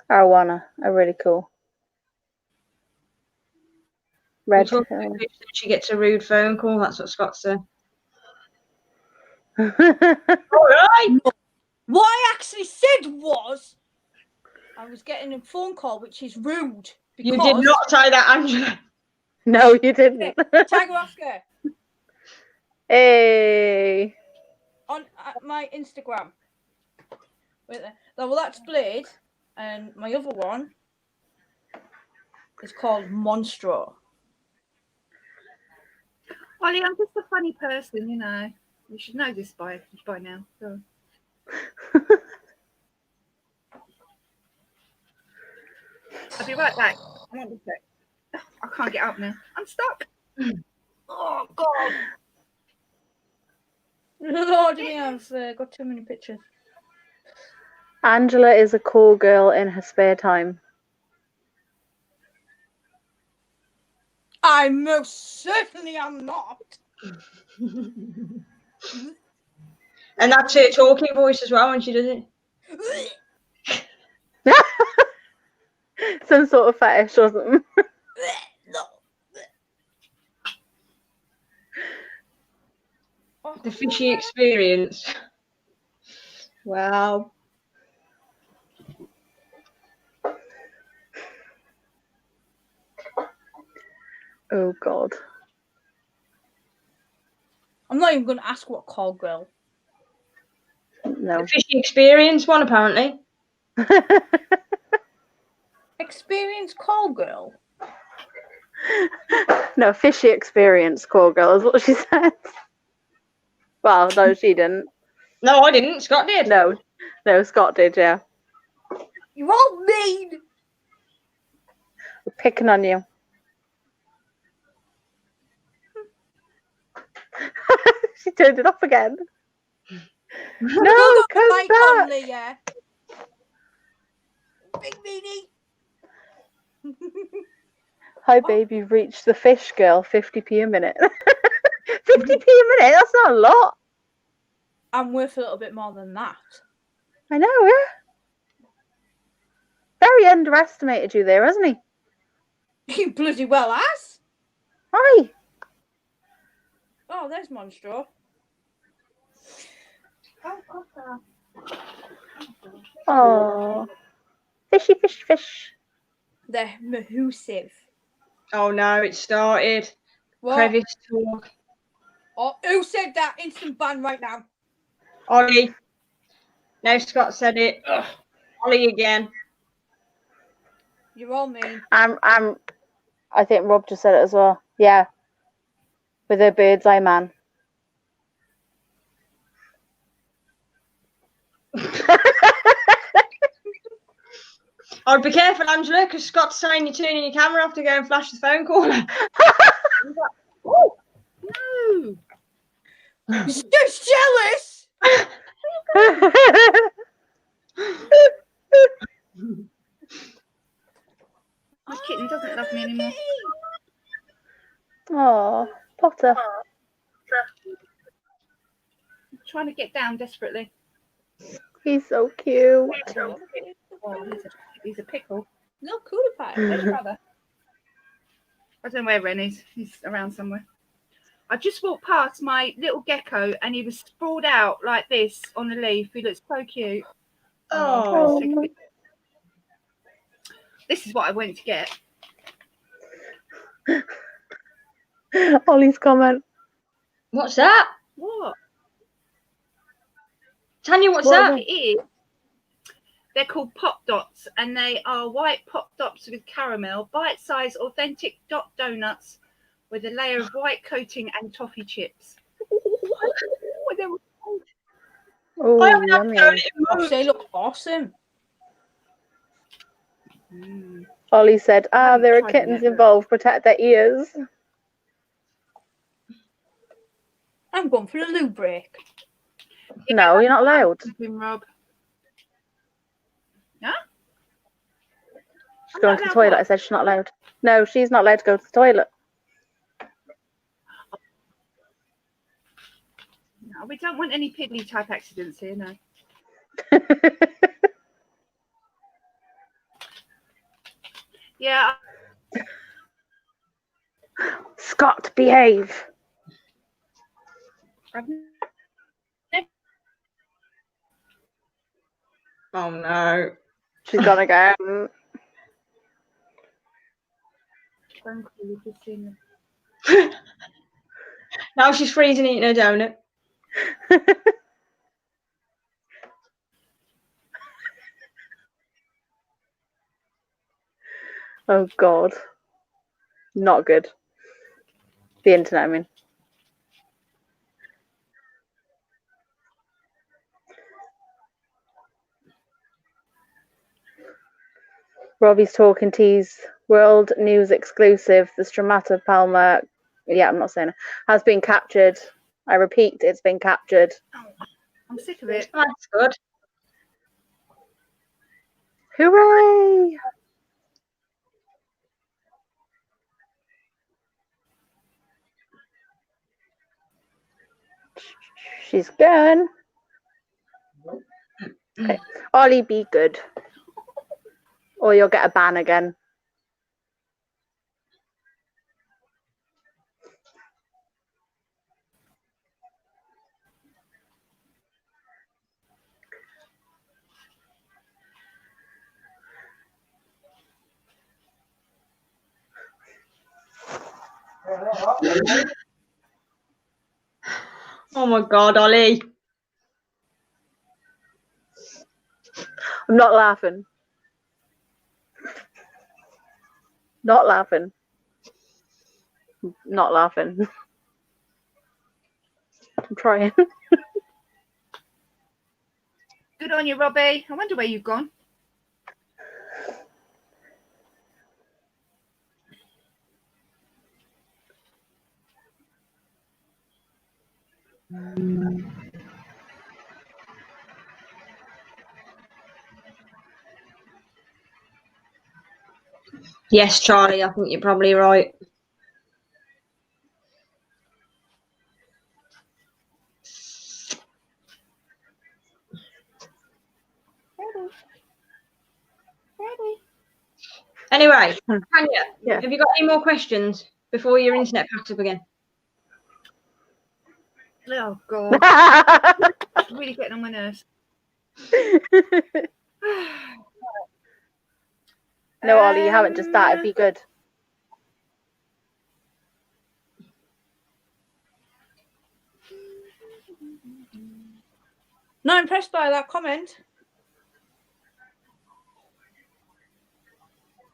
Arowana are really cool. Red. She gets a rude phone call. That's what Scott said. Right. All right. What I actually said was I was getting a phone call, which is rude. Because You did not say that, Angela. No, you didn't. Tiger Oscar. Hey. On my Instagram. Wait there. Well, that's Blade, and my other one is called Monstro. Ollie, I'm just a funny person, you know. You should know this by now. So. I'll be right back. I won't be back. I can't get up now. I'm stuck. Oh God. Lord me, I've got too many pictures. Angela is a cool girl in her spare time. I most certainly am not. And that's her talking voice as well when she does it. Some sort of fetish or something. The fishy experience. Wow. Oh God. I'm not even going to ask what call girl. No. The fishy experience one, apparently. Experience call girl. No, fishy experience, call girl, is what she said. Well, no, she didn't. No, I didn't. Scott did. No, Scott did, yeah. You're all mean. We're picking on you. She turned it off again. No, come mic back. on, Leah. Big meanie. Hi, babe, you've reached the fish girl, 50p a minute. 50p a minute? That's not a lot. I'm worth a little bit more than that. I know, yeah. Very underestimated you there, hasn't he? You bloody well has. Hi. Oh, there's Monstro. Oh. Fishy, fish, fish. They're mahoosive. Oh no, it started. What? Crevice talk. Oh, who said that? Instant ban right now. Ollie. Now Scott said it. Ugh. Ollie again. You're all mean. I think Rob just said it as well. Yeah. With her bird's eye man. I'd be careful, Angela, because Scott's saying you're turning your camera off to go and flash the phone caller. Oh no! Just jealous. My kitten doesn't love me anymore. Oh, Potter. I'm trying to get down desperately. He's so cute. Oh, he's a pickle. No cooler pie. Where's brother? I don't know where Ren is. He's around somewhere. I just walked past my little gecko and he was sprawled out like this on the leaf. He looks so cute. Oh. This is what I went to get. Ollie's comment. What's that? What? Tanya, what's What that? It is. They're called Pop Dots, and they are white Pop Dots with caramel, bite-sized, authentic dot donuts with a layer of white coating and toffee chips. Oh, I haven't had yummy. to it in Oh, months. they look awesome. Ollie said, haven't there are tried them kittens yet, involved. Protect their ears. I'm going for a loo break. No, you're not allowed. Rob. Huh? She's going to the toilet. I said she's not allowed. No, she's not allowed to go to the toilet. No, we don't want any piddly type accidents here, no. Yeah. Scott, behave. Oh no. She's gonna go. Now she's freezing eating her donut. Oh God, not good. The internet, I mean. Robbie's talking tease. World News exclusive. The Stramato Palmer. Yeah, I'm not saying it. Has been captured. I repeat, it's been captured. I'm sick of it. That's good. Hooray! She's gone. Okay. Ollie, be good. Or you'll get a ban again. Oh my God, Ollie. I'm not laughing. Not laughing. Not laughing. I'm trying. Good on you, Robbie. I wonder where you've gone. Yes, Charlie, I think you're probably right. Anyway, Tanya, Yeah. have you got any more questions before your internet packs up again? Oh God, it's really getting on my nerves. No, Ollie, you haven't just started. Be good. Not impressed by that comment.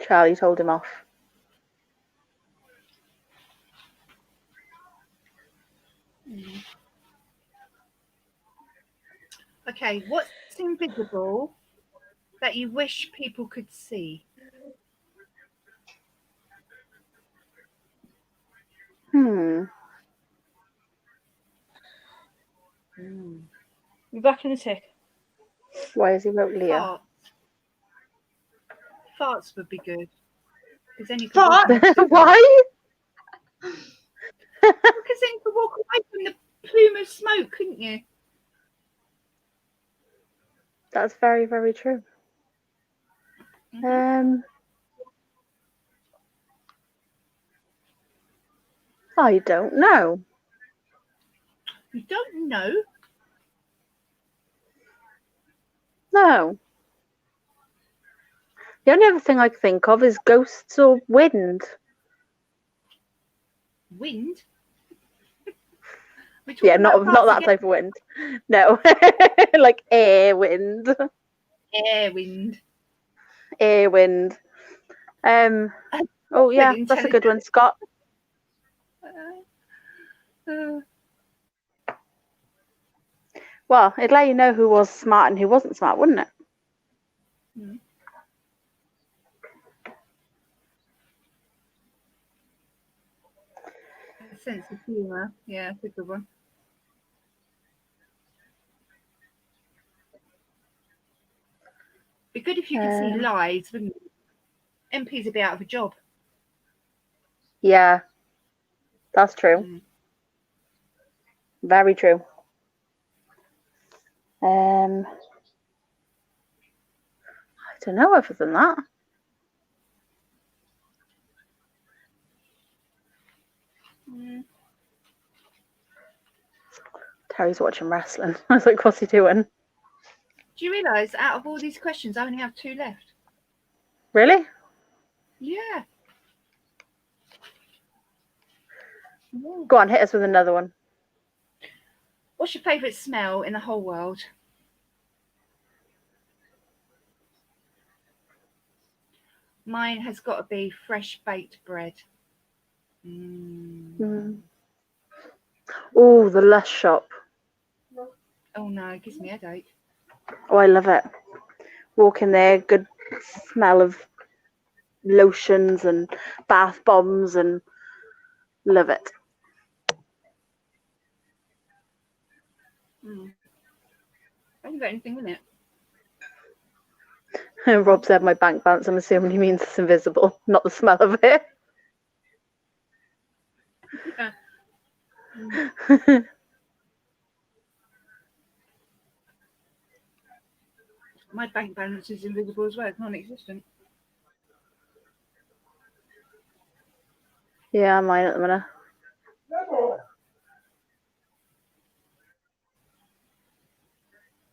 Charlie told him off. Okay, what's invisible that you wish people could see? Hmm. We're back in a tick. Why has he wrote Leah? Farts. Farts would be good. Because then you could Fart? Why? Because then you could walk away from the plume of smoke, couldn't you? That's very, very true. I don't know. You don't know. No. The only other thing I can think of is ghosts or wind. Wind. We're Yeah, talking not about that farts type of wind. No, like air wind. again. Air wind. Air wind. Oh yeah, that's a good one, Scott. Well, it'd let you know who was smart and who wasn't smart, wouldn't it? Sense of humour. Yeah, that's a good one. Be good if you could see lies, wouldn't it? MPs would be out of a job. Yeah, that's true. Very true. I don't know other than that. Terry's watching wrestling. I was like, what's he doing? Do you realise out of all these questions, I only have 2 left? Really? Yeah. Go on, hit us with another one. What's your favourite smell in the whole world? Mine has got to be fresh baked bread. Oh, the Lush shop. Oh no, it gives me a headache. Oh, I love it. Walk in there, good smell of lotions and bath bombs, and love it. I haven't got anything in it. Rob said my bank balance. I'm assuming he means it's invisible, not the smell of it. My bank balance is invisible as well. It's non-existent. Yeah, mine at the minute.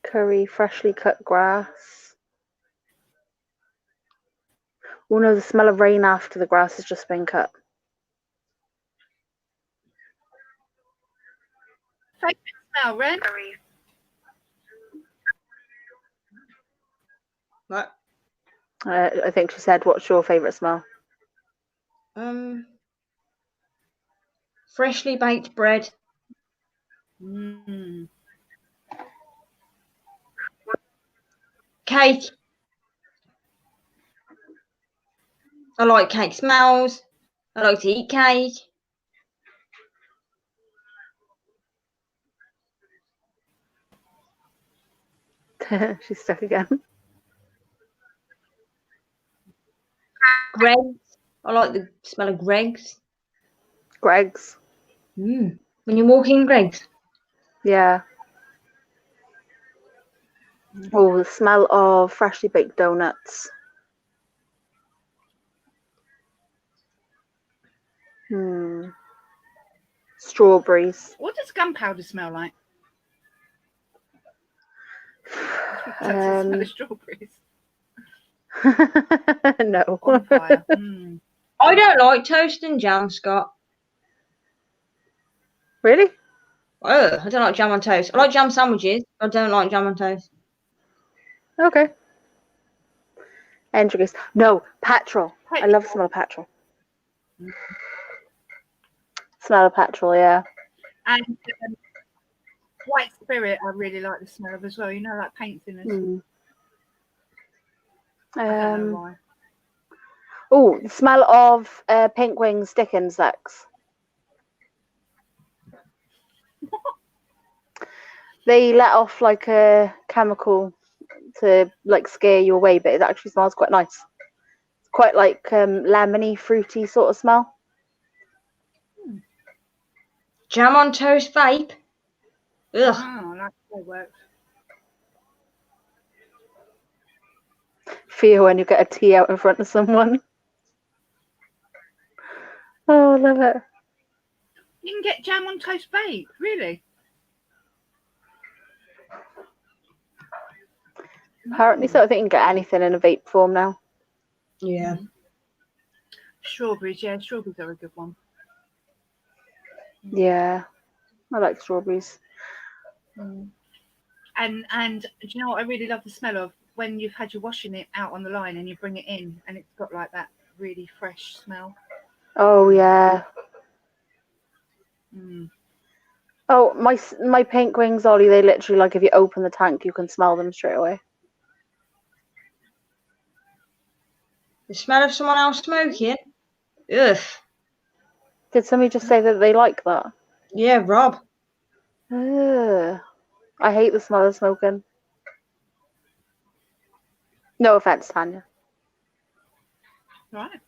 Curry, freshly cut grass. Oh no, the smell of rain after the grass has just been cut. Favourite smell, Ren? What? I think she said, what's your favourite smell? Freshly baked bread. Cake. I like cake smells. I like to eat cake. She's stuck again. Greggs. I like the smell of Greggs. Greggs. When you walk in Greggs. Yeah. Oh, the smell of freshly baked donuts. Strawberries. What does gunpowder smell like? Does it smell of strawberries? No. On fire. I don't like toast and jam, Scott. Really? Oh, I don't like jam on toast. I like jam sandwiches. I don't like jam on toast. Okay. Andrew goes, no, petrol. I love the smell of petrol. Smell of petrol, yeah. And white spirit, I really like the smell of as well. You know, like paint thinners. I don't know why. Oh, the smell of Pink Wings stick insects. They let off like a chemical to like scare you away, but it actually smells quite nice. It's quite like lemony, fruity sort of smell. Jam on toast vape. Ugh. Oh, that's how it works. Fear when you get a tea out in front of someone. Oh, I love it. You can get jam on toast vape, really? Apparently so. I think you can get anything in a vape form now. Yeah. Strawberries, yeah, strawberries are a good one. Yeah, I like strawberries. And do you know what I really love the smell of? When you've had your washing it out on the line and you bring it in and it's got like that really fresh smell. Oh yeah. Oh, my Pink Wings, Ollie, they literally, like, if you open the tank, you can smell them straight away. The smell of someone else smoking. Ugh. Did somebody just say that they like that? Yeah, Rob. Ugh. I hate the smell of smoking. No offense, Tanya. Right.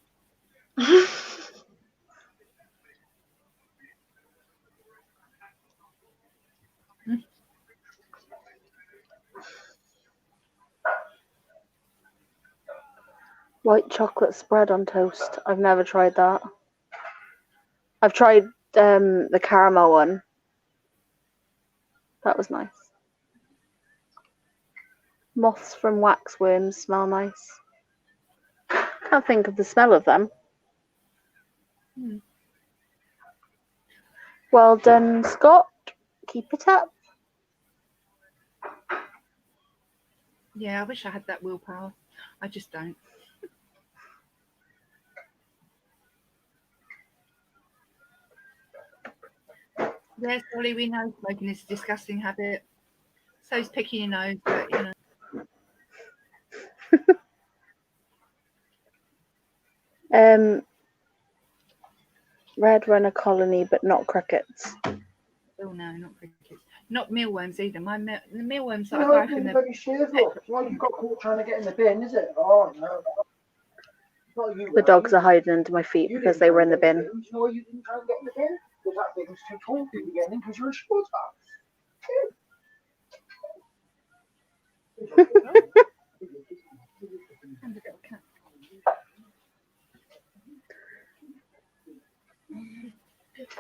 White chocolate spread on toast. I've never tried that. I've tried the caramel one. That was nice. Moths from waxworms smell nice. Can't think of the smell of them. Well done, Scott. Keep it up. Yeah, I wish I had that willpower. I just don't. Yes, Ollie, we know smoking is a disgusting habit. So is picking your nose, but you know. Red runner colony, but not crickets. Oh no, not crickets. Not mealworms either. The mealworms that You I know, buy it's from really the very cheerful. It's like you got caught trying to get in the bin, is it? Oh, no. It's not you, The right? dogs are hiding under my feet You because didn't they try were and in the get bin. Do you know why you didn't try and get in the bin? Because that bin was too tall for you to get in because you're a short and the little cat.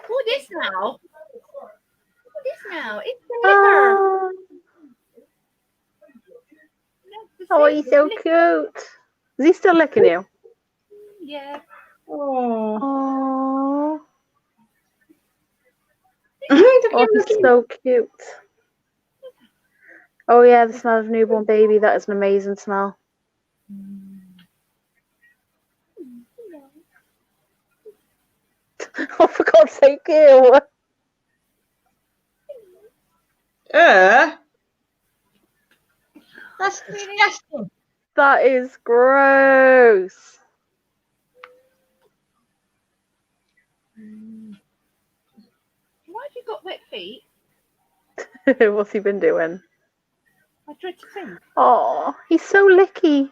What is this now? What is this now? It's the liver. Oh, That's oh, it, he's the so liver. cute. Is he still licking you? Yeah. Oh. Oh, Look oh, at he's him. so cute. Oh yeah, the smell of a newborn baby. That is an amazing smell. Oh, for God's sake, ew. That's disgusting. That is gross. Why have you got wet feet? What's he been doing? I dread to think. Oh, he's so licky.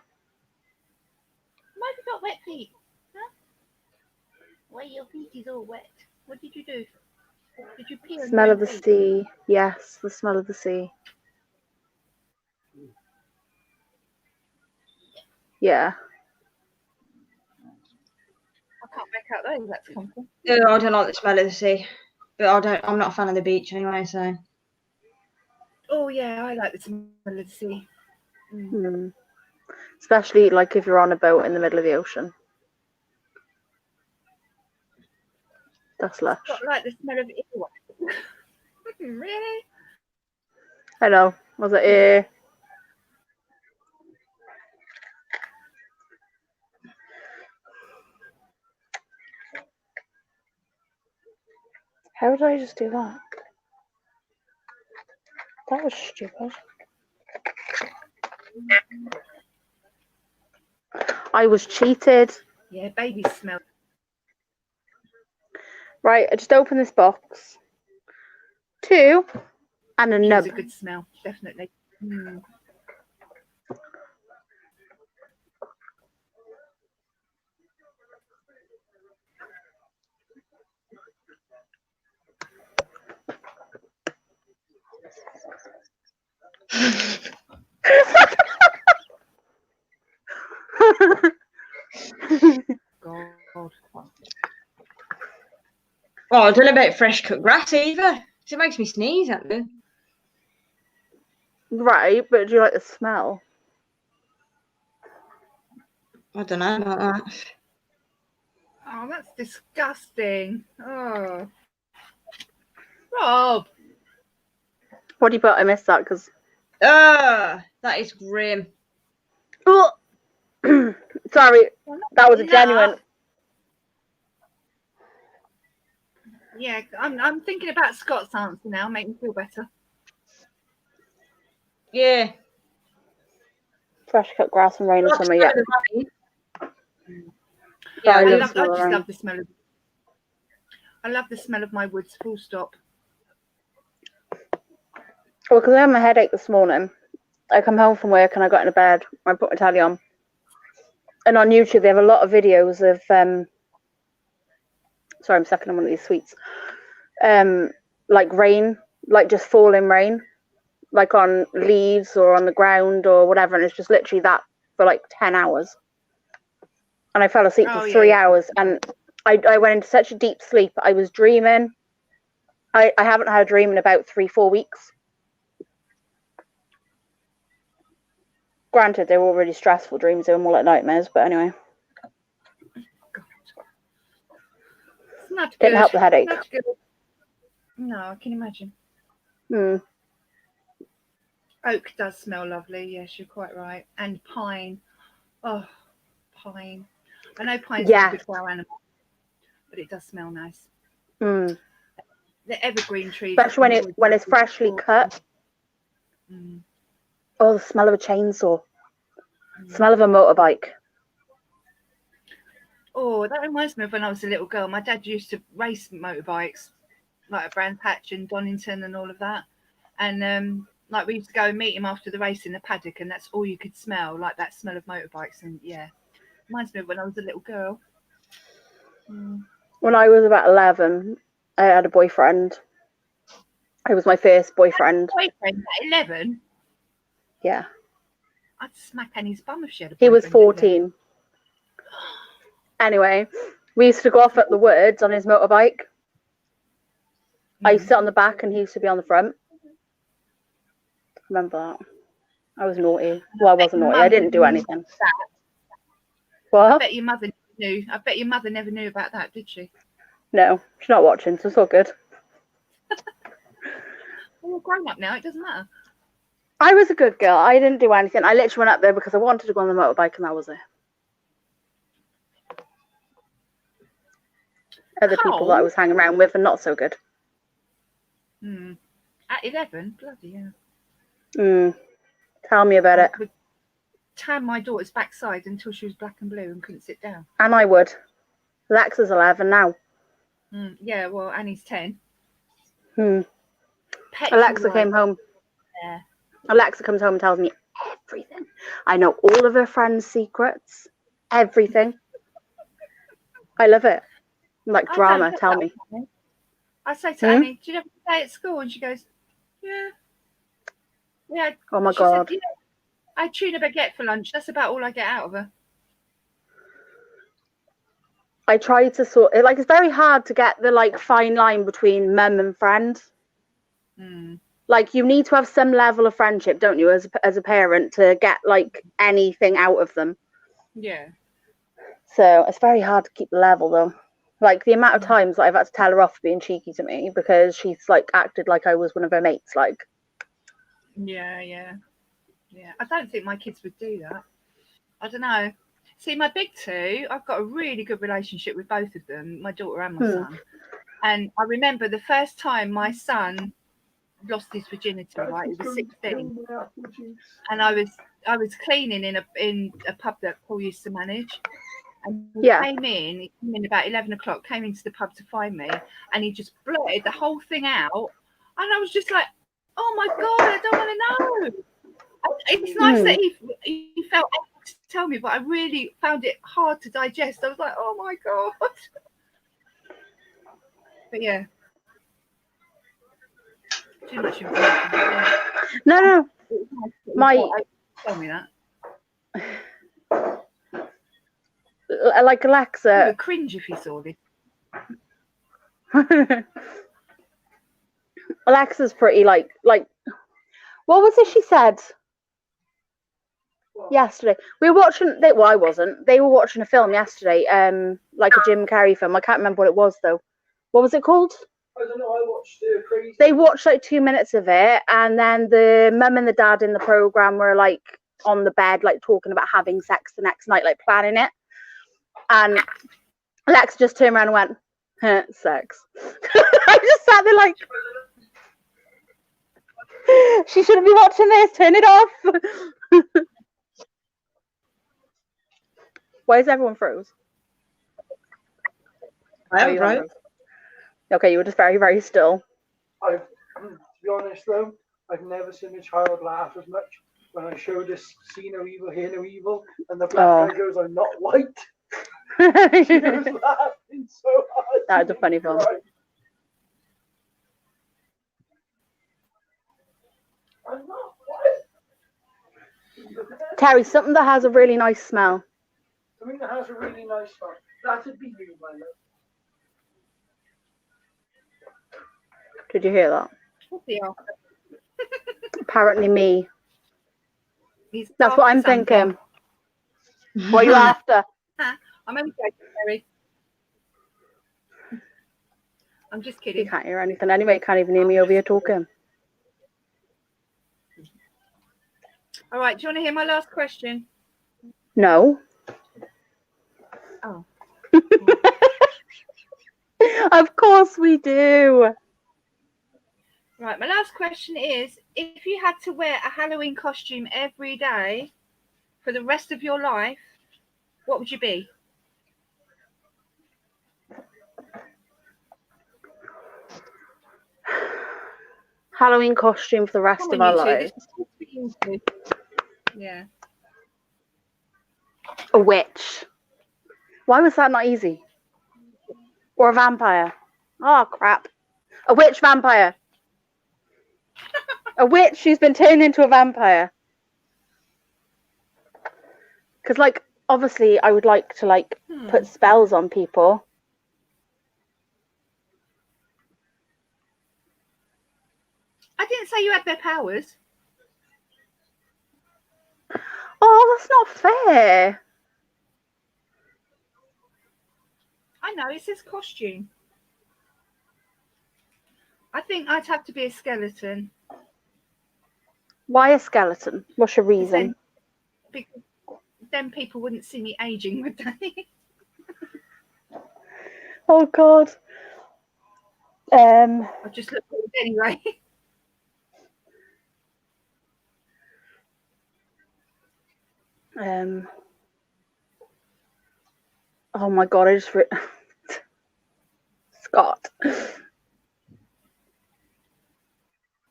Why have you got wet feet? Huh? Why your feet is all wet? What did you do? Did you pee on Smell your of the feet? sea. Yes, the smell of the sea. Yeah. I can't make out those. That's comforting. Oh, I don't like the smell of the sea, but I'm not a fan of the beach anyway. So Oh yeah, I like the smell of the sea. Mm. Especially like if you're on a boat in the middle of the ocean. That's lush. Got like the smell of earwax. Really? I know. Was it eh? How did I just do that? That was stupid. I was cheated. Yeah, babies smell. Right, I just opened this box. 2 and a It nub. is a good smell, definitely. Mm. God. oh, I don't know about fresh cut grass either. 'Cause it makes me sneeze at me. Right, but do you like the smell? I don't know about that. Oh, that's disgusting. Oh. Rob. What do you put? I missed that because. That is grim. Oh, sorry, that was a genuine. Yeah, I'm thinking about Scott's answer now. Make me feel better. Yeah. Fresh cut grass and rain or summer. Yeah. Yeah, I I love just the rain. love the smell of. I love the smell of my woods. Full stop. Well, because I had my headache this morning. I come home from work and I got into bed. I put my telly on, and on YouTube they have a lot of videos of Sorry, I'm sucking on one of these sweets. Like rain, like just falling rain, like on leaves or on the ground or whatever, and it's just literally that for like 10 hours. And I fell asleep for 3 hours, and I went into such a deep sleep. I was dreaming. I haven't had a dream in about 3-4 weeks. Granted, they were all really stressful dreams. They were more like nightmares, but anyway. It's not Didn't good. help the headache. Not good. No, I can imagine. Mm. Oak does smell lovely. Yes, you're quite right. And pine. Oh, pine. I know pine's Yes. not good for our animals, but it does smell nice. Mm. The evergreen trees. Especially when it's freshly cut. Mm. Oh, the smell of a chainsaw. Smell of a motorbike. Oh, that reminds me of when I was a little girl. My dad used to race motorbikes, like at Brands Hatch and Donington and all of that. And like we used to go and meet him after the race in the paddock, and that's all you could smell, like that smell of motorbikes. And yeah, reminds me of when I was a little girl. Mm. When I was about 11, I had a boyfriend. It was my first boyfriend. Boyfriend at 11? Yeah. I'd smack Annie's bum if she had a boyfriend. He was 14. Anyway, we used to go off at the woods on his motorbike. I used to sit on the back and he used to be on the front. Remember that? I was naughty. Well, I wasn't naughty. I didn't do anything. What? I bet your mother knew. I bet your mother never knew about that, did she? No, she's not watching, so it's all good. Well, you're grown up now. It doesn't matter. I was a good girl. I didn't do anything. I literally went up there because I wanted to go on the motorbike and that was it. Other people that I was hanging around with are not so good. At 11? Bloody hell. Tell me about it. I would tan my daughter's backside until she was black and blue and couldn't sit down. And I would. Alexa's 11 now. Yeah, well, Annie's 10. Alexa came home. Yeah. Alexa comes home and tells me everything. I know all of her friends' secrets. Everything. I love it. I'm like, drama, tell me. I say to Annie, do you have a day at school? And she goes, yeah. Yeah. Oh my God. Said, yeah, I had tuna baguette for lunch. That's about all I get out of her. I try to sort it, like, it's very hard to get the like fine line between mum and friend. Like, you need to have some level of friendship, don't you, as a parent, to get like anything out of them. Yeah. So it's very hard to keep the level, though. Like, the amount of times that I've had to tell her off for being cheeky to me because she's like acted like I was one of her mates. Like, yeah. I don't think my kids would do that. I don't know. See, my big two, I've got a really good relationship with both of them, my daughter and my son. And I remember the first time my son lost his virginity, right? He was 16. And I was cleaning in a pub that Paul used to manage. And he came in about 11 o'clock, came into the pub to find me, and he just blurted the whole thing out. And I was just like, oh my God, I don't want to know. It's nice that he felt able to tell me, but I really found it hard to digest. I was like, oh my God. But yeah. Too much information. No. Tell me that. Like Alexa. I would cringe if you saw this. Alexa's pretty like what was it she said yesterday? We were watching. I wasn't. They were watching a film yesterday. Like a Jim Carrey film. I can't remember what it was though. What was it called? I don't know. I watched Crazy. They watched like 2 minutes of it, and then the mum and the dad in the program were like on the bed, like talking about having sex the next night, like planning it. And Alexa just turned around and went, sex. I just sat there like, she shouldn't be watching this, turn it off. Why is everyone froze? I haven't, right? Okay, you were just very, very still. To be honest though, I've never seen a child laugh as much when I showed this see no evil, hear no evil, and the black guy goes, I'm not white. She was laughing so hard. That was a funny film. Right. I'm not white. Terry, something that has a really nice smell. Something that has a really nice smell. That'd be you, my love. Did you hear that? Yeah. Apparently me. That's what I'm thinking. What are you after? I'm only joking, Terry. I'm just You kidding. can't hear anything anyway. You can't even hear me over here talking. All right. Do you want to hear my last question? No. Oh. Of course we do. Right. My last question is: if you had to wear a Halloween costume every day for the rest of your life, what would you be? Halloween costume for the rest Come of on, our you two. lives. This is for you two. Yeah. A witch. Why was that not easy? Or a vampire? Oh, crap. A witch vampire. A witch who's been turned into a vampire. Because, like, obviously I would like to, like, put spells on people. I didn't say you had their powers. Oh, that's not fair. I know, it's his costume. I think I'd have to be a skeleton. Why a skeleton? What's your reason? Because then people wouldn't see me aging, would they? Oh, God. I'll just look good anyway. Oh, my God. I just... Scott.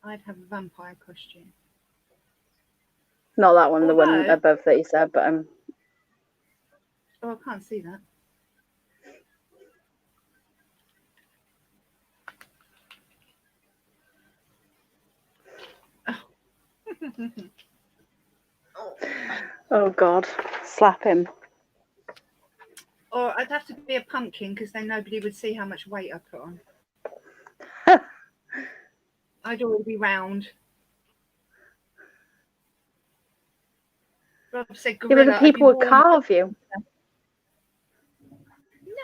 I'd have a vampire costume. Not that one, the one Although- above that you said, but Oh, I can't see that. oh, God. Slap him. Or I'd have to be a pumpkin because then nobody would see how much weight I put on. I'd already be round. Rob said Yeah, gorilla. but the I'd be people would warm. carve you.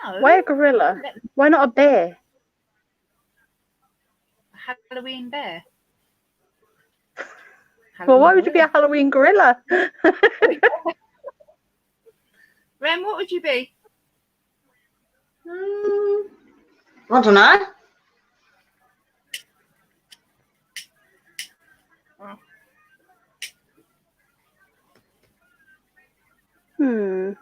No. Why a gorilla? Why not a bear? A Halloween bear. Well, why would you be a Halloween gorilla? Ren, what would you be? I don't know. Hmm.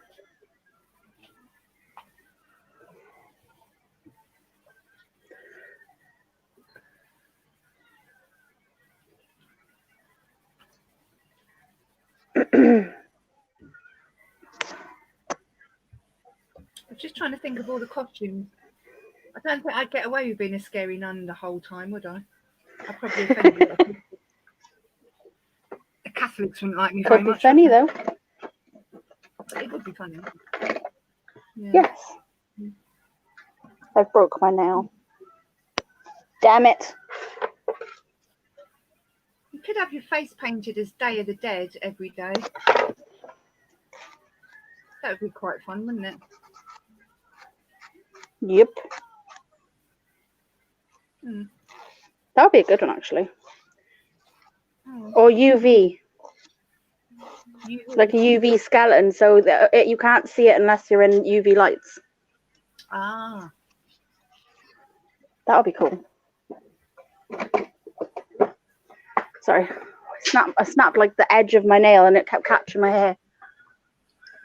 I'm just trying to think of all the costumes. I don't think I'd get away with being a scary nun the whole time, would I? I'd probably offend a lot of people. The Catholics wouldn't like me very Could be much. funny, would though. It would be funny. Yeah. Yes. I broke my nail. Damn it. You could have your face painted as Day of the Dead every day. That would be quite fun, wouldn't it? Yep. Hmm. That would be a good one, actually. Oh. Or UV. You would. Like a UV skeleton, so that you can't see it unless you're in UV lights. Ah. That would be cool. Sorry. I snapped like the edge of my nail and it kept catching my hair.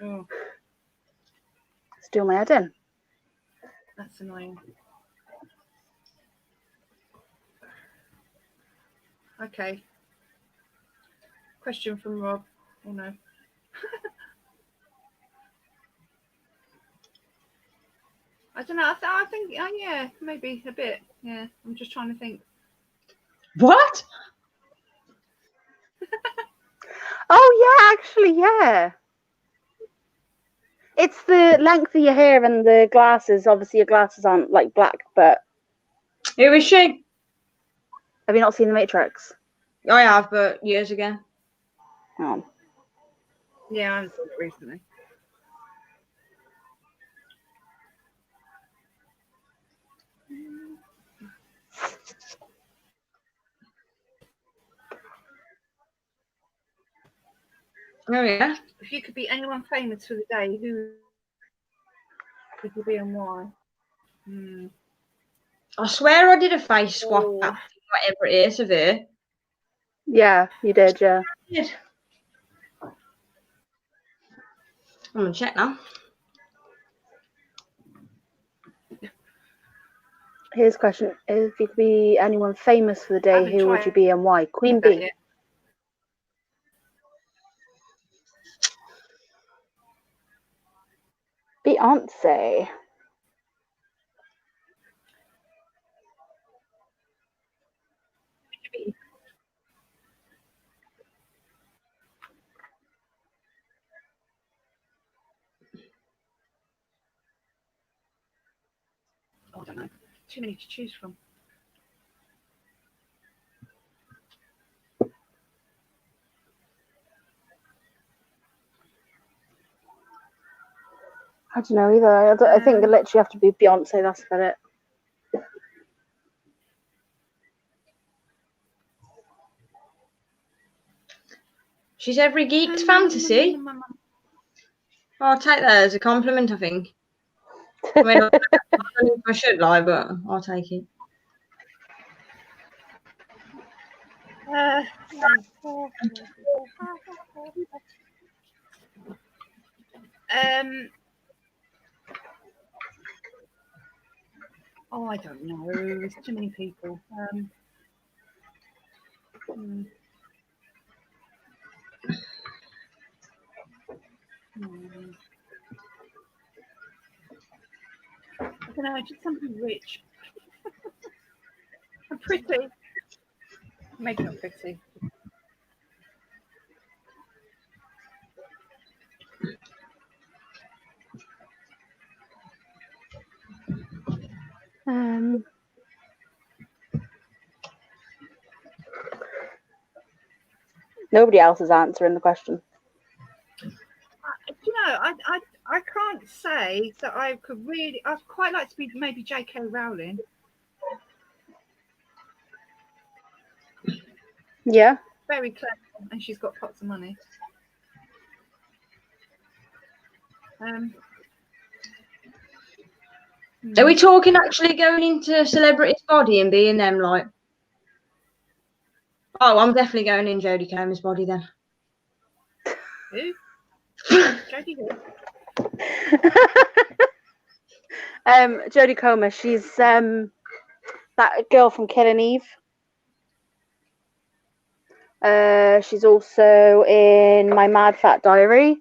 Oh, It's doing my head in. that's annoying. Okay. Question from Rob. Oh no. I don't know. I think, yeah, maybe a bit. Yeah, I'm just trying to think. What? Oh, yeah, actually, yeah. It's the length of your hair and the glasses. Obviously, your glasses aren't like black, but Who is she? have you not seen The Matrix? I have, but years ago. Oh. Yeah, I haven't seen it recently. Oh yeah. If you could be anyone famous for the day, who would you be and why? I swear I did a face swap, Oh. whatever it is of her. Yeah, you did, yeah. I'm gonna check now. Here's a question. If you could be anyone famous for the day, haven't who would tried you be and why? Queen that Bee. yet. Beyonce. Oh, I don't know. Too many to choose from. I don't know either. I think they literally have to be Beyonce. That's about it. She's every geek's fantasy. I'll take that as a compliment, I think. I mean, I don't know if I should lie, but I'll take it. Oh, I don't know. There's too many people. I don't know, just something rich. And pretty. Maybe not pretty. Nobody else is answering the question. You know, I can't say that I could really. I'd quite like to be maybe J.K. Rowling. Yeah. Very clever, and she's got lots of money. Are we talking actually going into a celebrity's body and being them like? Oh, I'm definitely going in Jodie Comer's body then. Who? Jodie who? Jodie Comer. She's that girl from Killing Eve. She's also in My Mad Fat Diary.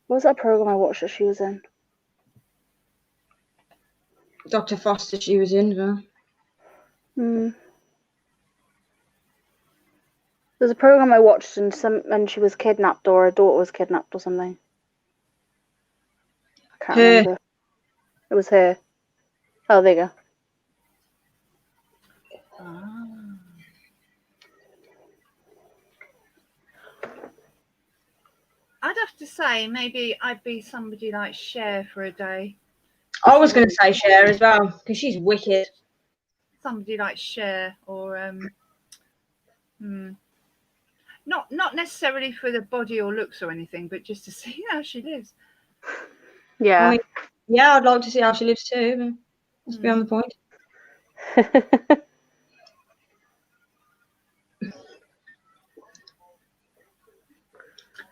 What was that program I watched that she was in? Dr. Foster, she was in. There's a program I watched and she was kidnapped, or her daughter was kidnapped or something. I can't remember. It was her. Oh, there you go. I'd have to say maybe I'd be somebody like Cher for a day. I was going to say Cher as well because she's wicked. Somebody like Cher, or not necessarily for the body or looks or anything, but just to see how she lives. Yeah. I mean, yeah, I'd like to see how she lives too. That's beyond the point.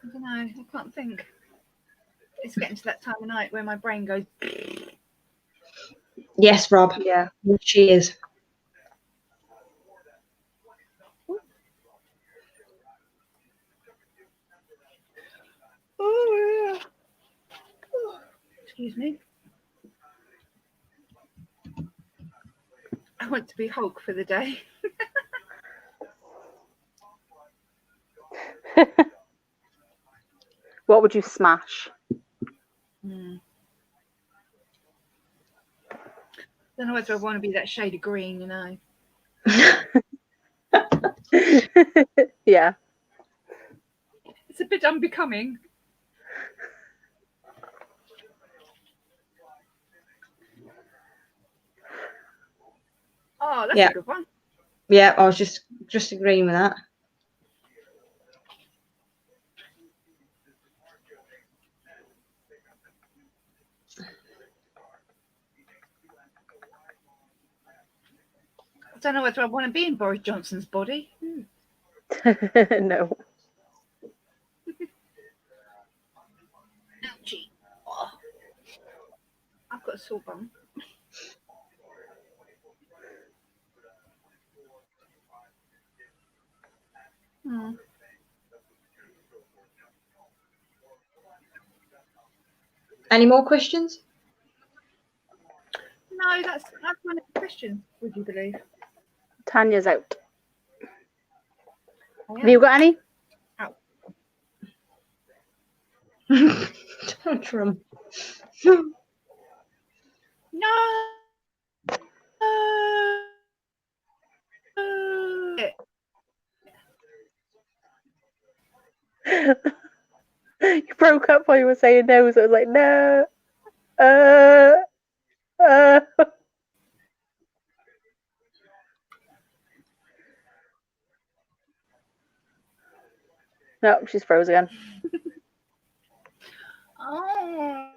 I don't know. I can't think. It's getting to that time of night where my brain goes. Yes, Rob. Yeah. She is. Oh yeah. Excuse me. I want to be Hulk for the day. What would you smash? Don't know whether I want to be that shade of green, you know. Yeah. It's a bit unbecoming. Oh, that's a good one. Yeah, I was just agreeing with that. I don't know whether I want to be in Boris Johnson's body. No. Ouchie. Oh. I've got a sore bum. Hmm. Any more questions? No, that's one of the questions, would you believe? Tanya's out. I Have you got any? Tantrum. No. You broke up while you were saying no, so I was like, no. No, she's froze again. Oh.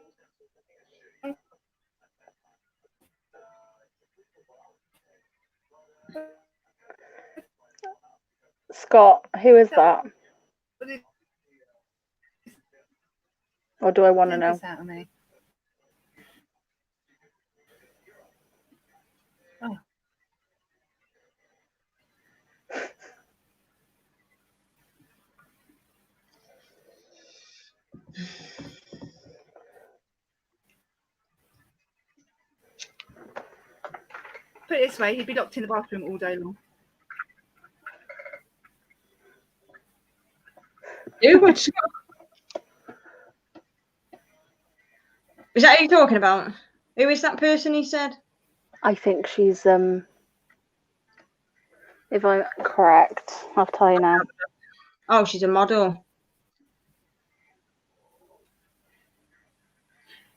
Scott, who is that? Or do I want to know? Out of me. Oh. Put it this way, he'd be locked in the bathroom all day long. Who would Scott? Is that who you're talking about? Who is that person he said? I think she's if I'm correct, I'll tell you now. Oh, she's a model.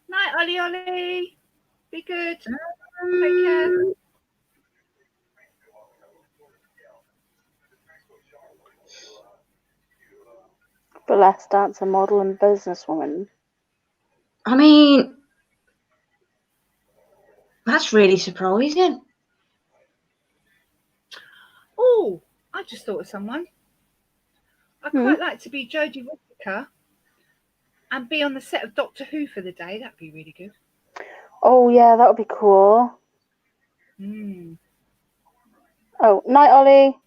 Night, Ollie Ollie. Be good. Take care. Burlesque dancer, model, and businesswoman. I mean, that's really surprising. Oh, I just thought of someone. I'd quite like to be Jodie Whittaker and be on the set of Doctor Who for the day. That'd be really good. Oh yeah, that would be cool. Mm. Oh, night, Ollie.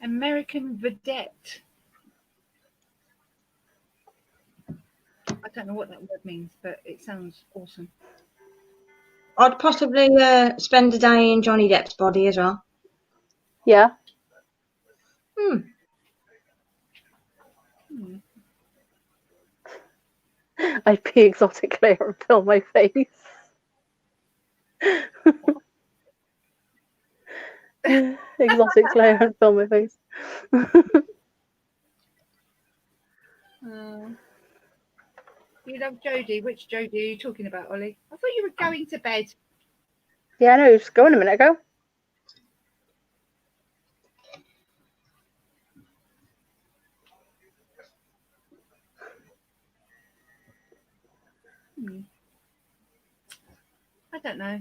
American Vedette. I don't know what that word means, but it sounds awesome. I'd possibly spend a day in Johnny Depp's body as well. Yeah. I'd be exotic Claire and fill my face. Exotic Claire and fill my face. You love Jodie. Which Jodie are you talking about, Ollie? I thought you were going to bed. Yeah, I know. Just going a minute ago. I don't know.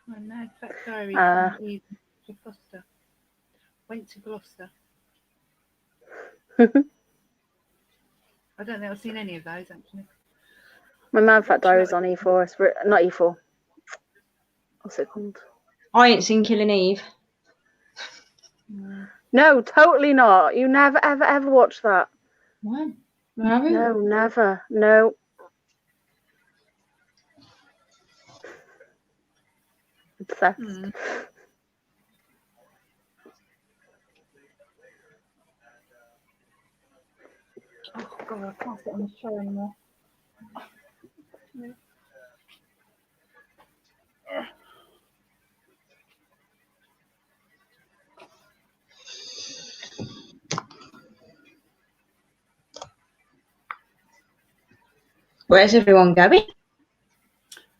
Oh no, Fat Diary from Eve to Gloucester. Went to Gloucester. I don't think I've seen any of those actually. My Man Fat Diary's on E4. It's not E4. What's it called? I ain't seen Killing Eve. No, totally not. You never, ever, ever watch that. What? No, never. No. Obsessed. Oh God, I can't sit on the show anymore. Where's everyone going?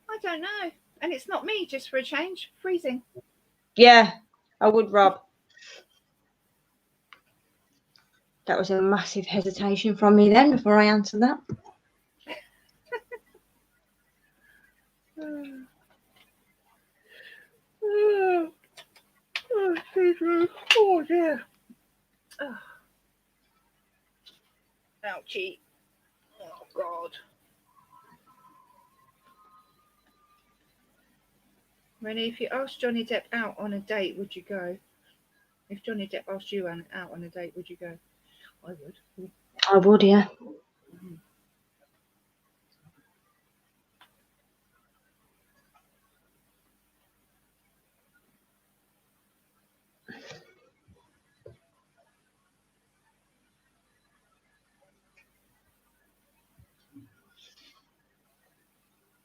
I don't know. And it's not me, just for a change. Freezing. Yeah, I would, Rob. That was a massive hesitation from me then before I answered that. Oh, excuse me. Oh dear. Oh. Ouchie. Oh God. Rennie, if you asked Johnny Depp out on a date, would you go? If Johnny Depp asked you out on a date, would you go? I would. I would, yeah.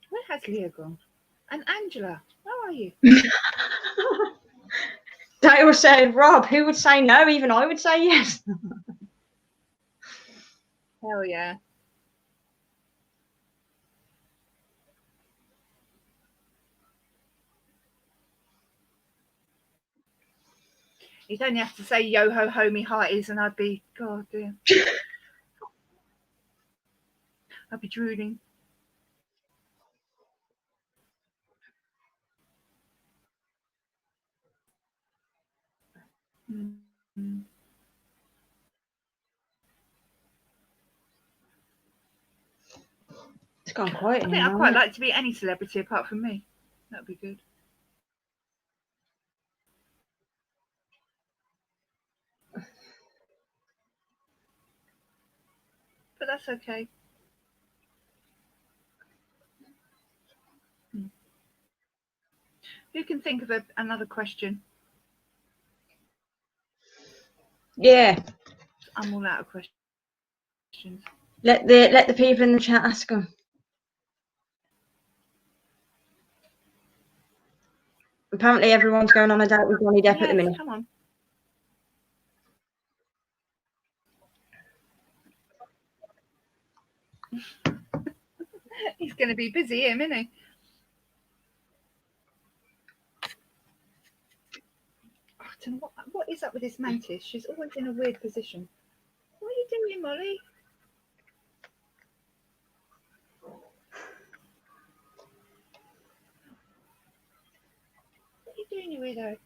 Where has Leah gone? And Angela, where are you? They were saying, Rob, who would say no? Even I would say yes. Hell yeah. You'd only have to say yo ho ho me hearties and I'd be, God damn. I'd be drooling. Mm-hmm. It's gone quiet. I think I'd quite like to be any celebrity apart from me. That'd be good. But that's okay. Who can think of another question? Yeah. I'm all out of questions. Let the people in the chat ask them. Apparently everyone's going on a date with Johnny Depp at the minute. Come on. He's going to be busy, isn't he? I don't know what is up with this mantis. She's always in a weird position. What are you doing, Molly? What are you doing, you weirdo?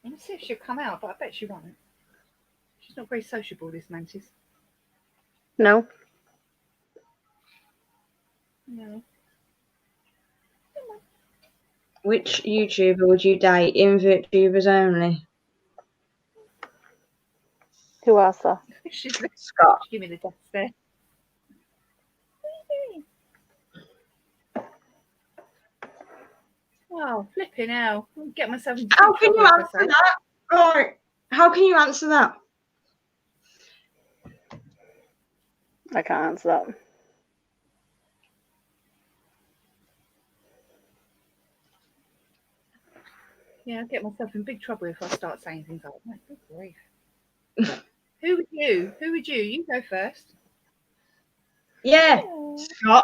I'm going to see if she'll come out, but I bet she won't. She's not very sociable, this mantis. No. No. Which YouTuber would you date? Invert tubers only. Who else? She's Scott. Give me the death stare. What are you doing? Wow, flipping hell. I'll get myself into How can you answer that? Right. How can you answer that? I can't answer that. Yeah, I'll get myself in big trouble if I start saying things like that. Good grief. Who would you? You go first. Yeah. Scott.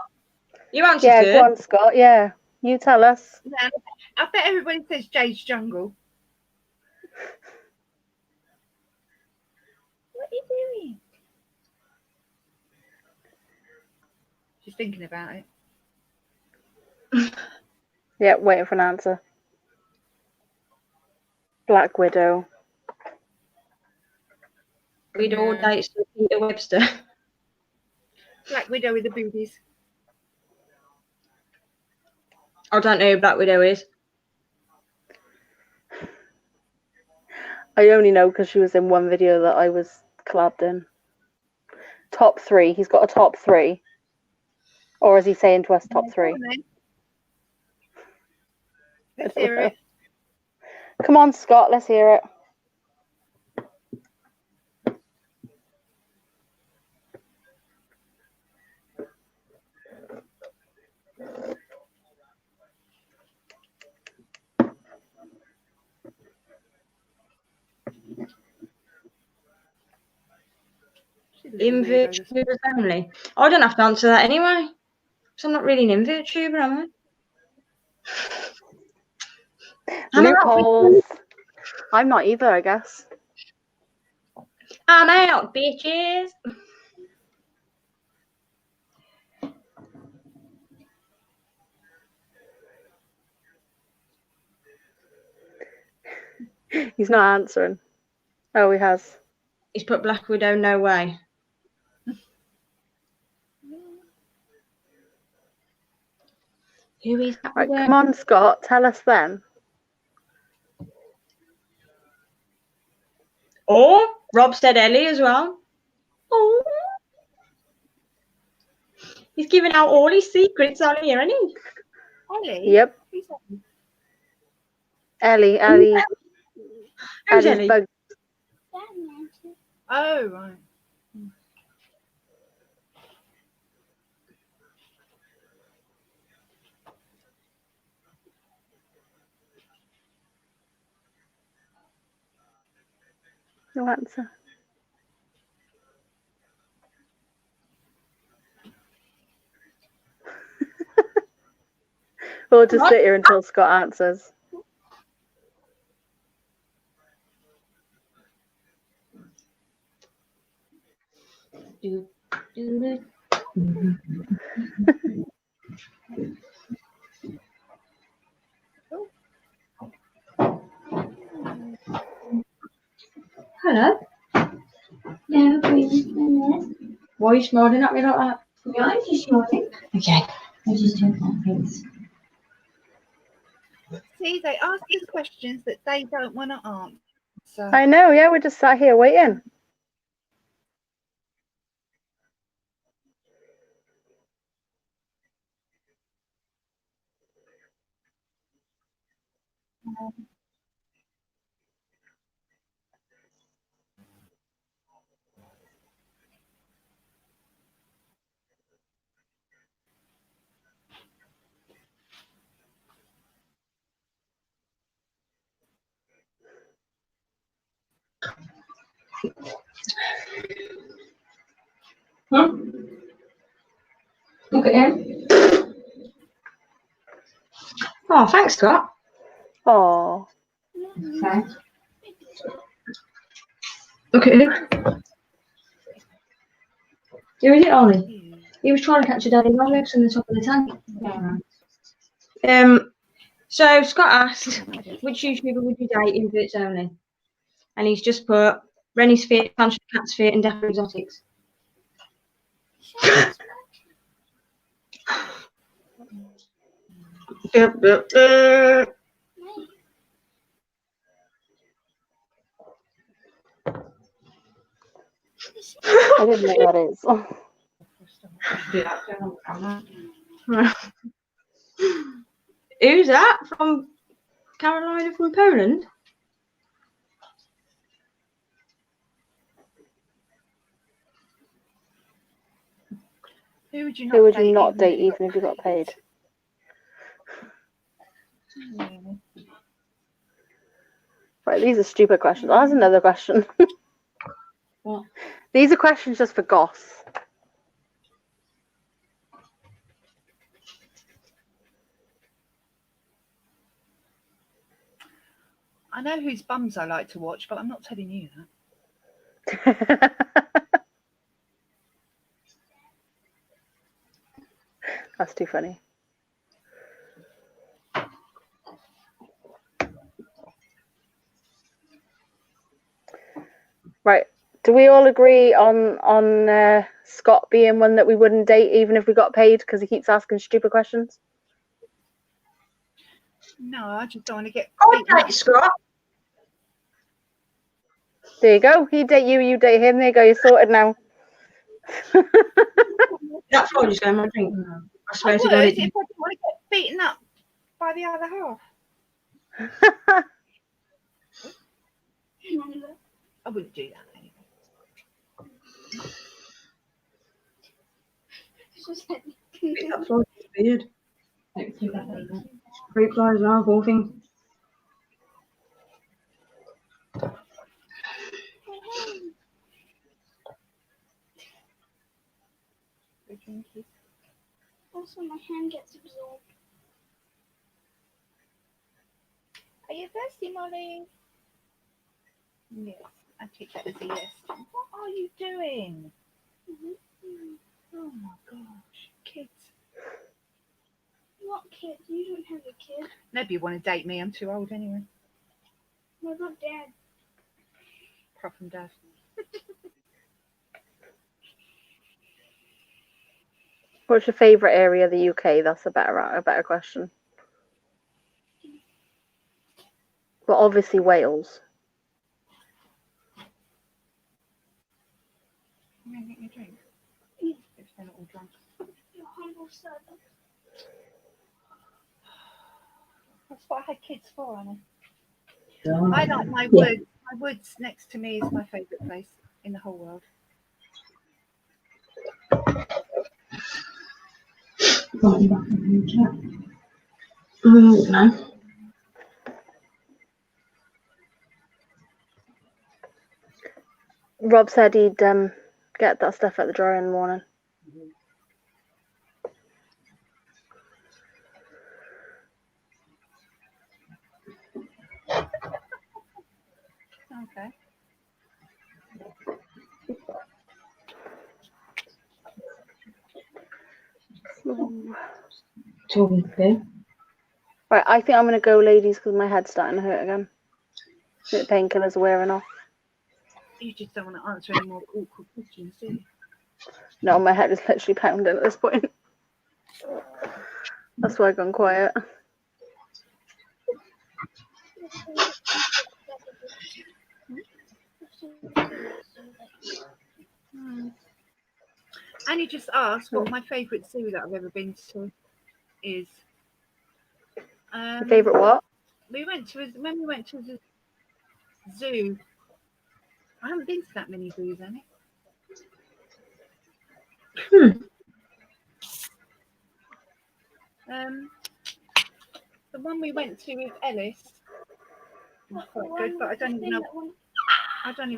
You answered Yeah, it. go on, Scott. Yeah. You tell us. Yeah, I bet everybody says Jade's Jungle. What are you doing? She's thinking about it. Yeah, waiting for an answer. Black Widow. We'd all date Peter Webster. Black Widow with the boobies. I don't know who Black Widow is. I only know because she was in one video that I was collabed in. Top 3. He's got a top 3. Or is he saying to us top Go 3? on then. Let's hear it. Come on, Scott, let's hear it. Invert tubers only. I don't have to answer that anyway. So I'm not really an invert tuber, am I? Loopholes. I'm not either, I guess. I'm out, bitches. He's not answering. Oh, he has. He's put Black Widow, no way. Who is that? Right, come on, Scott, tell us then. Oh, Rob said Ellie as well. Oh. He's giving out all his secrets on here, isn't he? Ellie? Yep. Who's that? Ellie. Who's Ellie's Ellie? bug. Oh, right. No answer. We'll just sit here until Scott answers. Hello. No, wait a minute. Why are you smiling at me like that? No, I'm just smiling. Okay. I just don't like things. See, they ask us questions that they don't want to answer. I know, yeah, we're just sat here waiting. Huh? Look at him. Oh, thanks, Scott. Oh, Okay. Look at him. Who is it, Ollie? He was trying to catch a daddy long-legs on the top of the tank. Yeah. So Scott asked, which YouTuber would you date inverts only? And he's just put Rennie's Fit, Country Cat's Fit, and Death Exotics. I didn't know what that is. Who's that? From Carolina, from Poland? Who would you not date even if you got paid? Right, these are stupid questions. Oh, that's another question. What? These are questions just for goss. I know whose bums I like to watch, but I'm not telling you that. That's too funny. Right. Do we all agree on Scott being one that we wouldn't date even if we got paid because he keeps asking stupid questions? No, I just don't want to get. Oh, okay, Scott. There you go. He date you, you date him. There you go. You're sorted now. That's why I just going my drink. I swear I to would God, if I didn't want to get beaten up by the other half. I wouldn't do that anyway. that's all weird. Fruit flies now, whole thing. Also, my hand gets absorbed. Are you thirsty, Molly? Yes, I take that as a yes. What are you doing? Oh my gosh, kids. What kid? You don't have a kid. Nobody want to date me. I'm too old anyway. What about Dad? Apart from Dad. What's your favourite area of the UK? That's a better question. But obviously Wales. Come and get your drink. Yeah. If they're not all drunk. Your humble servant. That's what I had kids for, Anna. Yeah. I like my woods. My woods next to me is my favourite place in the whole world. No. Rob said he'd get that stuff at the dryer in the morning. Okay. Talking to Right, I think I'm going to go, ladies, because my head's starting to hurt again. The painkillers are wearing off. You just don't want to answer any more awkward questions, do you? No, my head is literally pounding at this point. That's why I've gone quiet. And you just asked what my favourite zoo that I've ever been to is. Your favourite what? When we went to the zoo. I haven't been to that many zoos, Annie. The one we went to with Ellis was quite good, but I don't even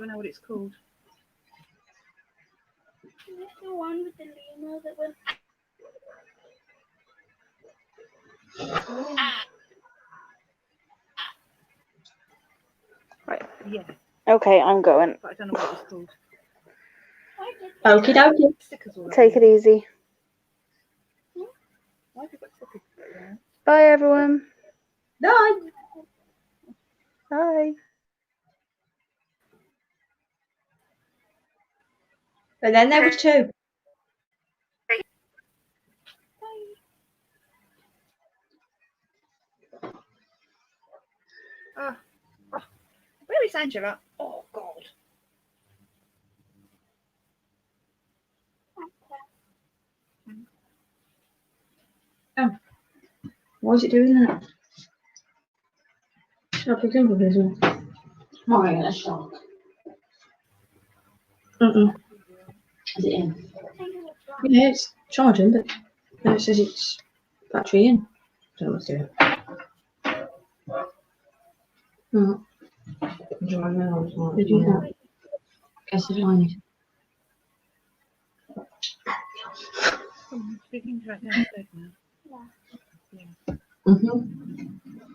know what it's called. Is this the one with the lemur that went? Right. Yeah, Okay, I'm going. but I don't know what it's called. Okie dokie. Stickers all Take it easy. Why have you got stickers there? Bye, everyone. Bye. Bye. But then there was two. Oh, where is Angela? Oh God. Why is it doing that? Should I pick up this one? Not really, that's strong. Is it in? Yeah, it's charging, but it says it's battery in. Don't know what's doing. Did you know? Guess it's on. Speaking right downstairs now.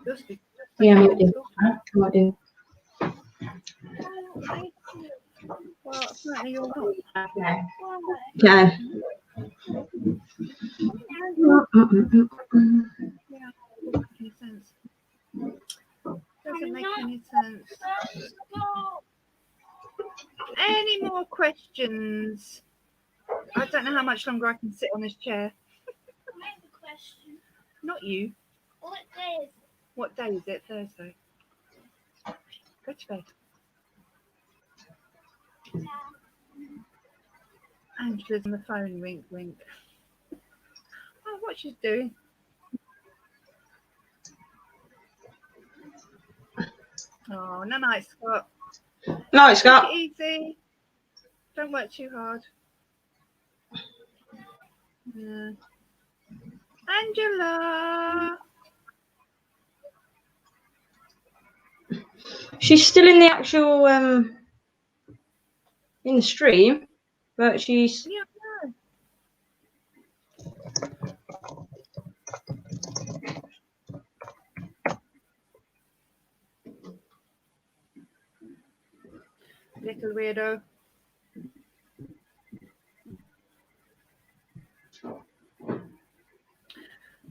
You're speaking. Yeah, I might do. I might do. Well, apparently you're not. Okay. Okay. Doesn't make any sense. Any more questions? I don't know how much longer I can sit on this chair. I have a question. Not you. What day is it? What day is it? Thursday. Go to bed. Angela's on the phone. Wink, wink. Oh, what she's doing. Oh, no, nice, Scott. No, Scott. Take it easy. Don't work too hard. Yeah. Angela. She's still in the actual in the stream, but she's Yeah, no. Little weirdo.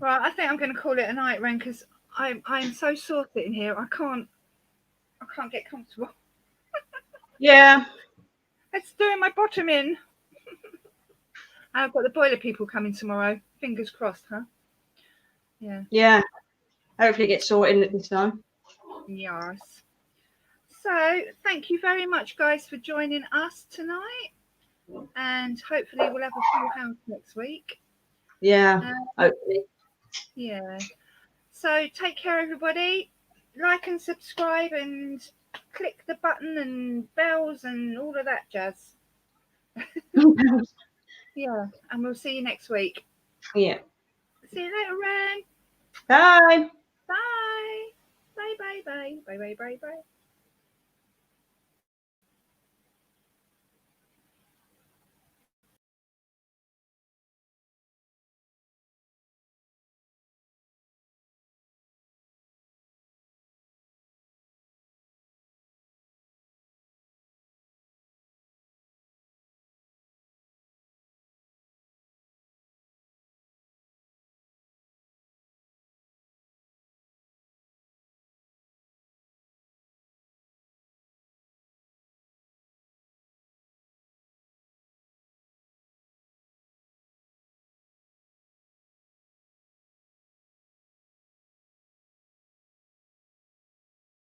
Right, I think I'm going to call it a night, Ren, because I'm so sore sitting here. I can't get comfortable. yeah. It's doing my bottom in. I've got the boiler people coming tomorrow. Fingers crossed, huh? Yeah. Yeah. Hopefully it gets sorted this time. Yes. So thank you very much, guys, for joining us tonight. And hopefully we'll have a full house next week. Yeah. Hopefully. Yeah. So take care, everybody. Like and subscribe and click the button and bells and all of that jazz. Yeah. And we'll see you next week. Yeah. See you later, Ren. Bye. Bye. Bye, bye, bye. Bye, bye, bye, bye.